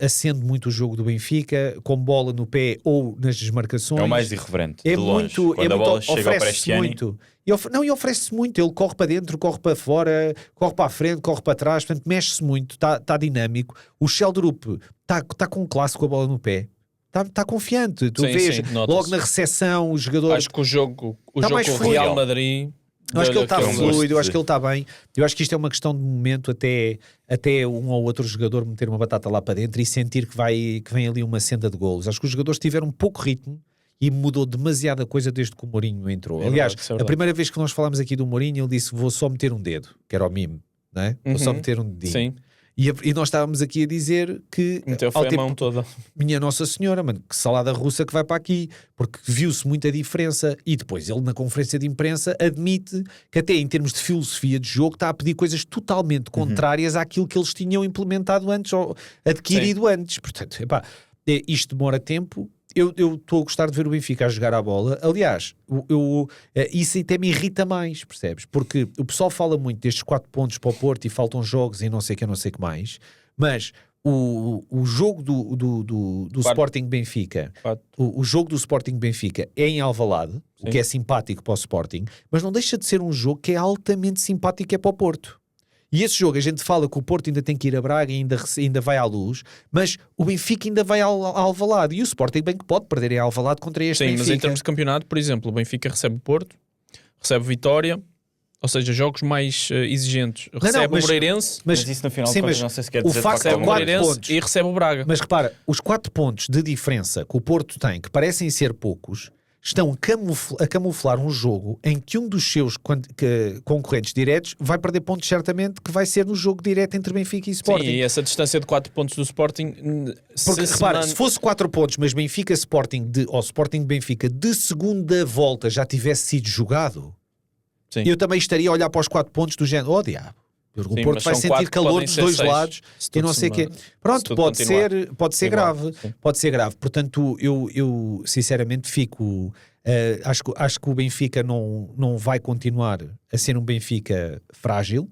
acende muito o jogo do Benfica, com bola no pé ou nas desmarcações. É o mais irreverente, É de longe. muito, Quando a bola chega ao oferece-se Prestiani, muito. E oferece-se muito, ele corre para dentro, corre para fora, corre para a frente, corre para trás, portanto mexe-se muito, está dinâmico. O Sheldrup está com classe com a bola no pé. Está confiante, tu Sim, vês sim, nota-se. logo na recepção o jogador. Acho que o jogo Tá mais com o fluido. Real Madrid. Eu acho que ele está daquele fluido, eu gosto acho que ele está bem. Eu acho que isto é uma questão de momento até um ou outro jogador meter uma batata lá para dentro e sentir que vem ali uma senda de golos. Acho que os jogadores tiveram pouco ritmo e mudou demasiada coisa desde que o Mourinho entrou. É Aliás, verdade, isso é a verdade. primeira vez que nós falámos aqui do Mourinho, ele disse: vou só meter um dedo, que era o mime, não é? Vou só Uhum. meter um dedinho. Sim, E nós estávamos aqui a dizer que meteu ao foi a tempo- mão toda. minha Nossa Senhora, mano, que salada russa que vai para aqui, porque viu-se muita diferença e depois ele na conferência de imprensa admite que até em termos de filosofia de jogo está a pedir coisas totalmente contrárias àquilo que eles tinham implementado antes ou adquirido antes. Portanto, epá, isto demora tempo. Eu estou a gostar de ver o Benfica a jogar a bola. Aliás, isso até me irrita mais, percebes? Porque o pessoal fala muito destes 4 pontos para o Porto e faltam jogos e não sei o que mais, mas o jogo do Claro. Sporting Benfica, Claro. o jogo do Sporting Benfica é em Alvalade, o Sim. que é simpático para o Sporting, mas não deixa de ser um jogo que é altamente simpático é para o Porto. E esse jogo, a gente fala que o Porto ainda tem que ir a Braga e ainda vai à Luz, mas o Benfica ainda vai a Alvalade. E o Sporting bem que pode perder em Alvalade contra este Sim, Benfica. mas em termos de campeonato, por exemplo, o Benfica recebe o Porto, recebe Vitória, ou seja, jogos mais exigentes. Recebe mas- o Moreirense, Mas isso no final sim, de contas mas não sei se quer o dizer de facto facto é recebe o quatro alguma Moreirense pontos. e recebe o Braga. Mas repara, os 4 pontos de diferença que o Porto tem, que parecem ser poucos, estão a camuflar um jogo em que um dos seus concorrentes diretos vai perder pontos certamente, que vai ser no jogo direto entre Benfica e Sim, Sporting. e essa distância de 4 pontos do Sporting... Porque repara, se fosse 4 pontos, mas Benfica Sporting ou Sporting Benfica de segunda volta já tivesse sido jogado, Sim. eu também estaria a olhar para os 4 pontos do género, oh diabo, o Sim, Porto mas vai são sentir 4 que calor podem dos ser dois 6, lados se e tudo não sei o quê. se Pronto, tudo pode continuar ser igual, grave. sim. Pode ser grave. Portanto, eu sinceramente fico... acho que o Benfica não vai continuar a ser um Benfica frágil.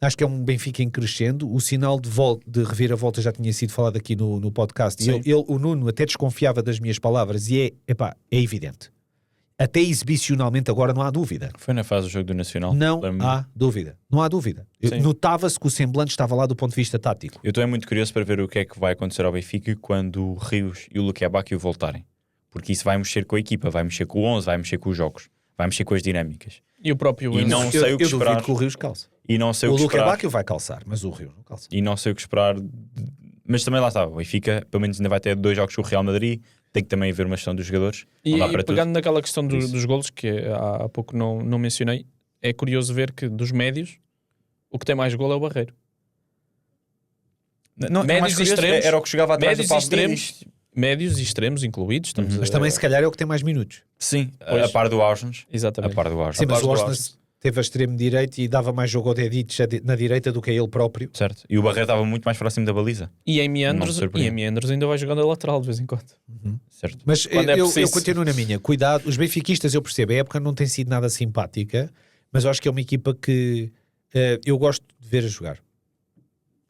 Acho que é um Benfica em crescendo. O sinal de reviravolta já tinha sido falado aqui no podcast. E Sim. o Nuno até desconfiava das minhas palavras e é evidente. Até exibicionalmente agora não há dúvida. Foi na fase do jogo do Nacional. Não Lembro-me. há dúvida. Não há dúvida. Sim. Notava-se que o semblante estava lá do ponto de vista tático. Eu estou muito curioso para ver o que é que vai acontecer ao Benfica quando o Rios e o Luquebacchio voltarem. Porque isso vai mexer com a equipa, vai mexer com o 11, vai mexer com os jogos, vai mexer com as dinâmicas. E o próprio E Enzo. não sei o que eu esperar. duvido que o Rios calça. E não sei O o que esperar. Luquebacchio vai calçar, mas o Rios não calça. E não sei o que esperar. Mas também lá está. O Benfica, pelo menos, ainda vai ter 2 jogos com o Real Madrid. Tem que também haver uma gestão dos jogadores. E, Não dá e para pegando tudo. naquela questão Isso. dos golos, que há pouco não mencionei, é curioso ver que dos médios, o que tem mais golo é o Barreiro. Não, é médios mais e curioso, extremos. era o que jogava atrás Médios do e Pablo extremos. Dias. Médios e extremos incluídos. Estamos Mas também, se calhar, é o que tem mais minutos. Sim, Pois. a par do Ausnes. A Exatamente. par do Ausnes. Sim, mas parte o do Austin teve a extremo direito e dava mais jogo ao Dedic na direita do que a ele próprio. Certo. E o Barreiro estava muito mais próximo da baliza. E em Não me Meandros, surpreende. ainda vai jogando a lateral de vez em quando. Certo. Mas Quando é eu preciso. continuo na minha. Cuidado, os benfiquistas eu percebo, a época não tem sido nada simpática, mas eu acho que é uma equipa que eu gosto de ver a jogar.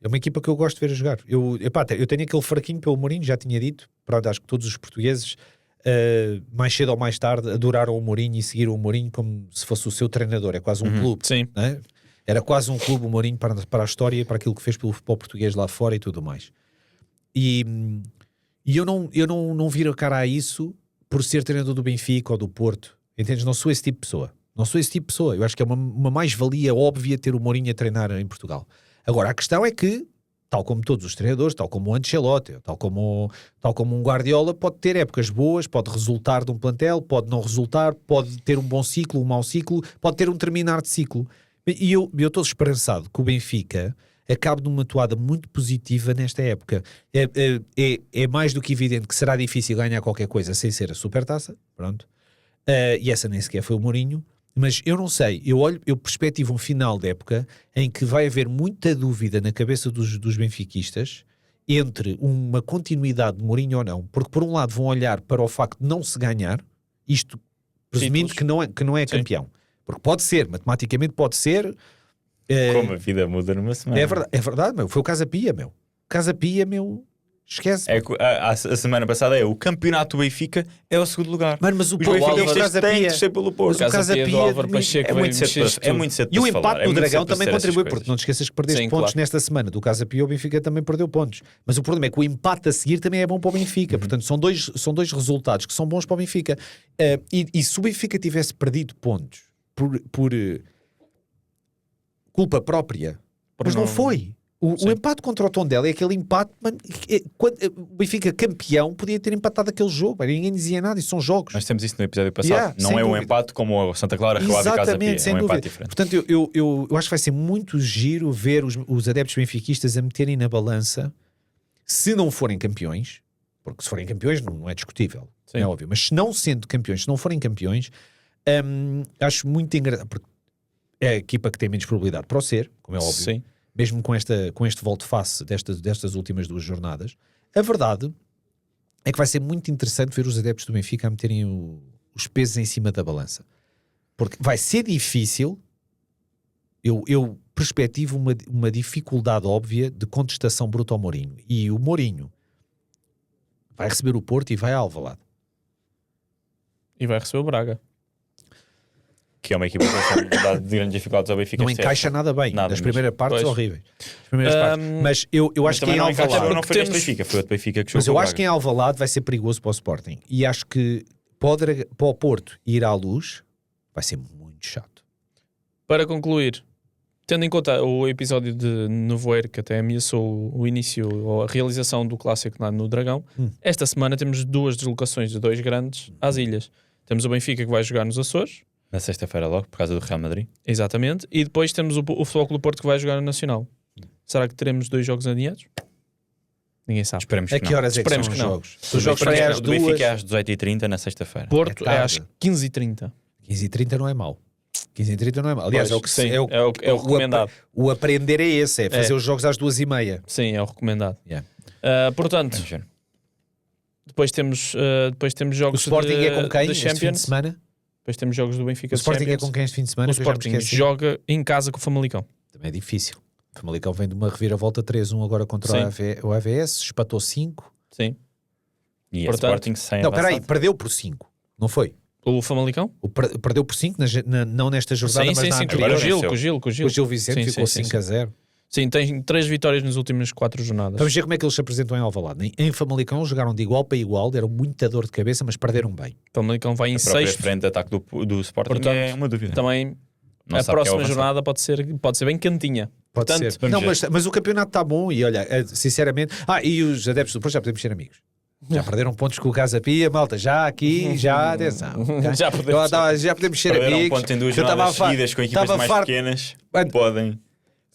É uma equipa que eu gosto de ver a jogar. Eu tenho aquele fraquinho pelo Mourinho, já tinha dito. Pronto, acho que todos os portugueses, mais cedo ou mais tarde, adoraram o Mourinho e seguiram o Mourinho como se fosse o seu treinador. É quase um clube. Sim. Não é? Era quase um clube o Mourinho para a história e para aquilo que fez pelo futebol português lá fora e tudo mais. E eu não viro a cara a isso por ser treinador do Benfica ou do Porto. Entendes? Não sou esse tipo de pessoa. Não sou esse tipo de pessoa. Eu acho que é uma mais-valia óbvia ter o Mourinho a treinar em Portugal. Agora, a questão é que, tal como todos os treinadores, tal como o Ancelotti, tal como um Guardiola, pode ter épocas boas, pode resultar de um plantel, pode não resultar, pode ter um bom ciclo, um mau ciclo, pode ter um terminar de ciclo. E eu estou esperançado que o Benfica acabe numa toada muito positiva nesta época. É mais do que evidente que será difícil ganhar qualquer coisa sem ser a Supertaça, pronto. E essa nem sequer foi o Mourinho, mas eu não sei, eu perspectivo um final de época em que vai haver muita dúvida na cabeça dos benfiquistas entre uma continuidade de Mourinho ou não, porque por um lado vão olhar para o facto de não se ganhar, isto presumindo que não é campeão, porque pode ser, matematicamente pode ser. Como a vida muda numa semana. É verdade, meu. Foi o Casa Pia, meu. Casa Pia, meu. Esquece. A semana passada o campeonato do Benfica é o segundo lugar. Mano, mas o Os benfiquistas Casa têm Pia. de ser pelo Porto. Mas o Casa Pia do Pia Álvaro Pacheco É veio muito cedo mexer para- é tudo. muito cedo E o para se falar. empate É no muito Dragão cedo para também dizer essas contribui, porque coisas. não te esqueças que perdeste Sim, pontos claro. nesta semana. Do Casa Pia, o Benfica também perdeu pontos. Mas o problema é que o empate a seguir também é bom para o Benfica. Portanto, são dois resultados que são bons para o Benfica. E se o Benfica tivesse perdido pontos por culpa própria, mas não foi. O empate contra o Tondela é aquele empate, mano, quando o Benfica campeão podia ter empatado aquele jogo, mas ninguém dizia nada, isso são jogos. Nós temos isso no episódio passado. Yeah, não sem é um dúvida. empate como o Santa Clara, Rio Ave e Casa Pia. Exatamente, É sem um dúvida. empate diferente. Portanto, eu acho que vai ser muito giro ver os adeptos benfiquistas a meterem na balança, se não forem campeões, porque se forem campeões não é discutível, Sim. é óbvio, mas se não sendo campeões, se não forem campeões, acho muito engraçado, porque é a equipa que tem menos probabilidade para o ser, como é óbvio. Sim. Mesmo com este volte-face destas últimas 2 jornadas, a verdade é que vai ser muito interessante ver os adeptos do Benfica a meterem os pesos em cima da balança. Porque vai ser difícil, eu perspectivo uma dificuldade óbvia de contestação bruta ao Mourinho. E o Mourinho vai receber o Porto e vai a Alvalade. E vai receber o Braga. Que é uma equipa que dá de grandes dificuldades ao Benfica. Não este encaixa nada bem. Nada Nas mesmo. primeiras partes, Pois. horríveis. As primeiras partes. Mas eu acho que também em não encaixa, Alvalade... não foi este temos- Benfica, foi outro Benfica que jogou Mas eu com o acho que em Braga. Alvalade vai ser perigoso para o Sporting. E acho que para o Porto ir à Luz vai ser muito chato. Para concluir, tendo em conta o episódio de Nevoeiro, que até ameaçou o início ou a realização do clássico lá no Dragão, esta semana temos 2 deslocações de 2 grandes às ilhas. Temos o Benfica que vai jogar nos Açores, Na sexta-feira logo, por causa do Real Madrid. exatamente, e depois temos o Futebol Clube do Porto que vai jogar no Nacional. Será que teremos 2 jogos adiados? Ninguém sabe. Esperemos A que que não. horas é que são Esperemos os que não. jogos? Os jogos O saem Benfica- às o Benfica 2. é às 18h30 na sexta-feira. Porto É é às tarde. 15h30. 15h30 não é mau. 15h30 não é mau. Aliás, Pois, é o que sim, é é o recomendado. O aprender é esse, é fazer É. os jogos às 2h30. Sim, é o recomendado. Yeah. Portanto, Vamos ver. depois temos O jogos Sporting de, é com quem de este fim de Champions. semana? Depois temos jogos do Benfica O de Sporting é Champions. com quem este fim de semana? O Que eu já me Sporting esqueci. joga em casa com o Famalicão. Também é difícil. O Famalicão vem de uma reviravolta 3-1 agora contra o AVS, espatou 5. Sim. E o Portanto- Sporting sem Não, espera aí, avançado. perdeu por 5. Não foi? O Famalicão? Perdeu por 5, não nesta jornada, Sim, mas sim, na sim. anterior. Agora Com o Gil, venceu. com o Gil. O Gil Vicente Sim, ficou sim, sim, 5-0. Sim, tem 3 vitórias nas últimas 4 jornadas. Vamos ver como é que eles se apresentam em Alvalade. Em Famalicão jogaram de igual para igual, deram muita dor de cabeça, mas perderam bem. O Famalicão vai em A própria 6º. frente de ataque do Sporting Portanto, é uma dúvida. Também Não a sabe quem é o próxima avançado. jornada pode ser bem cantinha. Pode Portanto, ser. vamos Não, ver. mas o campeonato está bom e olha, sinceramente... e os adeptos do Porto já podemos ser amigos. Já perderam pontos com o Casa Pia, malta. Já aqui, já, atenção. Já podemos ser Perderam amigos. ponto em 2 Eu jornadas estava seguidas com equipas estava mais farto. pequenas. Mano, Podem.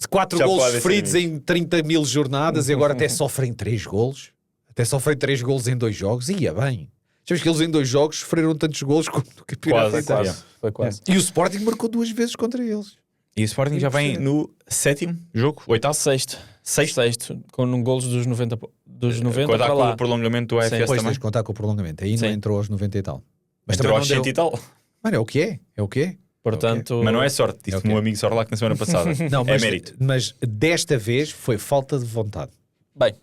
4 Já golos podem ser sofridos amigos. em 30 mil jornadas e agora até sofrem 3 golos. Até sofrem 3 golos em 2 jogos. Ia bem. Já viste que eles em 2 jogos sofreram tantos golos como no campeonato Quase, inteiro. quase. Foi quase. E o Sporting marcou 2 vezes contra eles. E o Sporting já vem no 7º jogo? 8º? Sexto, com golos dos 90 Quando há para com lá. o prolongamento do AFS Depois também. tens de contar com o prolongamento. Aí não Sim. entrou aos 90 e tal. Mas Entrou também aos não 100 deu. e tal. Mano, é o que é? É o que é? Portanto, Mas não é sorte. Disse-me Ok. um amigo Sorlac na semana passada. Não, é mas, mérito. mas desta vez foi falta de vontade. bem,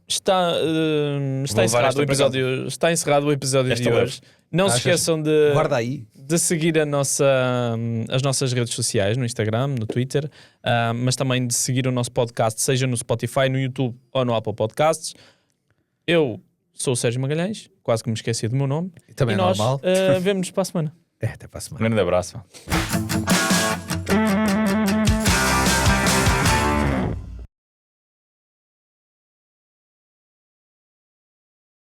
está levar encerrado esta o para episódio. Está encerrado o episódio Esta de leve. hoje. Não se Achas? esqueçam de Guarda aí. seguir as nossas redes sociais, no Instagram, no Twitter, mas também de seguir o nosso podcast, seja no Spotify, no YouTube ou no Apple Podcasts. Eu sou o Sérgio Magalhães, quase que me esqueci do meu nome. Também e é nós normal. vemos-nos para a semana. Até para a semana. Grande abraço.